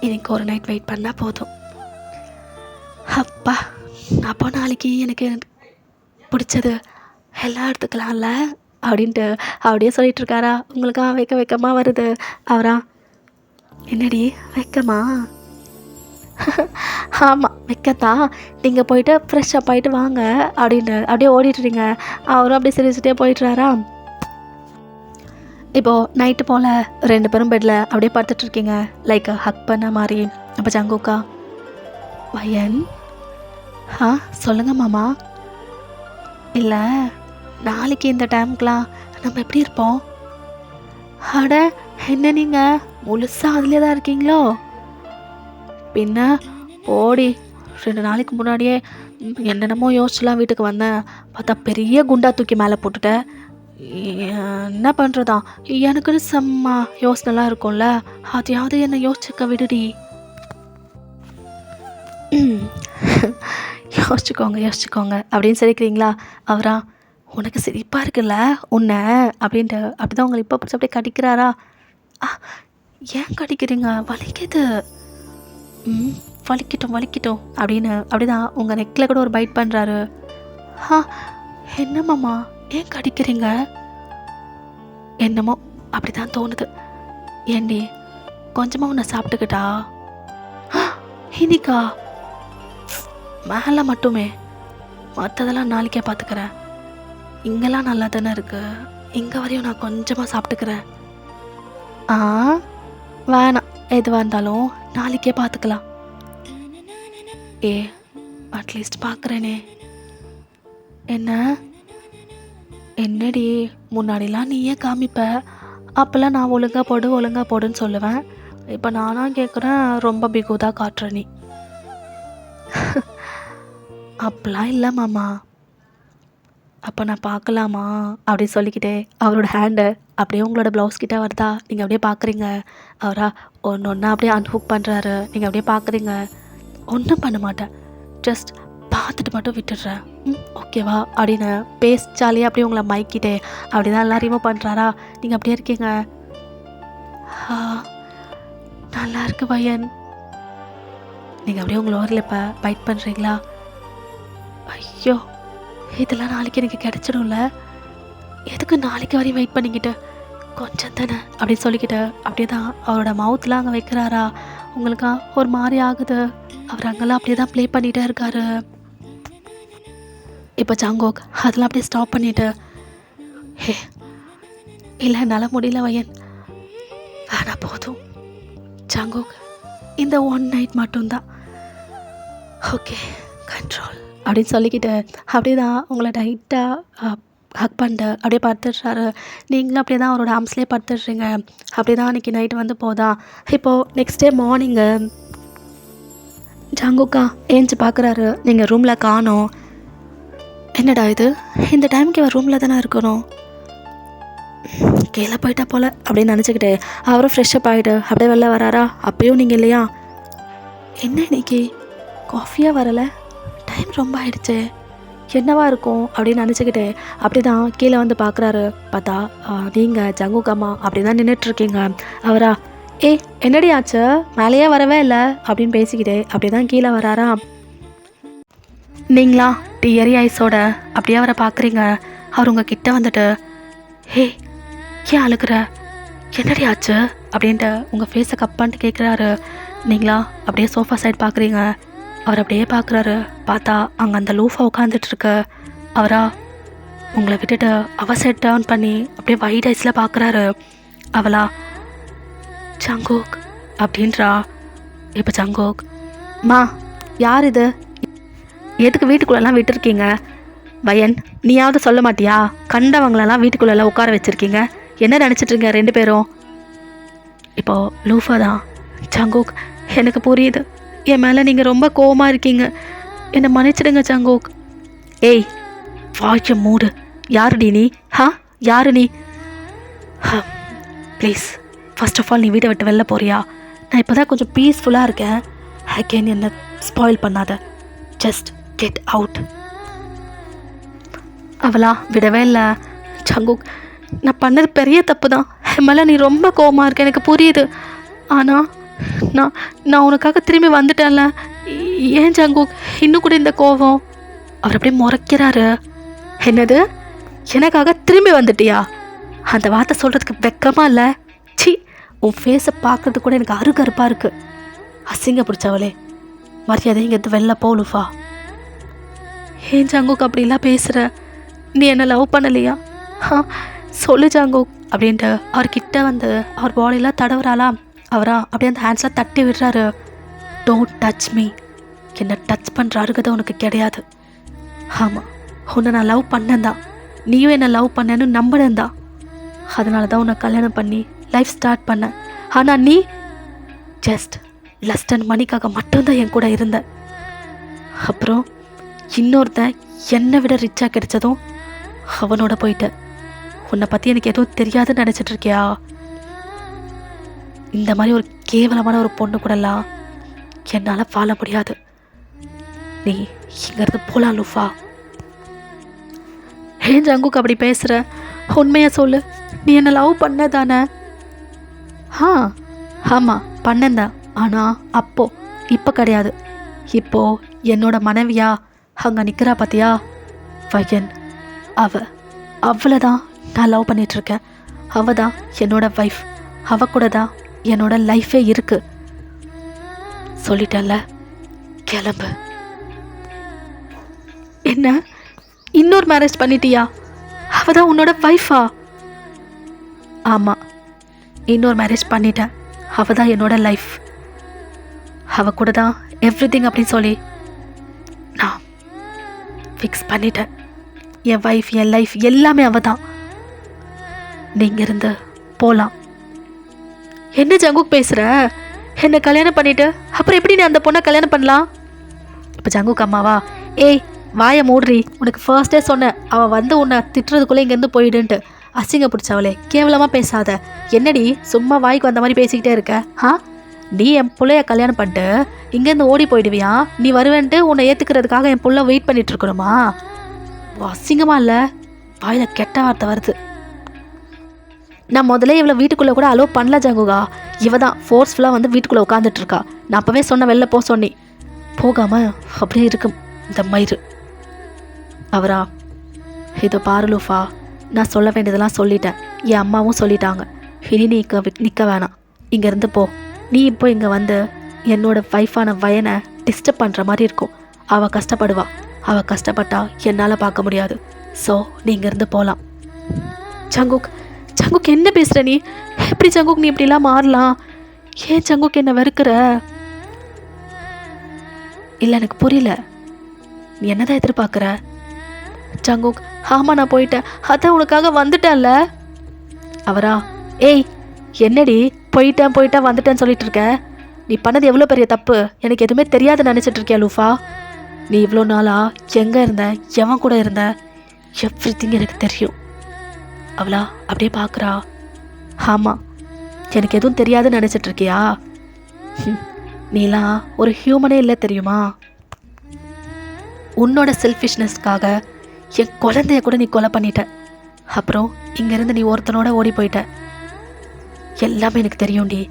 இன்றைக்கி ஒரு நைட் வெயிட் பண்ணால் போதும். அப்பா, அப்போ நாளைக்கு எனக்கு பிடிச்சது எல்லாம் எடுத்துக்கலாம்ல அப்படின்ட்டு அப்படியே சொல்லிகிட்ருக்காரா. உங்களுக்கா வெக்கமாக வருது. அவரா, என்னடி வெக்கமா? ஆமாம் வெக்கத்தான். நீங்கள் போயிட்டு ஃப்ரெஷ்ஷப் ஆகிட்டு வாங்க அப்படின்ட்டு அப்படியே ஓடிட்டுறீங்க. அவரும் அப்படியே சிரிச்சுட்டே போயிட்டுறாரா. இப்போது நைட்டு போல் 2 பேரும் பெட்டில் அப்படியே படுத்துட்ருக்கீங்க, லைக் ஹக் பண்ண மாதிரி. அப்போ ஜங்குக்கா, வயன் சொல்லுங்கள் மாமா. இல்லை, நாளைக்கு இந்த டைமுக்கெலாம் நம்ம எப்படி இருப்போம்? அட என்ன நீங்கள் முழுசாக அதிலே தான் இருக்கீங்களோ? பின்ன ஓடி 2 நாளைக்கு முன்னாடியே என்னென்னமோ யோசிச்சுலாம் வீட்டுக்கு வந்தேன். பார்த்தா பெரிய குண்டா தூக்கி மேலே போட்டுட்டேன். என்ன பண்ணுறதா, எனக்குன்னு செம்ம யோசனைலாம் இருக்கும்ல, அதையாவது என்னை யோசிச்சுக்க விடுடி. யோசிச்சுக்கோங்க அப்படின்னு சிரிக்கிறீங்களா? அவரா, உனக்கு சிரிப்பாக இருக்குல்ல உன்னை அப்படின்ட்டு அப்படி தான் உங்களை இப்போ பிடிச்சி அப்படியே கடிக்கிறாரா. ஏன் கடிக்கிறீங்க? வலிக்குது. வலிக்கட்டும் அப்படின்னு அப்படி தான் உங்கள் நெக்கில் கூட ஒரு பைட் பண்ணுறாரு. என்னம்மாம்மா ஏன் கடிக்கிறீங்க? என்னமோ அப்படி தான் தோணுது. ஏண்டி கொஞ்சமாக உன்னை சாப்பிட்டுக்கிட்டா? இன்னிக்கா? மேலே மட்டுமே, மற்றதெல்லாம் நாளைக்கே பார்த்துக்கிறேன். இங்கெல்லாம் நல்லா தானே இருக்குது, இங்கே வரையும் நான் கொஞ்சமாக சாப்பிட்டுக்கிறேன். வேணாம், எதுவாக இருந்தாலும் நாளைக்கே பார்த்துக்கலாம். அட்லீஸ்ட் பார்க்குறேனே. என்னடி முன்னாடிலாம் நீயே காமிப்ப, அப்போல்லாம் நான் ஒழுங்காக போடுன்னு சொல்லுவேன். இப்போ நானாக கேட்குறேன், ரொம்ப பிகுதாக காட்டுற நீ. அப்பெல்லாம் இல்லை மாமா. அப்போ நான் பார்க்கலாமா அப்படி சொல்லிக்கிட்டே அவரோட ஹேண்டை அப்படியே உங்களோட ப்ளவுஸ் கிட்டே வருதா. நீங்கள் அப்படியே பார்க்குறீங்க. அவரா ஒன்று அப்படியே அன்ஹுக் பண்ணுறாரு. நீங்கள் அப்படியே பார்க்குறீங்க. ஒன்றும் பண்ண மாட்டேன், ஜஸ்ட் பார்த்துட்டு மட்டும் விட்டுடுறேன் ஓகேவா அப்படின்னு பேசாலே அப்படியே உங்களை மயக்கிட்டே அப்படி தான் எல்லாரையுமே பண்ணுறாரா. நீங்கள் அப்படியே இருக்கீங்க. நல்லா இருக்கு பையன். நீங்கள் அப்படியே உங்களை ஊரில் இப்போ பைட் பண்ணுறீங்களா? ஐயோ இதெல்லாம் நாளைக்கு எனக்கு கிடச்சிடும்ல, எதுக்கு நாளைக்கு வரையும் வெயிட் பண்ணிக்கிட்டு, கொஞ்சம் தானே அப்படின்னு சொல்லிக்கிட்டு அப்படியே தான் அவரோட மவுத்லாம் அங்கே வைக்கிறாரா. உங்களுக்கா ஒரு மாதிரி ஆகுது. அவர் அங்கெல்லாம் அப்படியே தான் ப்ளே பண்ணிகிட்டே இருக்காரு. இப்போ ஜாங்கோக் அதெல்லாம் அப்படியே ஸ்டாப் பண்ணிவிட்டு, ஹே இல்லை என்னால் முடியல வயன், வேணா போதும் ஜாங்கோக், இந்த ஒன் நைட் மட்டும்தான், ஓகே கண்ட்ரோல் அப்படின்னு சொல்லிக்கிட்டு அப்படியே தான் உங்களை டைட்டாக ஹக் பண்ணிட்டு அப்படியே படுத்துடுறாரு. நீங்களும் அப்படியே தான் அவரோட ஆம்ஸ்லேயே படுத்துடுறீங்க. அப்படி தான் அன்றைக்கி நைட்டு வந்து போதா. இப்போது நெக்ஸ்ட் டே மார்னிங்கு ஜாங்கோக்கா ஏஞ்சி பார்க்குறாரு, நீங்கள் ரூமில் காணோம். என்னடா இது, இந்த டைமுக்கு இவர் ரூமில் தானே இருக்கணும், கீழே போயிட்டா போல் அப்படின்னு நினச்சிக்கிட்டு அவரும் ஃப்ரெஷ்ஷப் ஆகிட்டு அப்படியே வெளில வராரா. அப்பயும் நீங்கள் இல்லையா? என்ன இன்னைக்கு காஃபியாக வரலை, டைம் ரொம்ப ஆயிடுச்சு, என்னவா இருக்கும் அப்படின்னு நினச்சிக்கிட்டு அப்படி தான் கீழே வந்து பார்க்குறாரு. பார்த்தா நீங்கள் ஜங்குக்கம்மா அப்படி தான் நின்றுட்டுருக்கீங்க. அவரா, என்னடி ஆச்சு, மேலேயே வரவே இல்லை அப்படின்னு பேசிக்கிட்டு அப்படி தான் கீழே வராரா. நீங்களா டியரி ஐஸோட அப்படியே அவரை பார்க்குறீங்க. அவர் உங்கள் கிட்ட வந்துட்டு, ஏன் அழுகிற, என்னடி ஆச்சு அப்படின்ட்டு உங்கள் ஃபேஸை கப் பண்ணிட்டு கேட்குறாரு. நீங்களா அப்படியே சோஃபா சைடு பார்க்குறீங்க. அவர் அப்படியே பார்க்குறாரு. பார்த்தா அங்கே அந்த லூஃபா உட்காந்துட்ருக்கு. அவரா உங்களை விட்டுட்டு அவ சைட் டர்ன் பண்ணி அப்படியே வைட் ஐஸில் பார்க்குறாரு. அவளா, ஜங்கோக் அப்படின்றா. இப்போ ஜங்கோக், மா யார் இது, எதுக்கு வீட்டுக்குள்ளெல்லாம் விட்டுருக்கீங்க, வயன் நீயாவது சொல்ல மாட்டியா, கண்டவங்களெல்லாம் வீட்டுக்குள்ளெல்லாம் உட்கார வச்சுருக்கீங்க, என்ன நினச்சிட்ருங்க ரெண்டு பேரும். இப்போது லூஃபா தான், ஜங்கோக் எனக்கு புரியுது, என் மேலே நீங்கள் ரொம்ப கோவமாக இருக்கீங்க, என்னை மன்னிச்சிடுங்க ஜங்கோக். வாய்க்க மூடு, யாருடி நீ, யாரு நீ, ப்ளீஸ் ஃபர்ஸ்ட் ஆஃப் ஆல் நீ வீட்டை விட்டு வெளில போறியா, நான் இப்போ தான் கொஞ்சம் பீஸ்ஃபுல்லாக இருக்கேன், அகேன் என்னை ஸ்பாயில் பண்ணாத, ஜஸ்ட் கெட் அவுட். அவளா விடவே இல்லை. ஜங்கோக் நான் பண்ணது பெரிய தப்பு தான், என் மேலே நீ ரொம்ப கோவமாக இருக்க எனக்கு புரியுது, ஆனால் நான் உனக்காக திரும்பி வந்துட்டேன்ல, ஏன் ஜங்கோக் இன்னும் கூட இந்த கோவம். அவர் அப்படியே முறைக்கிறாரு. என்னது, எனக்காக திரும்பி வந்துட்டியா, அந்த வார்த்தை சொல்கிறதுக்கு வெக்கமாக இல்லை, சி உன் ஃபேஸை பார்க்குறது கூட எனக்கு அருகருப்பாக இருக்குது, அசிங்க பிடிச்சவளே, மரியாதை இங்கேருந்து வெளில போலுஃபா. ஏன் ஜங்கோக் அப்படிலாம் பேசுகிற, நீ என்னை லவ் பண்ணலையா, சொல்லு ஜங்கோக் அப்படின்ட்டு அவர்கிட்ட வந்து அவர் பாடியெலாம் தடவுறாலாம். அவரா அப்படியே அந்த ஹேண்ட்ஸ்லாம் தட்டி விடுறாரு. டோன்ட் டச் மீ, என்னை டச் பண்ணுற அருகதை உனக்கு கிடையாது. ஆமாம், உன்னை நான் லவ் பண்ணேன் தான், நீயும் என்னை லவ் பண்ணேன்னு நம்பினேன் தான், அதனால தான் உன்னை கல்யாணம் பண்ணி லைஃப் ஸ்டார்ட் பண்ணேன். ஆனால் நீ ஜஸ்ட் லஸ்ட் அண்ட் மணிக்காக மட்டும்தான் என் கூட இருந்த. அப்புறம் இன்னொருத்தன் என்னை விட ரிச்சாக கிடைச்சதும் அவனோட போயிட்ட. உன்னை பற்றி எனக்கு எதுவும் தெரியாதுன்னு நினச்சிட்ருக்கியா? இந்த மாதிரி ஒரு கேவலமான ஒரு பொண்ணு கூடலாம் என்னால் வாழ முடியாது. நீ இங்கேருந்து போலாம் லூஃபா. ஏன் ஜங்குக்கு அப்படி பேசுகிற, உண்மையாக சொல்லு, நீ என்னை லவ் பண்ண தானே? ஆமாம் பண்ணேன்தான், ஆனால் இப்போ கிடையாது. இப்போது என்னோட மனைவியா அங்கே நிற்கிறா பார்த்தியா வயன், அவளை தான் நான் லவ் பண்ணிகிட்ருக்கேன், அவள் தான் என்னோட வைஃப், அவ கூட தான் என்னோட லைஃபே இருக்கு. சொல்லிட்டேன்ல, கிளம்பு. என்ன இன்னொரு மேரேஜ் பண்ணிட்டியா? அவ தான் உன்னோட வைஃபா? ஆமாம், இன்னொரு மேரேஜ் பண்ணிட்டேன், அவ தான் என்னோட லைஃப், அவ கூட தான் எவ்ரிதிங் அப்படின்னு சொல்லி நான் ஃபிக்ஸ் பண்ணிட்டேன். என் வைஃப், என் லைஃப் எல்லாமே அவ தான். நீங்கள் இருந்து போகலாம். என்ன ஜங்குக் பேசுகிற, என்னை கல்யாணம் பண்ணிவிட்டு அப்புறம் எப்படி நீ அந்த பொண்ணை கல்யாணம் பண்ணலாம்? இப்போ ஜங்குக் அம்மாவா, வாயை மூடுறி, உனக்கு ஃபர்ஸ்டே சொன்னேன் அவள் வந்து உன்னை திட்டுறதுக்குள்ளே இங்கேருந்து போயிடுன்ட்டு, அசிங்க பிடிச்சவளே, கேவலமாக பேசாத. என்னடி சும்மா வாய்க்கு வந்த மாதிரி பேசிக்கிட்டே இருக்க? நீ என் பிள்ளைய கல்யாணம் பண்ணிட்டு இங்கேருந்து ஓடி போயிடுவியா? நீ வருவேன்ட்டு உன்னை ஏற்றுக்கிறதுக்காக என் புள்ள வெயிட் பண்ணிட்டு இருக்கணுமா? அசிங்கமா இல்லை? வாயில கெட்ட வார்த்தை வருது. நான் முதல்ல இவ்வளோ வீட்டுக்குள்ளே கூட அலோவ் பண்ணல ஜங்குகா. இவ தான் ஃபோர்ஸ்ஃபுல்லாக வந்து வீட்டுக்குள்ளே உட்காந்துட்டு இருக்கா. நான் அப்போவே சொன்ன வெளில போ சொன்னி, போகாமல் அப்படியே இருக்கும் இந்த மயிறு. அவரா, இதோ பாரு லூஃபா, நான் சொல்ல வேண்டியதெல்லாம் சொல்லிட்டேன். என் அம்மாவும் சொல்லிட்டாங்க. இனி நீ நிற்க வேணாம், இங்கேருந்து போ. நீ இப்போ இங்கே வந்து என்னோட வைஃபான வயனை டிஸ்டர்ப் பண்ணுற மாதிரி இருக்கும். அவள் கஷ்டப்படுவா. அவள் கஷ்டப்பட்டா என்னால் பார்க்க முடியாது. ஸோ நீ இங்கேருந்து போகலாம். ஜங்குக், ஜங்குக் என்ன பேசுகிற நீ? எப்படி ஜங்குக் நீ இப்படிலாம் மாறலாம்? ஏன் ஜங்குக் என்ன வெறுக்கிற? இல்லை, எனக்கு புரியல. நீ என்னதான் எதிர்பார்க்குற? ஜங்குக், ஆமாம் நான் போயிட்டேன். அதான் உனக்காக வந்துட்டேன்ல. அவரா, ஏய் என்னடி போயிட்டேன் வந்துட்டேன்னு சொல்லிட்டு இருக்க? நீ பண்ணது எவ்வளோ பெரிய தப்பு. எனக்கு எதுவுமே தெரியாதுன்னு நினச்சிட்டு இருக்கியா லூஃபா? நீ இவ்வளோ நாளா எங்கே இருந்த, எவன் கூட இருந்த, எவ்ரிதிங் எனக்கு தெரியும். அவளா அப்படியே பார்க்குறா. ஆமாம், எனக்கு எதுவும் தெரியாதுன்னு நினச்சிட்டு இருக்கியா? நீலாம் ஒரு ஹியூமனே இல்லை தெரியுமா? உன்னோட செல்ஃபிஷ்னஸ்க்காக என் குழந்தைய கூட நீ கொலை பண்ணிட்ட. அப்புறம் இங்கேருந்து நீ ஒருத்தனோட ஓடி போயிட்ட. எல்லாமே எனக்கு தெரியும்டி.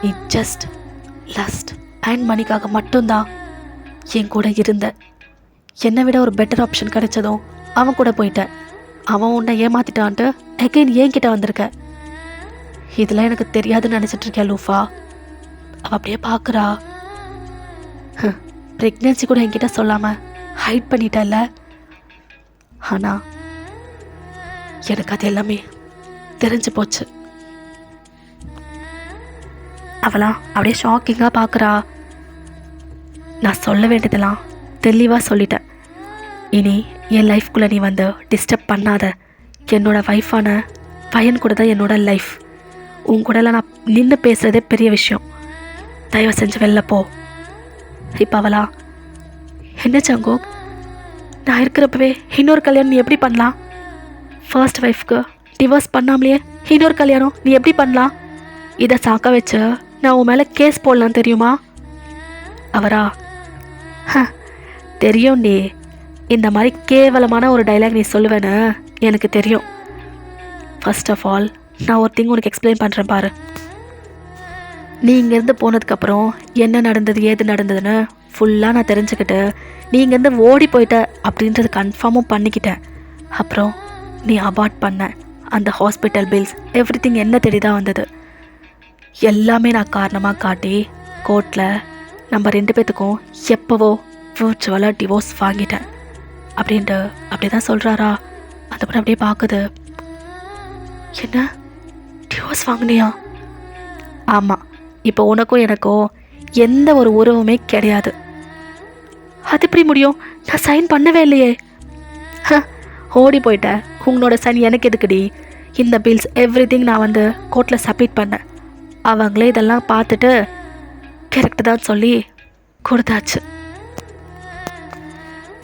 நீ ஜஸ்ட் லஸ்ட் அண்ட் மணிக்காக மட்டும்தான் என் கூட இருந்த. என்னை விட ஒரு பெட்டர் ஆப்ஷன் கிடைச்சதும் அவன் கூட போயிட்ட. அவன் உன்னை ஏமாத்திட்டான்ட்டு அகைன் என்கிட்ட வந்திருக்க. இதெல்லாம் எனக்கு தெரியாதுன்னு நினச்சிட்டு இருக்கேன் லூஃபா. அவள் அப்படியே பார்க்குறா. ப்ரெக்னென்சி கூட என்கிட்ட சொல்லாமல் ஹைட் பண்ணிட்டல. ஆனால் எனக்கு அது எல்லாமே தெரிஞ்சு போச்சு. அவளாம் அப்படியே ஷாக்கிங்காக பார்க்குறா. நான் சொல்ல வேண்டியதெல்லாம் தெளிவாக சொல்லிட்டேன். இனி என் லைஃப்குள்ளே நீ வந்து டிஸ்டர்ப் பண்ணாத. என்னோட வைஃபான பையன் கூட தான் என்னோட லைஃப். உன் கூடலாம் நான் நின்று பேசுகிறதே பெரிய விஷயம். தயவு செஞ்சு வெளில போ. இப்போ அவளா, என்ன ஜங்குக், நான் இருக்கிறப்பவே இன்னொரு கல்யாணம் நீ எப்படி பண்ணலாம்? ஃபர்ஸ்ட் ஒய்ஃப்க்கு டிவோர்ஸ் பண்ணாமலேயே இன்னொரு கல்யாணம் நீ எப்படி பண்ணலாம்? இதை சாக்க வச்சு நான் உன் மேலே கேஸ் போடலாம் தெரியுமா? அவரா, தெரியும் நீ இந்த மாதிரி கேவலமான ஒரு டைலாக் நீ சொல்லுவேன்னு எனக்கு தெரியும். ஃபர்ஸ்ட் ஆஃப் ஆல் நான் ஒரு திங் உனக்கு எக்ஸ்பிளைன் பண்ணுறேன் பாரு. நீ இங்கேருந்து போனதுக்கப்புறம் என்ன நடந்தது ஏது நடந்ததுன்னு ஃபுல்லாக நான் தெரிஞ்சுக்கிட்டு நீ இங்கேருந்து ஓடி போயிட்ட அப்படின்றது கன்ஃபார்மும் பண்ணிக்கிட்டேன். அப்புறம் நீ அபார்ட் பண்ண அந்த ஹாஸ்பிட்டல் பில்ஸ் எவ்ரிதிங் என்ன தெரியுதா வந்தது. எல்லாமே நான் காரணமாக காட்டி கோர்ட்டில் நம்ம 2 பேர்த்துக்கும் எப்போவோ விர்ச்சுவலாக டிவோர்ஸ் வாங்கிட்டேன் அப்படின்ட்டு அப்படி தான் சொல்கிறாரா. அந்த பொண்ணு அப்படியே பார்க்குது. என்ன டிவோர்ஸ் வாங்கினியா? ஆமாம், இப்போ உனக்கும் எனக்கும் எந்த ஒரு உறவுமே கிடையாது. அது எப்படி முடியும்? நான் சைன் பண்ணவே இல்லையே. ஓடி போயிட்டேன். உங்களோட சைன் எனக்கு எதுக்குடி? இந்த பில்ஸ் எவ்ரிதிங் நான் வந்து கோர்ட்டில் சப்மிட் பண்ணேன். அவங்களே இதெல்லாம் பார்த்துட்டு கரெக்டு தான் சொல்லி கொடுத்தாச்சு.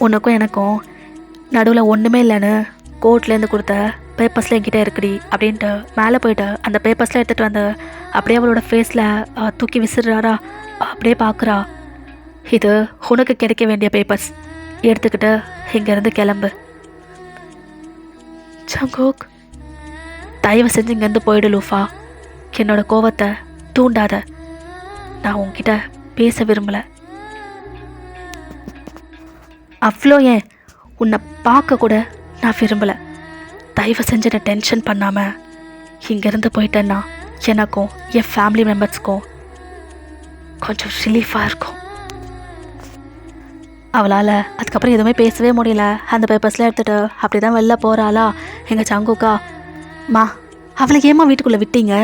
உனக்கும் எனக்கும் நடுவில் ஒன்றுமே இல்லைன்னு கோர்ட்லேருந்து கொடுத்த பேப்பர்ஸில் என்கிட்ட இருக்குடி அப்படின்ட்டு மேலே போயிட்டு அந்த பேப்பர்ஸ்லாம் எடுத்துகிட்டு வந்து அப்படியே அவளோட ஃபேஸில் தூக்கி விசிறாரா. அப்படியே பார்க்குறா. இது உனக்கு கிடைக்க வேண்டிய பேப்பர்ஸ், எடுத்துக்கிட்டு இங்கேருந்து கிளம்பு. ஜங்குக், தயவு செஞ்சு இங்கேருந்து போயிடு லூஃபா. என்னோட கோவத்தை தூண்டாத. நான் உன்கிட்ட பேச விரும்பலை. அவ்வளோ ஏன், உன்னை பார்க்க கூட நான் விரும்பலை. தயவு செஞ்சு என்னை டென்ஷன் பண்ணாமல் இங்கேருந்து போயிட்டேன்னா எனக்கும் என் ஃபேமிலி மெம்பர்ஸ்க்கும் கொஞ்சம் ரிலீஃபாக இருக்கும். அவளால் அதுக்கப்புறம் எதுவுமே பேசவே முடியல. அந்த பேப்பர்ஸ்லாம் எடுத்துகிட்டு அப்படி தான் வெளில போகிறாளா எங்கள் ஜங்குக்கா. மா, அவளை ஏமா வீட்டுக்குள்ளே விட்டீங்க?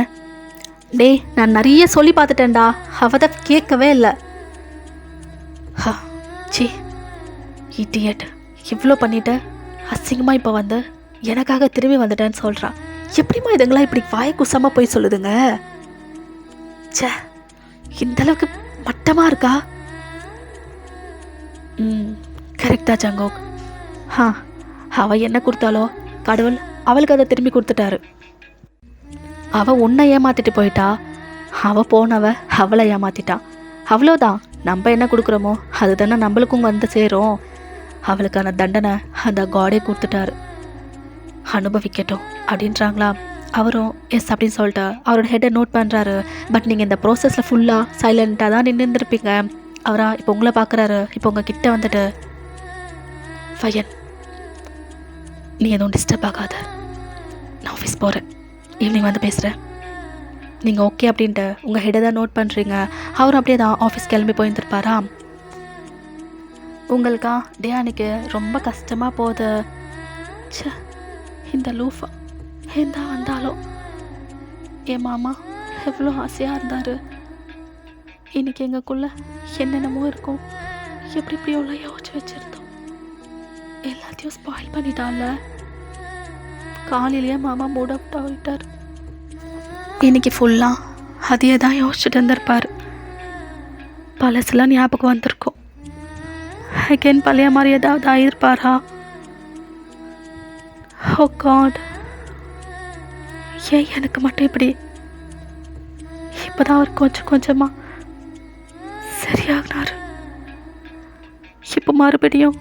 டேய், நான் நிறைய சொல்லி பார்த்துட்டேன்டா, அவள் தான் கேட்கவே இல்லை. சி இடியட், இவ்வளோ பண்ணிவிட்டு அசிங்கமாக இப்போ வந்து எனக்காக திரும்பி வந்துட்டேன்னு சொல்கிறான். எப்படிமா இதுங்களாம் இப்படி வாய் குசாமல் போய் சொல்லுதுங்க? சே, இந்தளவுக்கு மட்டமாக இருக்கா? கரெக்டா ஜங்குக். அவள் என்ன கொடுத்தாலோ கடவுள் அவளுக்கு அதை திரும்பி கொடுத்துட்டாரு. அவள் உன்னை ஏமாத்திட்டு போயிட்டா. அவள் போனவ அவளை ஏமாத்திட்டான். அவ்வளோதான், நம்ம என்ன கொடுக்குறோமோ அதுதானே நம்மளுக்கும் வந்து சேரும். அவளுக்கான தண்டனை அந்த காடே கொடுத்துட்டாரு, அனுபவிக்கட்டும் அப்படின்றாங்களா. அவரும் எஸ் அப்படின்னு சொல்லிட்டு அவரோட ஹெட்டை நோட் பண்ணுறாரு. பட் நீங்கள் இந்த ப்ராசஸில் ஃபுல்லாக சைலண்ட்டாக தான் நின்றுருப்பீங்க. அவரா இப்போ உங்களை பார்க்குறாரு. இப்போ உங்கள் கிட்ட வந்துட்டு, ஃபயன் நீ எதுவும் டிஸ்டர்ப் ஆகாத, நான் ஆஃபீஸ் போகிறேன், ஈவினிங் வந்து பேசுகிறேன், நீங்கள் ஓகே அப்படின்ட்டு உங்கள் ஹெட்டை தான் நோட் பண்ணுறீங்க. அவரும் அப்படியே தான் ஆஃபீஸ் கிளம்பி போயிருந்துருப்பாரா. உங்களுக்கா டே அன்னைக்கு ரொம்ப கஷ்டமாக போகுது. சே, இந்த லூஃபா ஏந்தா வந்தாலும் என் மாமா எவ்வளோ ஆசையாக இருந்தார். இன்றைக்கி எங்களுக்குள்ள என்னென்னமோ இருக்கும், எப்படி இப்படி எவ்வளோ யோசிச்சு வச்சுருந்தோம், எல்லாத்தையும் ஸ்பாயில் பண்ணிட்டால. காலையிலேயே மாமா மூட் அவுட் ஆகிட்டார். இன்றைக்கி ஃபுல்லாக அதையே தான் யோசிச்சுட்டு இருந்திருப்பார். பழசுலாம் ஞாபகம் வந்திருக்கும். அகெயின் பழைய மாதிரி ஏதாவது ஆகிருப்பாரா? ஓ காட், ஏன் எனக்கு மட்டும் இப்படி? இப்போதான் அவர் கொஞ்சம் கொஞ்சமாக சரியாகினார். இப்போ மறுபடியும்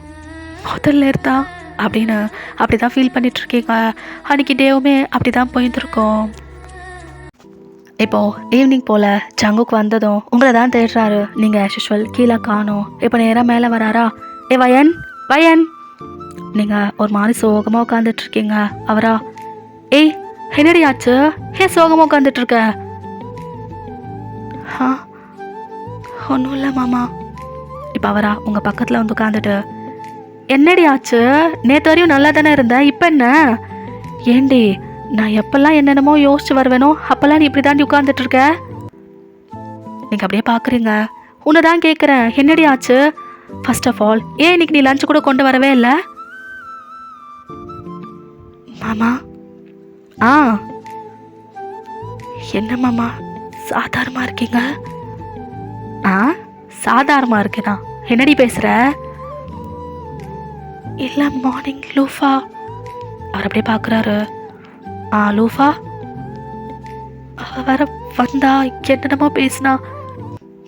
முதல்ல இருந்தா அப்படின்னு அப்படி தான் ஃபீல் பண்ணிகிட்ருக்கீங்க. அன்றைக்கி டேவுமே அப்படி தான் போயிருந்துருக்கோம். இப்போது ஈவினிங் போல் ஜங்குக்கு வந்ததும் உங்களை தான் தேடுறாரு. நீங்கள் ஆஸ் கீழே காணோம். இப்போ நேராக மேலே வராரா. ஏ வயன் வயன், நீங்கள் ஒரு மாதிரி சோகமாக உட்காந்துட்ருக்கீங்க. அவரா, ஏய் என்னடி ஆச்சு, ஏன் சோகமாக உட்காந்துட்ருக்க? ஒன்றும் இல்லை மாமா. இப்போ அவரா உங்கள் பக்கத்தில் வந்து உட்காந்துட்டு, என்னடி ஆச்சு, நேற்று வரையும் நல்லா தானே இருந்த, இப்போ என்ன? ஏண்டி நான் எப்பெல்லாம் என்னென்னமோ யோசிச்சு வருவேனோ அப்போல்லாம் நீ இப்படி தாண்டி உட்காந்துட்ருக்க. நீங்கள் அப்படியே பார்க்குறீங்க. உன்னை தான் கேட்குறேன், என்னடி ஆச்சு? ஃபர்ஸ்ட் ஆஃப் ஆல் ஏன் இன்னைக்கு நீ லஞ்சு கூட கொண்டு வரவே இல்லை? மாமா என்ன மாமா சாதாரணமாக இருக்கீங்க? சாதாரணமாக இருக்கேனா? என்னடி பேசுகிற? இல்லை மார்னிங் லூஃபா. அவர் அப்படியே பார்க்குறாரு. லூஃபா வர வந்தா என்னென்னமோ பேசினா,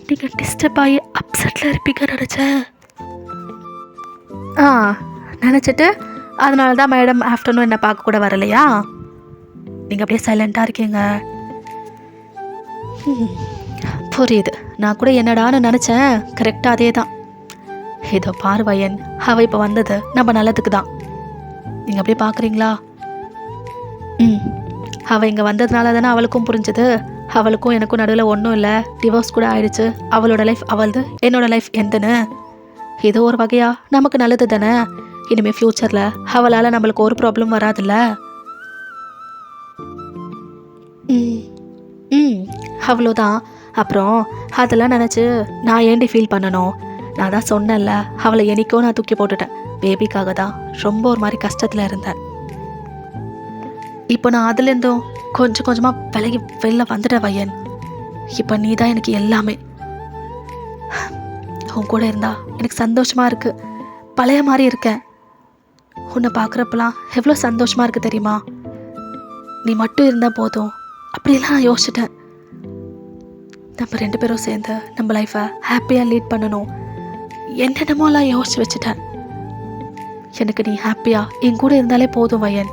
நீங்கள் டிஸ்டர்ப் ஆகி அப்செட்டில் இருப்பீங்க நினச்சேன். நினச்சிட்டு அதனால தான் மேடம் ஆஃப்டர்நூன் என்னை பார்க்க கூட வரலையா? நீங்கள் அப்படியே சைலண்ட்டாக இருக்கீங்க. புரியுது. நான் கூட என்னடான்னு நினச்சேன். கரெக்டாக அதே தான். ஏதோ பார்வையன், அவள் இப்போ வந்தது நம்ம நல்லதுக்கு தான். நீங்கள் அப்படியே பார்க்குறீங்களா? அவள் இங்கே வந்ததுனால தானே அவளுக்கும் புரிஞ்சது. அவளுக்கும் எனக்கும் நடுவில் ஒன்றும் இல்லை, டிவோர்ஸ் கூட ஆயிடுச்சு. அவளோட லைஃப் அவளது, என்னோடய லைஃப் எந்தன்னு. ஏதோ ஒரு வகையாக நமக்கு நல்லது தானே. இனிமேல் ஃப்யூச்சரில் அவளால் நம்மளுக்கு ஒரு ப்ராப்ளம் வராதுல்ல. அவ்வளோதான். அப்புறம் அதெல்லாம் நினச்சி நான் ஏண்டி ஃபீல் பண்ணணும்? நான் தான் சொன்னேன்ல, அவளை என்னைக்கோ நான் தூக்கி போட்டுட்டேன். பேபிக்காக தான் ரொம்ப ஒரு மாதிரி கஷ்டத்தில் இருந்தேன். இப்போ நான் அதுலேருந்தும் கொஞ்சம் கொஞ்சமாக விலகி வெளில வந்துட்டேன் வயன். இப்போ நீ தான் எனக்கு எல்லாமே. உன் கூட இருந்தா எனக்கு சந்தோஷமாக இருக்குது. பழைய மாதிரி இருக்கேன். உன்னை பார்க்குறப்பெல்லாம் எவ்வளோ சந்தோஷமாக இருக்குது தெரியுமா? நீ மட்டும் இருந்தால் போதும் அப்படிலாம் நான் யோசிச்சிட்டேன். நம்ம 2 பேரும் சேர்ந்து நம்ம லைஃப்பை ஹாப்பியாக லீட் பண்ணணும். என்னென்னமோலாம் யோசிச்சு வச்சுட்டேன். எனக்கு நீ ஹாப்பியாக என் கூட இருந்தாலே போதும் வயன்.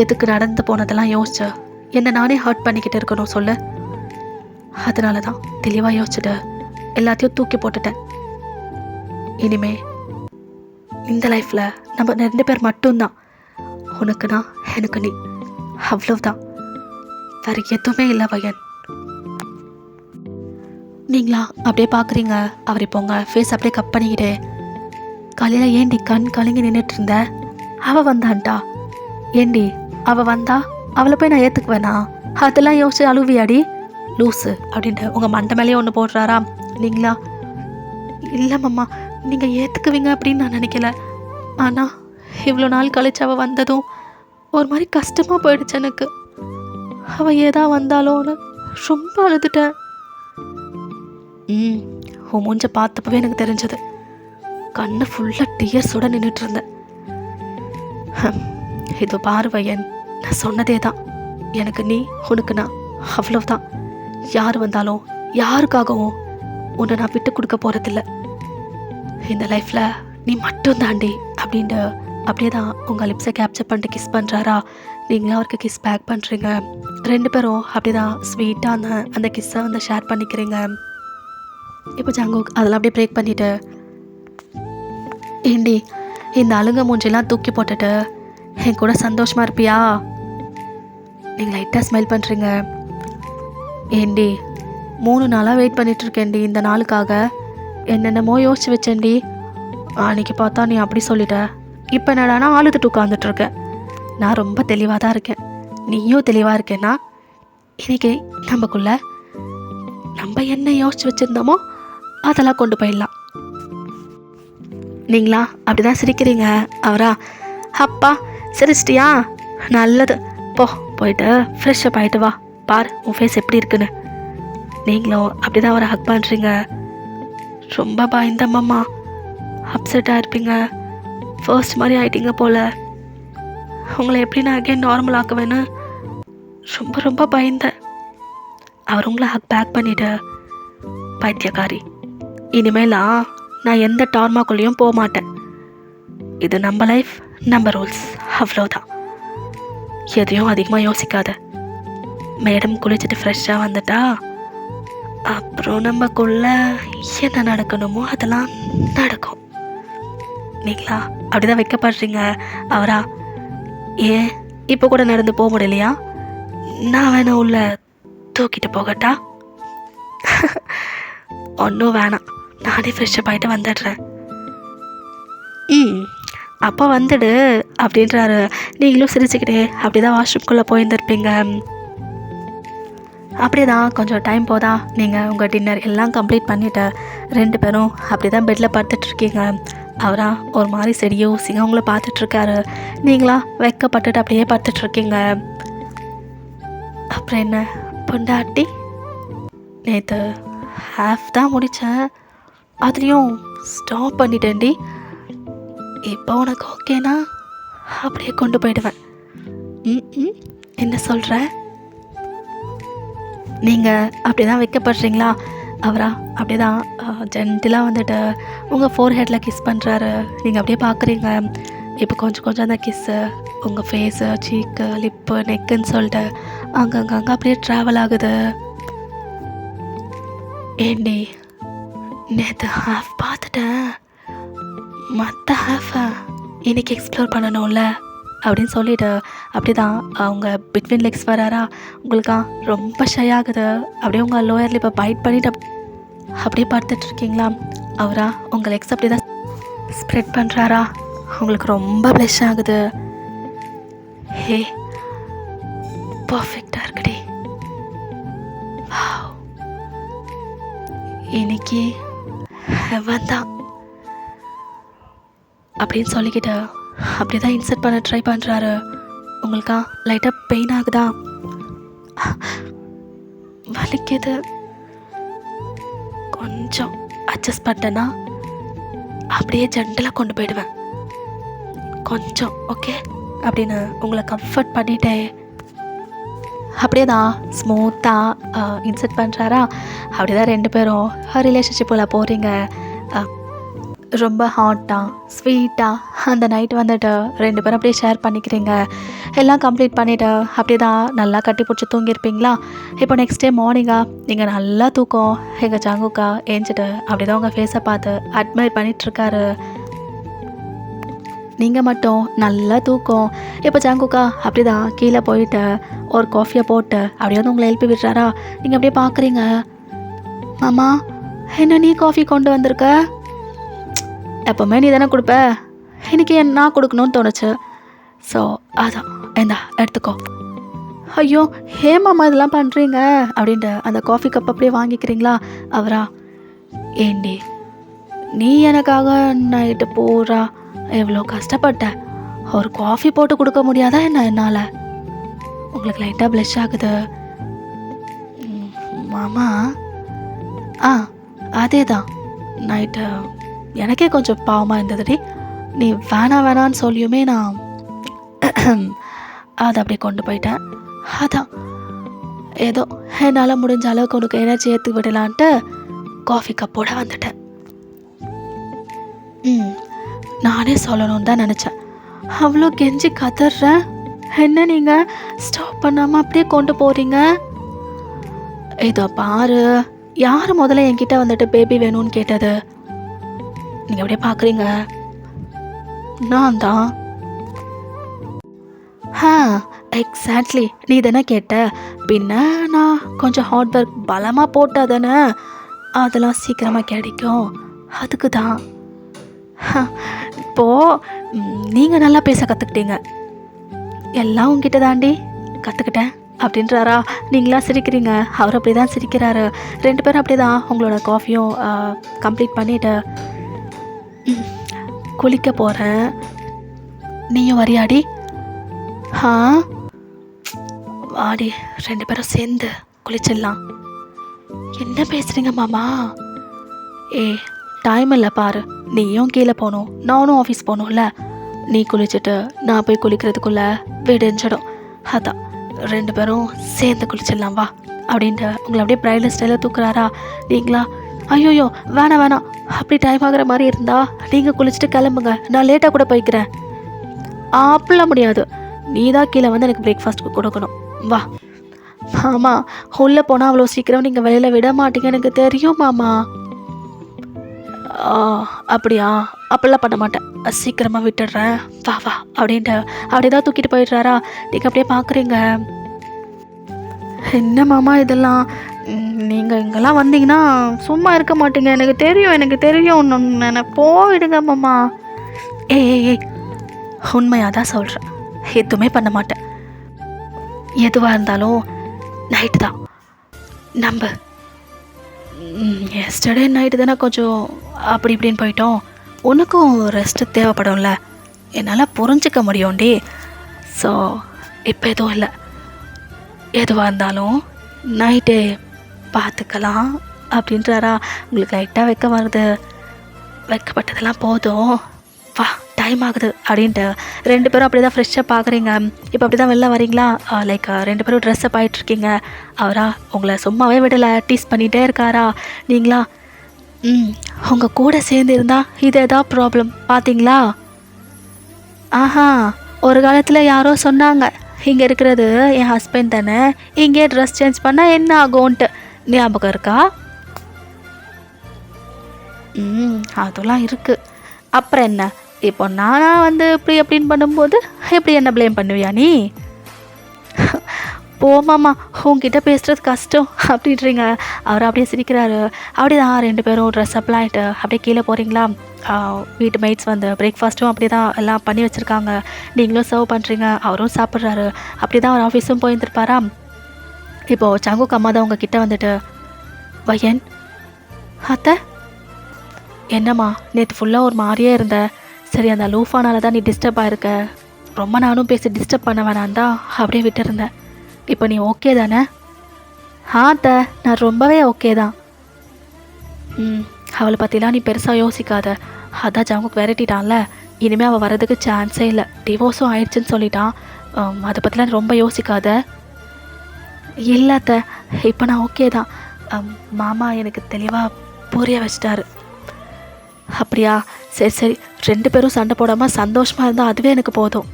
எதுக்கு நடந்து போனதெல்லாம் யோசிச்சு என்னை நானே ஹர்ட் பண்ணிக்கிட்டு இருக்கணும் சொல்லு? அதனால தான் தெளிவாக யோசிச்சுட்டு எல்லாத்தையும் தூக்கி போட்டுட்டேன். இனிமே இந்த லைஃப்பில் நம்ம 2 பேர் மட்டும்தான். உனக்கு நான், எனக்கு நீ, அவ்வளவுதான். வேறு எதுவுமே இல்லை வயன். நீங்களா அப்படியே பார்க்குறீங்க. அவர் இப்போ உங்கள் ஃபேஸ் அப்படியே கட் பண்ணிக்கிட்டே, காலையில் ஏண்டி கண் கலங்கி நின்றுட்டு இருந்த? அவள் வந்தான்ட்டா. ஏண்டி அவள் வந்தா அவளை போய் நான் ஏற்றுக்குவேனா? அதெல்லாம் யோசிச்சு அழுவியாடி லூஸு அப்படின்ட்டு உங்கள் மண்டை மேலேயே ஒன்று போடுறாரா. நீங்களா, இல்லை மாமா நீங்கள் ஏற்றுக்குவீங்க அப்படின்னு நான் நினைக்கல. ஆனால் இவ்வளோ நாள் கழிச்சு அவள் வந்ததும் ஒரு மாதிரி கஷ்டமாக போயிடுச்சு எனக்கு. அவள் ஏதா வந்தாலோன்னு ரொம்ப அழுதுட்டேன். உன் மூஞ்ச பார்த்தப்பவே எனக்கு தெரிஞ்சது. கண்ணை ஃபுல்லாக டியர்ஸோட நின்றுட்டு இருந்தேன். இது பார்வையன், நான் சொன்னதே தான். எனக்கு நீ, உனக்கு நான், அவ்வளவுதான். யார் வந்தாலும் யாருக்காகவும் உன்னை நான் விட்டு கொடுக்க போகிறதில்ல. இந்த லைஃப்பில் நீ மட்டும் தாண்டி அப்படின்ட்டு அப்படியே தான் உங்கள் லிப்ஸை கேப்சர் பண்ணிட்டு கிஸ் பண்ணுறாரா. நீங்களும் அவருக்கு கிஸ் பேக் பண்ணுறீங்க. 2 பேரும் அப்படி தான் ஸ்வீட்டாக அந்த கிஸ்ஸை வந்து ஷேர் பண்ணிக்கிறீங்க. இப்போ ஜங்குக் அதெல்லாம் அப்படியே பிரேக் பண்ணிவிட்டு, ஏண்டி இந்த அழுங்க மூஞ்செல்லாம் தூக்கி போட்டுட்டு என் கூட சந்தோஷமாக இருப்பியா? நீங்கள் லைட்டாக ஸ்மைல் பண்ணுறீங்க. ஏண்டி 3 நாளாக வெயிட் பண்ணிகிட்ருக்கேன்டி இந்த நாளுக்காக. என்னென்னமோ யோசிச்சு வச்சேன்டி. அன்றைக்கி பார்த்தா நீ அப்படி சொல்லிட்ட. இப்போ என்னடானா ஆளுதுட்டு உட்காந்துட்ருக்கேன். நான் ரொம்ப தெளிவாக தான் இருக்கேன். நீயும் தெளிவாக இருக்கேன்னா இன்றைக்கி நம்மக்குள்ள நம்ம என்ன யோசிச்சு வச்சுருந்தோமோ அதெல்லாம் கொண்டு போயிடலாம். நீங்களா அப்படி தான் சிரிக்கிறீங்க. அவரா, அப்பா சிரிச்சிட்டியா, நல்லது, போயிட்டு ஃப்ரெஷ்ஷப் ஆகிட்டு வா, பார் உன் ஃபேஸ் எப்படி இருக்குன்னு. நீங்களும் அப்படி தான் அவரை ஹக் பண்ணுறீங்க. ரொம்ப பயந்தம்மா, அப்செட்டாக இருப்பீங்க. ஃபர்ஸ்ட் மாதிரி ஆகிட்டீங்க போல். உங்களை எப்படி நான் அகெயின் நார்மல் ஆக்குவேன்னு ரொம்ப ரொம்ப பயந்தேன். அவர் உங்களை ஹக் பேக் பண்ணிவிட்டு, பைத்தியக்காரி, இனிமேலாம் நான் எந்த டார்மாக்குள்ளேயும் போக மாட்டேன். இது நம்ம லைஃப், நம்ம ரூல்ஸ், அவ்வளோதான். எதையும் அதிகமாக யோசிக்காத. மேடம் குளிச்சுட்டு ஃப்ரெஷ்ஷாக வந்துட்டா அப்புறம் நம்மக்குள்ள என்ன நடக்கணுமோ அதெல்லாம் நடக்கும். நீங்களா அப்படிதான் வைக்கப்படுறீங்க. அவரா, ஏன் இப்போ கூட நடந்து போக முடியலையா? நான் வேணா உள்ள தூக்கிட்டு போகட்டா? ஒன்றும் வேணாம், நானே ஃப்ரெஷ்ஷப் ஆகிட்டு வந்துடுறேன். அப்போ வந்துடு அப்படின்றாரு. நீங்களும் சிரிச்சுக்கிட்டே அப்படி தான் வாஷ்ரூம்குள்ளே போயிருந்துருப்பீங்க. அப்படியே தான் கொஞ்சம் டைம் போதா நீங்கள் உங்கள் டின்னர் எல்லாம் கம்ப்ளீட் பண்ணிவிட்டு 2 பேரும் அப்படி தான் பெட்டில் படுத்துட்ருக்கீங்க. அவரா ஒரு மாதிரி செடியோ ஊசிங்க உங்களை பார்த்துட்ருக்காரு. நீங்களா வெக்கப்பட்டுட்டு அப்படியே பார்த்துட்ருக்கீங்க. அப்புறம் என்ன பொண்டாட்டி, நேற்று ஹாஃப் தான் முடித்தேன், அதுலேயும் ஸ்டாப் பண்ணிட்டேன்டி. இப்போ உனக்கு ஓகேனா அப்படியே கொண்டு போயிடுவேன். என்ன சொல்கிற? நீங்கள் அப்படி தான் வைக்கப்படுறீங்களா? அவரா அப்படி தான் ஜென்டிலாக வந்துட்டு உங்கள் ஃபோர்ஹெட்டில் கிஸ் பண்ணுறாரு. நீங்கள் அப்படியே பார்க்குறீங்க. இப்போ கொஞ்சம் கொஞ்சம் அந்த கிஸ்ஸு உங்கள் ஃபேஸு, சீக்கு, லிப்பு, நெக்குன்னு சொல்லிட்டு அங்கங்கே அப்படியே ட்ராவல் ஆகுது. ஏண்டி நேற்று ஹாஃப் பார்த்துட்டேன், மற்ற ஹாஃபை இன்றைக்கி எக்ஸ்ப்ளோர் பண்ணணும்ல அப்படின்னு சொல்லிட்டு அப்படி தான் அவங்க பிட்வீன் லெக்ஸ் வராரா. உங்களுக்கா ரொம்ப ஷை ஆகுது. அப்படியே உங்கள் லோயர் லிப்பை பைட் பண்ணிவிட்டு அப்படியே படுத்துட்ருக்கீங்களா. அவரா உங்கள் லெக்ஸ் அப்படி தான் ஸ்ப்ரெட் பண்ணுறாரா. உங்களுக்கு ரொம்ப ப்ளஷ் ஆகுது. ஹே பர்ஃபெக்டாக இருக்குடி, இன்னைக்கு ஹெவன் தான் அப்படின்னு சொல்லிக்கிட்டு அப்படி தான் இன்சர்ட் பண்ண ட்ரை பண்ணுறாரு. உங்களுக்கா லைட்டாக பெயின் ஆகுதா? வலிக்குது. கொஞ்சம் அட்ஜஸ்ட் பண்ணிட்டேன்னா அப்படியே ஜென்டலாக கொண்டு போயிடுவேன். கொஞ்சம் ஓகே அப்படின்னு உங்களை கம்ஃபர்ட் பண்ணிட்டே அப்படியே தான் ஸ்மூத்தாக இன்சர்ட் பண்ணுறாரா. அப்படி தான் 2 பேரும் ரிலேஷன்ஷிப்பில் போகிறீங்க. ரொம்ப ஹாட்டாக ஸ்வீட்டாக அந்த நைட் வந்துட்டு 2 பேரும் அப்படியே ஷேர் பண்ணிக்கிறீங்க. எல்லாம் கம்ப்ளீட் பண்ணிவிட்டு அப்படியே தான் நல்லா கட்டி பிடிச்சி தூங்கியிருப்பீங்களா. இப்போ நெக்ஸ்ட் டே மார்னிங்காக நீங்கள் நல்லா தூக்கம். எங்கள் ஜங்குக்கா ஏஞ்சிட்டு அப்படி தான் உங்கள் ஃபேஸை பார்த்து அட்மையர் பண்ணிகிட்ருக்காரு. நீங்கள் மட்டும் நல்லா தூக்கம். இப்போ ஜங்குக்கா அப்படி தான் கீழே போயிட்டு ஒரு காஃபியை போட்டு அப்படியே வந்து உங்களை எழுப்பி விடுறாரா. நீங்கள் அப்படியே பார்க்குறீங்க. மாமா என்ன நீ காஃபி கொண்டு வந்திருக்க? எப்போவுமே நீ தானே கொடுப்ப, இன்றைக்கி நான் கொடுக்கணும்னு தோணுச்சு. ஸோ அதான் இந்தா எடுத்துக்கோ. ஐயோ ஏமாம்மா இதெல்லாம் பண்ணுறீங்க அப்படின்ட்டு அந்த காஃபி கப் அப்படியே வாங்கிக்கிறீங்களா. அவரா, ஏண்டி நீ எனக்காக நைட்டு பூரா எவ்வளோ கஷ்டப்பட்ட, ஒரு காஃபி போட்டு கொடுக்க முடியாதா என்ன என்னால்? உங்களுக்கு லைட்டாக ப்ளஷ் ஆகுது. மாமா அதே தான் நைட்டு எனக்கே கொஞ்சம் பாவமாக இருந்ததுடி. நீ வேணான்னு சொல்லியுமே நான் அதை அப்படியே கொண்டு போயிட்டேன். அதான் ஏதோ என்னால் முடிஞ்ச அளவுக்கு உனக்கு எனர்ஜி ஏற்றி விடலான்ட்டு காஃபி கப்போட வந்துட்டேன். நானே சொல்லணும்னு தான் நினச்சேன். அவ்வளோ கெஞ்சி கதறேன், என்ன நீங்கள் ஸ்டாப் பண்ணாமல் அப்படியே கொண்டு போகிறீங்க? இதோ பாரு, யார் முதல்ல என்கிட்ட வந்துட்டு பேபி வேணும்னு கேட்டது? நீங்கள் அப்படியே பார்க்குறீங்க, நான் தான். எக்ஸாக்ட்லி, நீ தானே கேட்ட. பின்ன நான் கொஞ்சம் ஹார்ட் ஒர்க் பலமாக போட்டால் தானே அதெல்லாம் சீக்கிரமாக கிடைக்கும், அதுக்கு தான். இப்போது நீங்கள் நல்லா பேச கற்றுக்கிட்டீங்க. எல்லாம் உங்ககிட்ட தாண்டி கற்றுக்கிட்டேன் அப்படின்றாரா? நீங்களா சிரிக்கிறீங்க, அவர் அப்படி தான் சிரிக்கிறாரு. 2 பேரும் அப்படி தான் உங்களோட காஃபியும் கம்ப்ளீட் பண்ணிவிட்டு குளிக்க போகிறேன். நீயும் வரியாடி? வாடி, 2 பேரும் சேர்ந்து குளிச்சிடலாம். என்ன பேசுகிறீங்க மாமா? டைம் இல்லை பாரு, நீயும் கீழே போகணும், நானும் ஆஃபீஸ் போகணும்ல. நீ குளிச்சுட்டு நான் போய் குளிக்கிறதுக்குள்ளே விடிஞ்சிடும். அதான் 2 பேரும் சேர்ந்து குளிச்சிடலாம் வா அப்படின்ட்டு உங்களை அப்படியே ப்ரைடல் ஸ்டைலில் தூக்குறாரா? நீங்களா ஐயோயோ வேணாம் வேணாம், அப்படி டைம் ஆகிற மாதிரி இருந்தா நீங்கள் குளிச்சுட்டு கிளம்புங்க, நான் லேட்டாக கூட போய்க்கிறேன். அப்படிலாம் முடியாது, நீ தான் கீழே வந்து எனக்கு பிரேக்ஃபாஸ்ட்டுக்கு கொடுக்கணும், வா. மாமா உள்ளே போனால் அவ்வளோ சீக்கிரம் நீங்கள் வெளியில் விட மாட்டீங்க, எனக்கு தெரியும் மாமா. அப்படியா? அப்படிலாம் பண்ண மாட்டேன், சீக்கிரமாக விட்டுடுறேன், வா வா அப்படின்ட்டு அப்படியே தான் தூக்கிட்டு போயிடுறாரா? நீங்கள் அப்படியே பார்க்குறீங்க. என்ன மாமா இதெல்லாம்? நீங்கள் இங்கெல்லாம் வந்தீங்கன்னா சும்மா இருக்க மாட்டீங்க, எனக்கு தெரியும் எனக்கு தெரியும். எனக்கு போயிடுங்க மாமா. ஏய் உண்மையாக தான் சொல்கிறேன், எதுவுமே பண்ண மாட்டேன். எதுவாக இருந்தாலும் நைட்டு தான் நம்ப. எஸ்டர்டே நைட்டு தானே கொஞ்சம் அப்படி இப்படின்னு போயிட்டோம், உனக்கும் ரெஸ்ட்டு தேவைப்படும்ல, என்னால் புரிஞ்சிக்க முடியும்டி. ஸோ இப்போ எதுவும் இல்லை, எதுவாக இருந்தாலும் நைட்டே பார்த்துக்கலாம் அப்படின்றாரா? உங்களுக்கு லைட்டாக வெக்க வருது, வெக்கப்பட்டதெல்லாம் போதும், வா டைம் ஆகுது அப்படின்ட்டு 2 பேரும் அப்படி தான் ஃப்ரெஷ்ஷாக பார்க்குறீங்க. இப்போ அப்படி தான் வெளில வரீங்களா? லைக் 2 பேரும் ட்ரெஸ்ஸப் ஆகிட்ருக்கீங்க. அவரா உங்களை சும்மாவே விடலை, டீஸ் பண்ணிகிட்டே இருக்காரா? நீங்களா உங்கள் கூட சேர்ந்து இருந்தால் இது எதாவது ப்ராப்ளம் பார்த்தீங்களா? ஒரு காலத்தில் யாரோ சொன்னாங்க, இங்கே இருக்கிறது என் ஹஸ்பண்ட் தானே, இங்கே ட்ரெஸ் சேஞ்ச் பண்ணால் என்ன ஆகும்ன்ட்டு, ஞாபகம் இருக்கா? அதெல்லாம் இருக்குது. அப்புறம் என்ன, இப்போ நானாக வந்து இப்படி அப்படின்னு பண்ணும்போது எப்படி என்ன ப்ளேம் பண்ணுவியா நீ? போமாம்மா, உங்ககிட்ட பேசுகிறது கஷ்டம் அப்படின்றீங்க. அவர் அப்படியே சிரிக்கிறாரு. அப்படி தான் 2 பேரும் ட்ரெஸ் அப்லாம் ஆகிட்டு அப்படியே கீழே போகிறீங்களா? வீட்டு மெய்ட்ஸ் வந்து பிரேக்ஃபாஸ்ட்டும் அப்படி தான் எல்லாம் பண்ணி வச்சுருக்காங்க, நீங்களும் சர்வ் பண்ணுறீங்க, அவரும் சாப்பிட்றாரு. அப்படி தான் அவர் ஆஃபீஸும் போயிருந்துருப்பாரா? இப்போது சங்குக்கு அம்மா தான் உங்கள் கிட்டே வந்துட்டு, வயன் அத்தை என்னம்மா நேற்று ஃபுல்லாக ஒரு மாதிரியே இருந்த, சரி அந்த லூஃபானால தான் நீ டிஸ்டர்ப் ஆகிருக்க, ரொம்ப நானும் பேசி டிஸ்டர்ப் பண்ண வேணான் தான் அப்படியே விட்டுருந்தேன். இப்போ நீ ஓகே தானே? அத்தை நான் ரொம்பவே ஓகே தான். அவளை பற்றிலாம் நீ பெருசாக யோசிக்காத, அதான் ஜாங்குக்கு விரட்டிட்டான்ல, இனிமேல் அவள் வர்றதுக்கு சான்ஸே இல்லை, டிவோர்ஸும் ஆயிடுச்சுன்னு சொல்லிட்டான். அதை பற்றிலாம் ரொம்ப யோசிக்காத. இல்லை அத்தை, இப்போ நான் ஓகே தான். மாமா எனக்கு தெளிவாக புரிய வச்சிட்டாரு. அப்படியா? சரி சரி, 2 பேரும் சண்டை போடாமல் சந்தோஷமாக இருந்தால் அதுவே எனக்கு போதும்.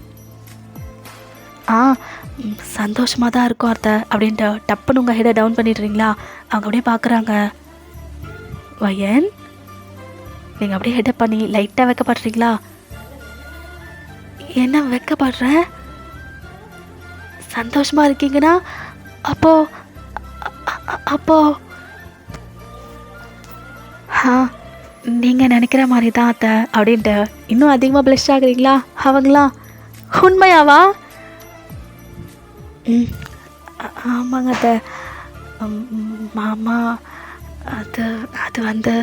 சந்தோஷமாக தான் இருக்கும் அத்தை அப்படின்ட்டு டப்புன்னு உங்கள் ஹெடை டவுன் பண்ணிடுறீங்களா? அவங்க அப்படியே பார்க்குறாங்க. வயன் நீங்கள் அப்படியே ஹெடை பண்ணி லைட்டாக வைக்கப்படுறீங்களா? என்ன வைக்கப்படுற? சந்தோஷமாக இருக்கீங்கன்னா அப்போ நீங்கள் நினைக்கிற மாதிரி தான் அத்தை அப்படின்ட்டு இன்னும் அதிகமாக ப்ளஷ் ஆகுறீங்களா? அவங்களா உண்மையாவா? ஆமாங்க அத்தை. மாமா அது வந்து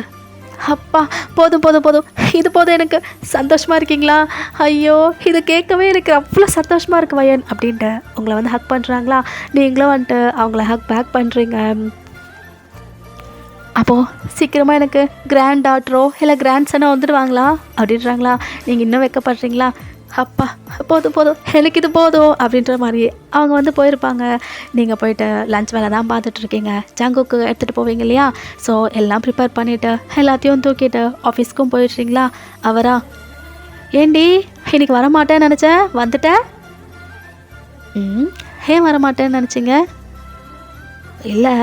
அப்பா போதும் போதும் போதும், இது போதும் எனக்கு. சந்தோஷமாக இருக்கீங்களா? ஐயோ இது கேட்கவே எனக்கு அவ்வளோ சந்தோஷமாக இருக்குது வயன் அப்படின்ட்டு உங்களை வந்து ஹக் பண்ணுறாங்களா? நீங்களும் வந்துட்டு அவங்கள ஹக் பேக் பண்ணுறீங்க. அப்போது சீக்கிரமாக எனக்கு கிராண்ட் டாட்டரோ இல்லை கிராண்ட் சனோ வந்துடுவாங்களா அப்படின்றாங்களா? நீங்கள் இன்னும் வைக்கப்படுறீங்களா? அப்பா போதும் போதும் எனக்கு இது போதும் அப்படின்ற மாதிரி அவங்க வந்து போயிருப்பாங்க. நீங்கள் போயிட்டு லஞ்ச் வேலை தான் பார்த்துட்ருக்கீங்க. ஜங்குக்கு எடுத்துகிட்டு போவீங்க இல்லையா? ஸோ எல்லாம் ப்ரிப்பேர் பண்ணிவிட்டு எல்லாத்தையும் தூக்கிட்டு ஆஃபீஸ்க்கும் போயிடுறீங்களா? அவரா, ஏண்டி இன்னைக்கு வரமாட்டேன்னு நினச்சேன், வந்துட்டேன். ஏன் வரமாட்டேன்னு நினச்சிங்க? இல்லை,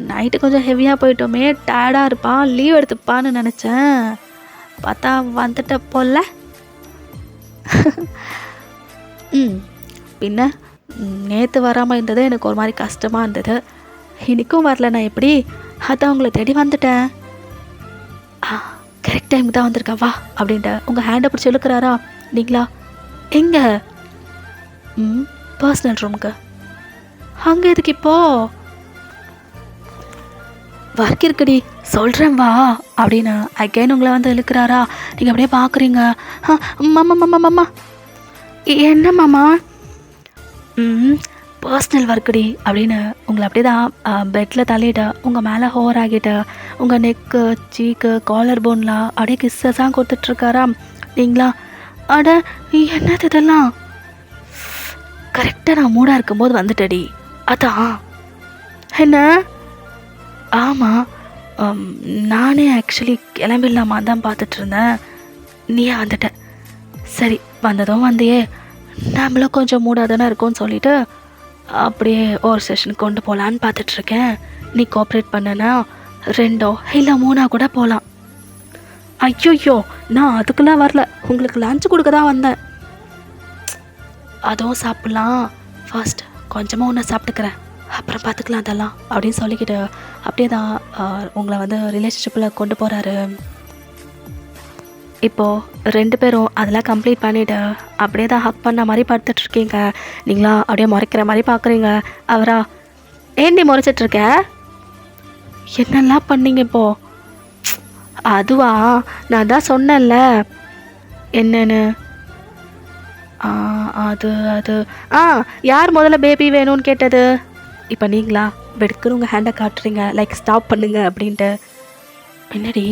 நைட்டு கொஞ்சம் ஹெவியாக போயிட்டோமே, டயர்டாக இருப்பான், லீவ் எடுத்துப்பான்னு நினச்சேன். பார்த்தா வந்துட்ட போல. பின்ன நேற்று வராமல் இருந்தது எனக்கு ஒரு மாதிரி கஷ்டமாக இருந்தது. இன்றைக்கும் வரல, நான் எப்படி? அதான் உங்களை தேடி வந்துட்டேன். கரெக்ட் டைமுக்கு தான் வந்திருக்கா வா அப்படின்ட்டு உங்கள் ஹேண்டை பிடிச்சி இழுக்கிறாரா? நீங்களா எங்கே? பர்சனல் ரூமுக்கு. அங்கே எதுக்கு இப்போ? ஒர்க் இருக்குடி, சொல்கிறேன் வா அப்படின்னு அகைன் உங்களை வந்து இழுக்கிறாரா? நீங்கள் அப்படியே பார்க்குறீங்க. மாமா என்ன மாமா? பர்சனல் ஒர்க்குடி அப்படின்னு உங்களை அப்படியே தான் பெட்டில் தள்ளிட்டு உங்கள் மேலே ஹோவர் ஆகிட்டு உங்கள் நெக்கு, சீக்கு, காலர் போன்லாம் அப்படியே கிஸ்ஸஸாக கொடுத்துட்ருக்காரா? நீங்களா அட என்னது இதெல்லாம்? கரெக்டாக நான் மூடாக இருக்கும்போது வந்துட்டடி. அதான் என்ன? ஆமாம், நானே ஆக்சுவலி கிளம்பிடலாமா தான் பார்த்துட்ருந்தேன். நீயே வந்துட்ட. சரி, வந்ததும் வந்தியே, நம்மளும் கொஞ்சம் மூடாக தானே இருக்கும்னு சொல்லிவிட்டு அப்படியே ஒரு செஷனுக்கு கொண்டு போகலான்னு பார்த்துட்ருக்கேன். நீ கோஆப்ரேட் பண்ணனா 2 இல்லை 3 கூட போகலாம். ஐயோ, நான் அதுக்கெல்லாம் வரல, உங்களுக்கு லஞ்சு கொடுக்க தான் வந்தேன். அதுவும் சாப்பிட்லாம், ஃபர்ஸ்ட் கொஞ்சமாக ஒன்று சாப்பிட்டுக்கிறேன், அப்புறம் பார்த்துக்கலாம் அதெல்லாம் அப்படின்னு சொல்லிக்கிட்டு அப்படியே தான் உங்களை வந்து ரிலேஷன்ஷிப்பில் கொண்டு போகிறாரு. இப்போது 2 பேரும் அதெல்லாம் கம்ப்ளீட் பண்ணிவிட்டு அப்படியே தான் ஹக் பண்ண மாதிரி படுத்துட்ருக்கீங்க. நீங்களா அப்படியே முறைக்கிற மாதிரி பார்க்குறீங்க. அவரா, ஏண்டி முறைச்சிட்ருக்க? என்னெல்லாம் பண்ணீங்க இப்போது? அதுவா, நான் தான் சொன்னேன்ல. என்னன்னு? அது யார் முதல்ல பேபி வேணும்னு கேட்டது? இப்போ நீங்களா வெடுக்குன்னு உங்கள் ஹேண்டை காட்டுறீங்க, லைக் ஸ்டாப் பண்ணுங்க அப்படின்ட்டு. என்னடி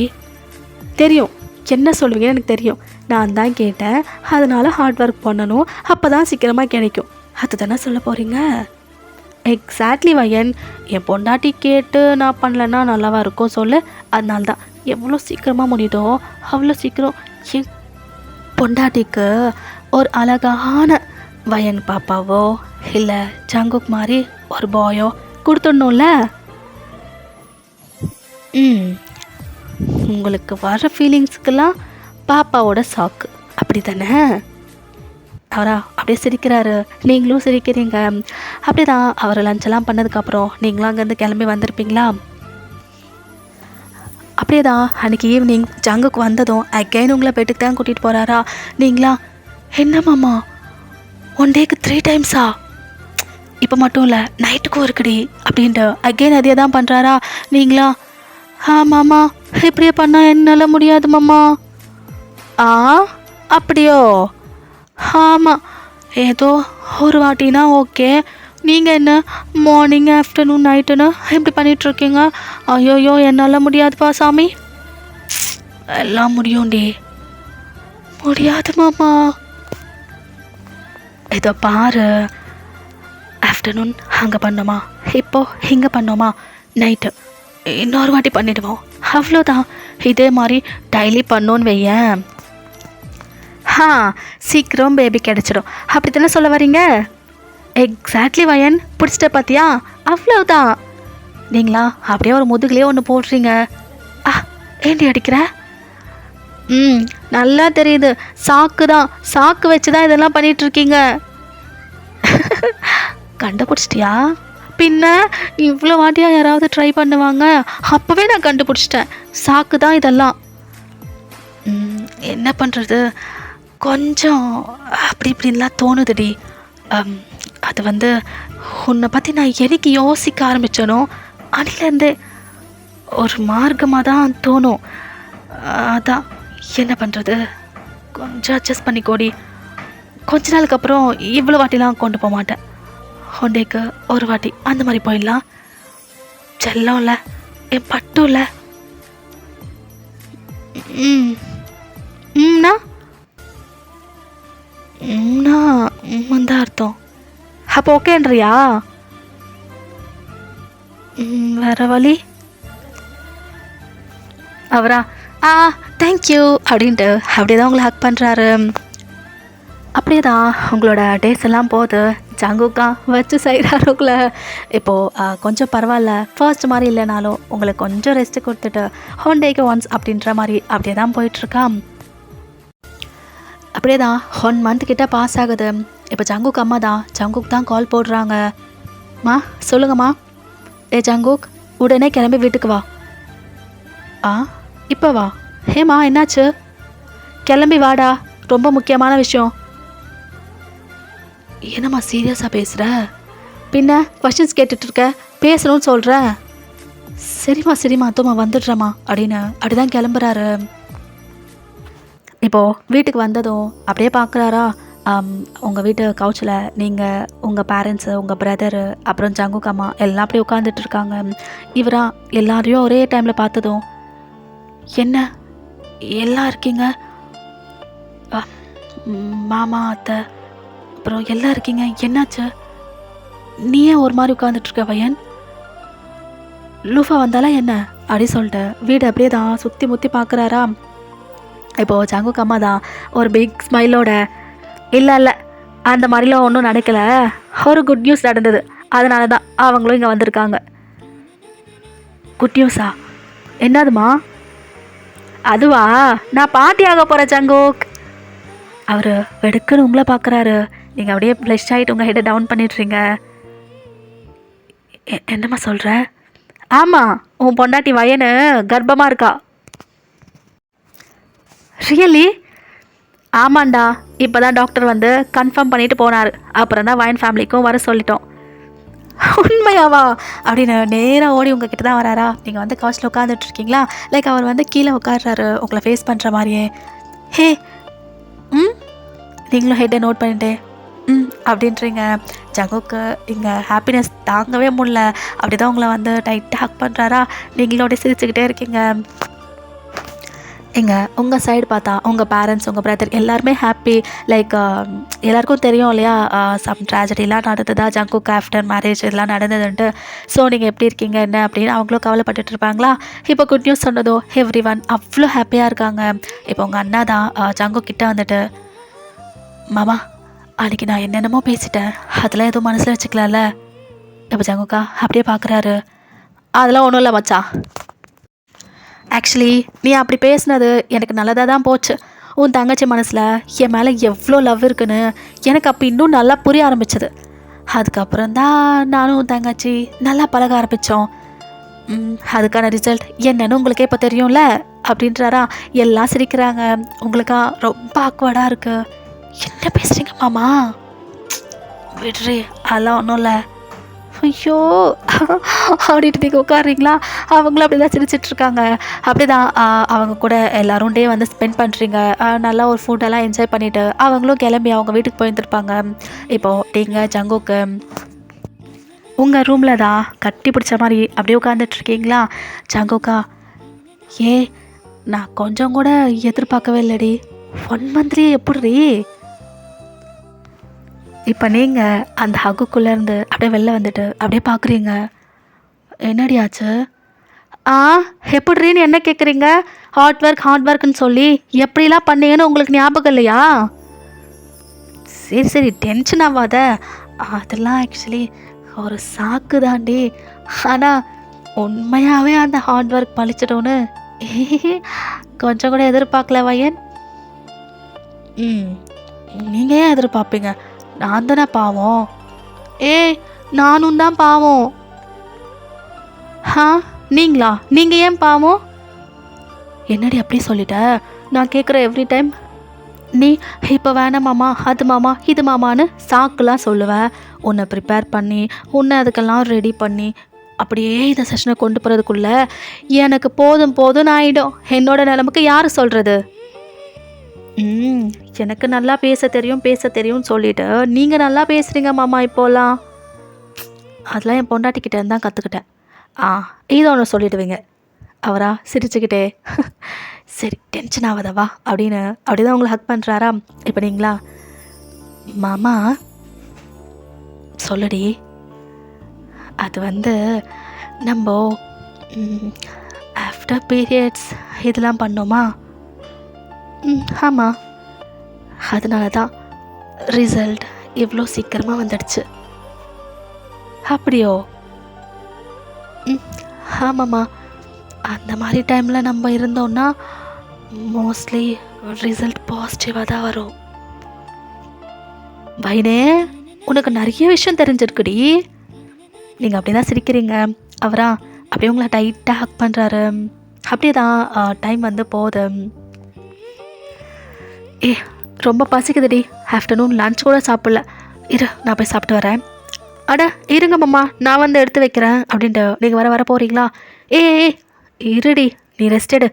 தெரியும், என்ன சொல்லுவீங்கன்னு எனக்கு தெரியும். நான் தான் கேட்டேன், அதனால் ஹார்ட் ஒர்க் பண்ணணும், அப்போ தான் சீக்கிரமாக கிடைக்கும், அதுதானே சொல்ல போகிறீங்க? எக்ஸாக்ட்லி வயன், என் பொண்டாட்டி கேட்டு நான் பண்ணலன்னா நல்லாவா இருக்கும் சொல்லு. அதனால தான் எவ்வளோ சீக்கிரமாக முடியுதோ அவ்வளோ சீக்கிரம் என் பொண்டாட்டிக்கு ஒரு அழகான வயன் பாப்பாவோ இல்லை ஜங்குக் மாதிரி ஒரு பாயோ கொடுத்துடணும்ல. உங்களுக்கு வர ஃபீலிங்ஸுக்கெல்லாம் பாப்பாவோட சாக்கு, அப்படி தானே? அவரா அப்படியே சிரிக்கிறாரு, நீங்களும் சிரிக்கிறீங்க. அப்படி தான் அவர் லஞ்செல்லாம் பண்ணதுக்கப்புறம் நீங்களும் அங்கேருந்து கிளம்பி வந்திருப்பீங்களா? அப்படியே தான் அன்றைக்கி ஈவினிங் ஜங்குக்கு வந்ததும் அகைன் உங்களை பெட்டுக்கு தான் கூட்டிகிட்டு போகிறாரா? நீங்களா என்ன மாமா 1 டேக்கு 3 டைம்ஸா? இப்போ மட்டும் இல்லை, நைட்டுக்கும் இருக்குடி அப்படின்ட்டு அகைன் அதே தான் பண்ணுறாரா? நீங்களா மாமா இப்படியே பண்ணால் என்னால் முடியாது மாமா. அப்படியோ? ஆமாம், ஏதோ ஒரு வாட்டினா ஓகே, நீங்கள் என்ன மார்னிங் ஆஃப்டர்நூன் நைட்டுன்னு இப்படி பண்ணிகிட்ருக்கீங்க? ஐயோயோ, என்னால் முடியாதுப்பா சாமி. எல்லாம் முடியும்டி. முடியாது மாமா. இதோ பாரு, ஆஃப்டர்நூன் அங்கே பண்ணோமா, இப்போ இங்கே பண்ணோமா, நைட்டு இன்னொரு வாட்டி பண்ணிவிடுவோம், அவ்வளோதான். இதே மாதிரி டெய்லி பண்ணோன்னு வையேன், சீக்கிரம் பேபி கிடச்சிடும், அப்படி தானே சொல்ல வரீங்க? எக்ஸாக்ட்லி வயன், பிடிச்சிட்ட பார்த்தியா? அவ்வளோதான். நீங்களா அப்படியே ஒரு முதுகுலேயே ஒன்று போடுறீங்க. ஏண்டி அடிக்கிற? நல்லா தெரியுது, சாக்கு தான், சாக்கு வச்சு தான் இதெல்லாம் பண்ணிகிட்ருக்கீங்க. கண்டுபிடிச்சிட்டியா? பின்ன இவ்வளோ வாட்டியாக யாராவது ட்ரை பண்ணுவாங்க, அப்போவே நான் கண்டுபிடிச்சிட்டேன், சாக்கு தான் இதெல்லாம். என்ன பண்ணுறது, கொஞ்சம் அப்படி இப்படின்லாம் தோணுதுடி. அது வந்து உன்னை பற்றி நான் எனக்கு யோசிக்க ஆரம்பித்தனோ அன்னிலேருந்தே ஒரு மார்க்கமாக தான் தோணும். அதான் என்ன பண்ணுறது, கொஞ்சம் அட்ஜஸ்ட் பண்ணிக்கோடி. கொஞ்ச நாளுக்கு அப்புறம் இவ்வளோ வாட்டிலாம் கொண்டு போக மாட்டேன், 1 டேக்கு ஒரு வாட்டி அந்த மாதிரி போயிடலாம். செல்லம் இல்லை, என் பட்டும் இல்லை. ம்ண்ணா ம்னா தான் அர்த்தம். அப்போ ஓகேன்றியா? வேற வழி? அவரா ஆ தேங்க்யூ அப்படின்ட்டு அப்படியே தான் உங்களை ஹக் பண்ணுறாரு. அப்படியே தான் உங்களோட டேஸ் எல்லாம் போகுது. ஜங்குக்கா வச்சு செய்கிறாரு உங்களை. இப்போது கொஞ்சம் பரவாயில்ல, ஃபர்ஸ்ட் மாதிரி இல்லைனாலும் உங்களுக்கு கொஞ்சம் ரெஸ்ட்டு கொடுத்துட்டு ஒன் டேக்கு ஒன்ஸ் அப்படின்ற மாதிரி அப்படியே தான் போயிட்டுருக்கா. அப்படியே தான் 1 மந்த் கிட்ட பாஸ் ஆகுது. இப்போ ஜங்குக் அம்மா தான் ஜங்குக் தான் கால் போடுறாங்க. மா சொல்லுங்கம்மா. ஜங்குக் உடனே கிளம்பி வீட்டுக்கு வா. ஆ இப்போ வா. ஹேம்மா என்னாச்சு? கிளம்பி வாடா, ரொம்ப முக்கியமான விஷயம். என்னம்மா சீரியஸாக பேசுகிற? பின்ன கொஷின்ஸ் கேட்டுட்ருக்க, பேசணும்னு சொல்கிறேன். சரிம்மா அத்தம்மா வந்துடுறேம்மா அப்படின்னு அப்படிதான் கிளம்புறாரு. இப்போது வீட்டுக்கு வந்ததும் அப்படியே பார்க்குறாரா, உங்கள் வீட்டு கவுச்சில் நீங்கள், உங்கள் பேரண்ட்ஸு, உங்கள் பிரதரு, அப்புறம் ஜங்குக் அம்மா எல்லாம் அப்படியே உட்காந்துட்டு இருக்காங்க. இவரா எல்லாரையும் ஒரே டைமில் பார்த்ததும், என்ன எல்லாம் இருக்கீங்க? மாமா அத்தை அப்புறம் எல்லாம் இருக்கீங்க, என்னாச்சு? நீ ஏன் ஒரு மாதிரி உட்காந்துட்ருக்க வயன்? லூஃபா வந்தாலா என்ன அப்படி சொல்லிட்டு வீடு அப்படியே தான் சுற்றி முற்றி பார்க்குறாரா. இப்போது ஜங்குக் அம்மா தான் ஒரு பிக் ஸ்மைலோட, இல்லை அந்த மாதிரிலாம் ஒன்றும் நடக்கலை, ஒரு குட் நியூஸ் நடந்தது, அதனால தான் அவங்களும் இங்கே வந்திருக்காங்க. குட் நியூஸா? என்னதுமா? அதுவா, நான் பாட்டி ஆக போகிறேன் ஜங்குக். அவர் வெடுக்குன்னு உங்களை பார்க்குறாரு. நீங்கள் அப்படியே ப்ளஷ் ஆகிட்டு உங்கள் ஹெட்டை டவுன் பண்ணிடுறீங்க. என்னம்மா சொல்கிற? ஆமாம், உன் பொண்டாட்டி வயனு கர்ப்பமாக இருக்கா. ரியலி? ஆமாண்டா, இப்போ தான் டாக்டர் வந்து கன்ஃபார்ம் பண்ணிட்டு போனார். அப்புறம் தான் வயன் ஃபேமிலிக்கும் வர சொல்லிட்டோம். உண்மையாவா அப்படின்னு நேராக ஓடி உங்ககிட்ட தான் வராரா. நீங்கள் வந்து கவுச்சில் உட்காந்துட்ருக்கீங்களா, லைக் அவர் வந்து கீழே உட்காடுறாரு உங்களை ஃபேஸ் பண்ணுற மாதிரியே. ஹே நீங்களும் ஹெட்டை நோட் பண்ணிட்டு அப்படின்றீங்க. ஜங்குக்கு இங்கே ஹாப்பினஸ் தாங்கவே முடியல. அப்படி தான் உங்களை வந்து டைட்டாக ஹக் பண்ணுறாரா. நீங்களோட சிரிச்சுக்கிட்டே இருக்கீங்க. இங்கே உங்கள் சைடு பார்த்தா உங்கள் பேரண்ட்ஸ், உங்கள் பிரதர் எல்லாருமே ஹாப்பி. லைக் எல்லாருக்கும் தெரியும் இல்லையா, சம் ட்ராஜடிலாம் நடந்ததா ஜங்குக்கு ஆஃப்டர் மேரேஜ் இதெல்லாம் நடந்ததுன்ட்டு. ஸோ நீங்கள் எப்படி இருக்கீங்க என்ன அப்படின்னு அவங்களும் கவலைப்பட்டுட்டு இருப்பாங்களா. இப்போ குட் நியூஸ் சொன்னதோ எவ்ரி ஒன் அவ்வளோ ஹாப்பியாக இருக்காங்க. இப்போ உங்கள் அண்ணா தான் ஜங்குக் கிட்டே வந்துட்டு, மாமா அன்றைக்கி நான் என்னென்னமோ பேசிட்டேன், அதெல்லாம் எதுவும் மனசில் வச்சுக்கலாம்ல. இப்போ ஜங்குக்கா அப்படியே பார்க்குறாரு. அதெல்லாம் ஒன்றும் இல்லை மச்சா, ஆக்சுவலி நீ அப்படி பேசுனது எனக்கு நல்லதாக தான் போச்சு. உன் தங்கச்சி மனசில் என் மேலே எவ்வளோ லவ் இருக்குன்னு எனக்கு அப்போ இன்னும் நல்லா புரிய ஆரம்பிச்சது. அதுக்கப்புறம் தான் நானும் உன் தங்கச்சி நல்லா பழக ஆரம்பித்தோம். அதுக்கான ரிசல்ட் என்னன்னு உங்களுக்கே இப்போ தெரியும்ல அப்படின்றாரா. எல்லாம் சிரிக்கிறாங்க. உங்களுக்கா ரொம்ப ஆக்வர்டாக இருக்கு. என்ன பேசுகிறீங்க மாமா? விடுறி, அதெல்லாம் ஒன்றும் இல்லை. ஐயோ அப்படின்ட்டு நீங்கள் உட்காடுறீங்களா. அவங்களும் அப்படி தான் சிரிச்சிட்ருக்காங்க. அப்படி தான் அவங்க கூட எல்லோரும் டே வந்து ஸ்பெண்ட் பண்ணுறீங்க. நல்லா ஒரு ஃபுட்டெல்லாம் என்ஜாய் பண்ணிவிட்டு அவங்களும் கிளம்பி அவங்க வீட்டுக்கு போயிருந்துருப்பாங்க. இப்போது நீங்கள் ஜங்குக்கு உங்கள் ரூமில் தான் கட்டி பிடிச்ச மாதிரி அப்படியே உட்காந்துட்ருக்கீங்களா. ஜங்குக்கா, நான் கொஞ்சம் கூட எதிர்பார்க்கவே இல்லைடி, 1 மந்த்லேயே எப்படி? இப்போ நீங்கள் அந்த ஹக்குக்குள்ளேருந்து அப்படியே வெளில வந்துட்டு அப்படியே பார்க்குறீங்க. என்னடி ஆச்சு? எப்படின்னு என்ன கேட்குறீங்க? ஹார்ட் ஒர்க்குன்னு சொல்லி எப்படிலாம் பண்ணீங்கன்னு உங்களுக்கு ஞாபகம் இல்லையா? சரி டென்ஷன் ஆகாத. அதெல்லாம் ஆக்சுவலி ஒரு சாக்கு தாண்டி. ஆனால் உண்மையாகவே அந்த ஹார்ட் ஒர்க் பழிச்சிட்டோன்னு கொஞ்சம் கூட எதிர்பார்க்கல வயன். நீங்கள் ஏன் எதிர்பார்ப்பீங்க? நான் தானே பாவம். நானும் தான் பாவம். நீங்களா? நீங்கள் ஏன் பாவம்? என்னடி அப்படி சொல்லிட்ட? நான் கேட்குற எவ்ரி டைம் நீ இப்போ வேணாம் மாமா, அது மாமா, இது மாமான்னு சாக்குலாம் சொல்லுவேன். உன்னை ப்ரிப்பேர் பண்ணி உன்னை அதுக்கெல்லாம் ரெடி பண்ணி அப்படியே இந்த செஷனை கொண்டு போகிறதுக்குள்ளே எனக்கு போதும்னு ஆகிடும். என்னோட நிலைமைக்கு யார் சொல்கிறது? எனக்கு நல்லா பேச தெரியும்னு சொல்லிவிட்டு நீங்கள் நல்லா பேசுகிறீங்க மாமா இப்போலாம். அதெல்லாம் என் பொண்டாட்டிக்கிட்டே தான் கற்றுக்கிட்டேன். இதை ஒன்று சொல்லிவிடுவீங்க. அவரா சிரிச்சுக்கிட்டே, சரி டென்ஷன் ஆகாதவா அப்படின்னு அப்படி தான் உங்களை ஹக் பண்ணுறாரா. இப்போ நீங்களா, மாமா சொல்லுடி. அது நம்ம ஆஃப்டர் பீரியட்ஸ் இதெல்லாம் பண்ணோமா? ஆமாம். அதனால தான் ரிசல்ட் இவ்வளோ சீக்கிரமாக வந்துடுச்சு. அப்படியோ? ஆமாம்மா. அந்த மாதிரி டைமில் நம்ம இருந்தோன்னா மோஸ்ட்லி ரிசல்ட் பாசிட்டிவாக தான் வரும். வைனே, உனக்கு நிறைய விஷயம் தெரிஞ்சிருக்குடி. நீங்கள் அப்படி தான் சிரிக்கிறீங்க. அவரா அப்படியே உங்களை டைட்டாக ஹக் பண்ணுறாரு. அப்படியே தான் டைம் போகுது. ரொம்ப பசிக்குதுடி. ஆஃப்டர்நூன் லன்ச் கூட சாப்பிடல. இரு, நான் போய் சாப்பிட்டு வரேன். அட இருங்க மாமா, நான் எடுத்து வைக்கிறேன் அப்படின்ட்டு நீங்கள் வர போகிறீங்களா? இருடி, நீ ரெஸ்ட் எடு.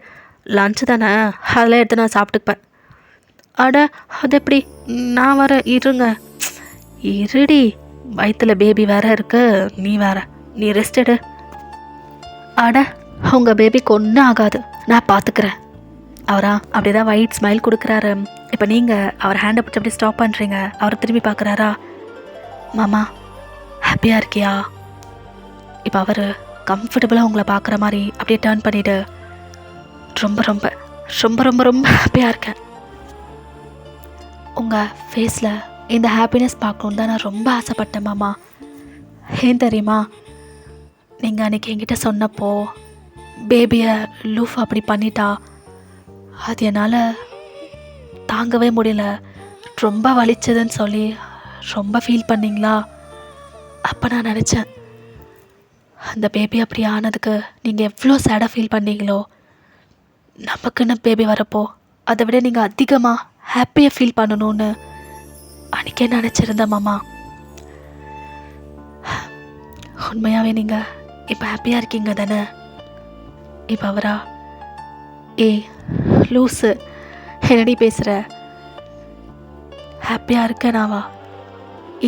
லன்ச்சு தானே, அதெல்லாம் எடுத்து நான் சாப்பிட்டுப்பேன். அட அது எப்படி? நான் வர இருங்க. இருடி, வயிற்றில் பேபி வேற இருக்கு, நீ ரெஸ்ட் எடு. அட உங்கள் பேபிக்கு ஒன்றும் ஆகாது, நான் பார்த்துக்கிறேன். அவரா அப்படியே தான் ஒயிட் ஸ்மைல் கொடுக்குறாரு. இப்போ நீங்கள் அவர் ஹேண்டை பிடிச்சி அப்படி ஸ்டாப் பண்ணுறீங்க. அவர் திரும்பி பார்க்குறாரா? மாமா ஹாப்பியாக இருக்கியா? இப்போ அவர் கம்ஃபர்டபுளாக உங்களை பார்க்குற மாதிரி அப்படியே டர்ன் பண்ணிவிட்டு ரொம்ப ரொம்ப ரொம்ப ரொம்ப ரொம்ப ஹாப்பியாக இருக்கேன். உங்கள் ஃபேஸில் இந்த ஹாப்பினஸ் பார்க்கணுன்னு தான் நான் ரொம்ப ஆசைப்பட்டேன் மாமா. ஏன் தெரியுமா? நீங்கள் அன்றைக்கி என்கிட்ட சொன்னப்போ பேபியை லூஃப் அப்படி பண்ணிட்டா, அது என்னால் தாங்கவே முடியல, ரொம்ப வலிச்சதுன்னு சொல்லி ரொம்ப ஃபீல் பண்ணிங்களா? அப்போ நான் நினச்சேன், அந்த பேபி அப்படி ஆனதுக்கு நீங்கள் எவ்வளோ சேடாக ஃபீல் பண்ணீங்களோ, நமக்குன்னு பேபி வரப்போ அதை விட நீங்கள் அதிகமாக ஹாப்பியாக ஃபீல் பண்ணணும்னு அன்றைக்கே நினச்சிருந்தேன் மாமா. உண்மையாகவே நீங்கள் இப்போ ஹாப்பியாக இருக்கீங்க தானே? இப்போ அவரா லூஸு என்னடி பேசுகிற? ஹாப்பியாக இருக்கேனாவா?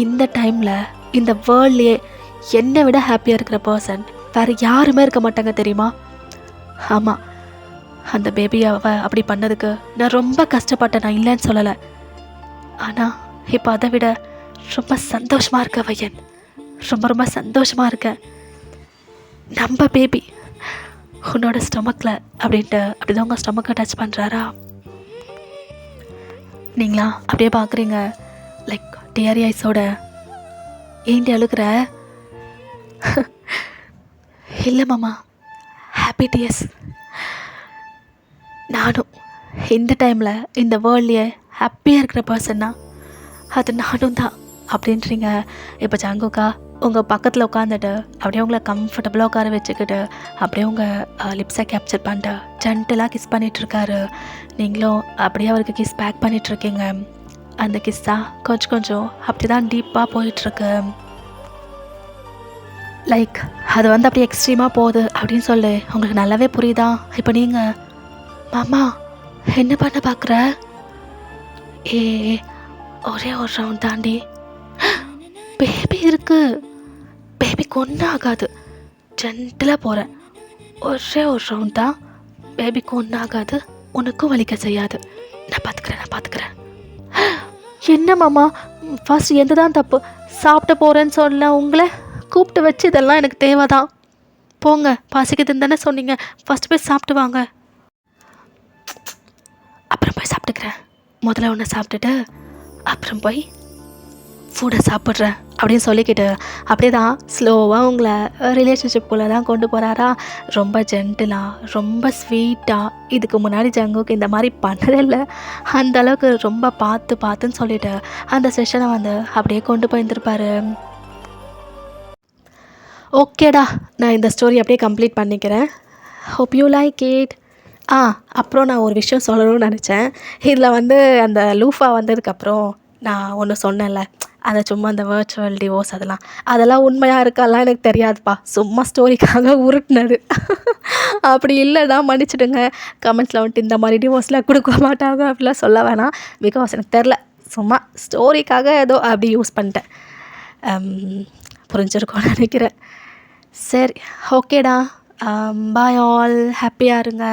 இந்த டைமில் இந்த வேர்ல்ட்லேயே என்னை விட ஹாப்பியாக இருக்கிற பர்சன் வேறு யாருமே இருக்க மாட்டாங்க தெரியுமா? ஆமாம், அந்த பேபியை அப்படி பண்ணதுக்கு நான் ரொம்ப கஷ்டப்பட்டேன், நான் இல்லைன்னு சொல்லலை. ஆனால் இப்போ அதை விட ரொம்ப சந்தோஷமாக இருக்க வையன், ரொம்ப ரொம்ப சந்தோஷமாக இருக்கேன். நம்ம பேபி உன்னோட ஸ்டொமக்கில் அப்படின்ட்டு அப்படிதான் உங்கள் ஸ்டொமக்கை டச் பண்ணுறாரா? நீங்களா அப்படியே பார்க்குறீங்க லைக் டியரி ஐஸோட. ஏண்டி அழுகிற? இல்லை மாமா, ஹாப்பி டியர்ஸ். நானும் இந்த டைமில் இந்த வேர்ல்ட்லேயே ஹாப்பியாக இருக்கிற பர்சன்னா அது நானும் தான் அப்படின்றீங்க. இப்போ ஜாங்கோக்கா உங்கள் பக்கத்தில் உட்காந்துட்டு அப்படியே உங்களை கம்ஃபர்டபுளாக உட்கார வச்சுக்கிட்டு அப்படியே உங்கள் லிப்ஸை கேப்சர் பண்ணிட்டு ஜென்டலாக கிஸ் பண்ணிகிட்ருக்காரு. நீங்களும் அப்படியே அவருக்கு கிஸ் பேக் பண்ணிகிட்ருக்கீங்க. அந்த கிஸ்ஸாக கொஞ்சம் கொஞ்சம் அப்படி தான் டீப்பாக போயிட்டுருக்கு. லைக் அது அப்படியே எக்ஸ்ட்ரீமாக போகுது அப்படின்னு சொல்லி உங்களுக்கு நல்லாவே புரியுதா? இப்போ நீங்கள் மாமா என்ன பண்ண பார்க்குற? ஒரே ஒரு ரவுண்ட் தாண்டி பேபி இருக்குது, பேபிக்கு ஒன்றும் ஆகாது, ஜென்டலாக போகிறேன். ஒரே ஒரு ரவுண்ட் தான், பேபிக்கு ஒன்றும் ஆகாது, உனக்கும் வலிக்க செய்யாது. நான் பார்த்துக்கிறேன். என்ன மாமா, ஃபர்ஸ்ட் எந்த தான் தப்பு? சாப்பிட்டு போகிறேன்னு சொல்ல உங்களை கூப்பிட்டு வச்சு இதெல்லாம் எனக்கு தேவைதான். போங்க, பசிக்குதுன்னு தானே சொன்னீங்க, ஃபஸ்ட்டு போய் சாப்பிட்டு வாங்க. அப்புறம் போய் சாப்பிட்டுக்கிறேன். முதல்ல ஒன்று சாப்பிட்டுட்டு அப்புறம் போய் ஃபுட்டை சாப்பிட்றேன் அப்படின்னு சொல்லிக்கிட்டு அப்படியே தான் ஸ்லோவாக உங்களை ரிலேஷன்ஷிப்புக்குள்ளே தான் கொண்டு போகிறாரா. ரொம்ப ஜென்டிலாக, ரொம்ப ஸ்வீட்டாக. இதுக்கு முன்னாடி ஜங்குக்கு இந்த மாதிரி பண்ணதே இல்லை. அந்தளவுக்கு ரொம்ப பார்த்துன்னு சொல்லிட்டு அந்த செஷனை அப்படியே கொண்டு போயிருந்துருப்பாரு. ஓகேடா, நான் இந்த ஸ்டோரி அப்படியே கம்ப்ளீட் பண்ணிக்கிறேன். Hope you like it. அப்புறம் நான் ஒரு விஷயம் சொல்லணும்னு நினச்சேன். இதில் அந்த லூஃபா வந்ததுக்கப்புறம் நான் ஒன்று சொன்னேன்ல, அதை சும்மா அந்த வர்ச்சுவல் டிவோர்ஸ் அதெல்லாம் உண்மையாக இருக்காலாம் எனக்கு தெரியாதுப்பா, சும்மா ஸ்டோரிக்காக உருட்டினது. அப்படி இல்லைடா மன்னிச்சிடுங்க. கமெண்ட்ஸில் இந்த மாதிரி டிவோர்ஸ்லாம் கொடுக்க மாட்டாங்க அப்படிலாம் சொல்ல வேணாம். பிகாஸ் எனக்கு தெரில, சும்மா ஸ்டோரிக்காக ஏதோ அப்படி யூஸ் பண்ணிட்டேன். புரிஞ்சிருக்கோன்னு நினைக்கிறேன். சரி, ஓகேடா, பாய் ஆல், ஹாப்பியாக இருங்க.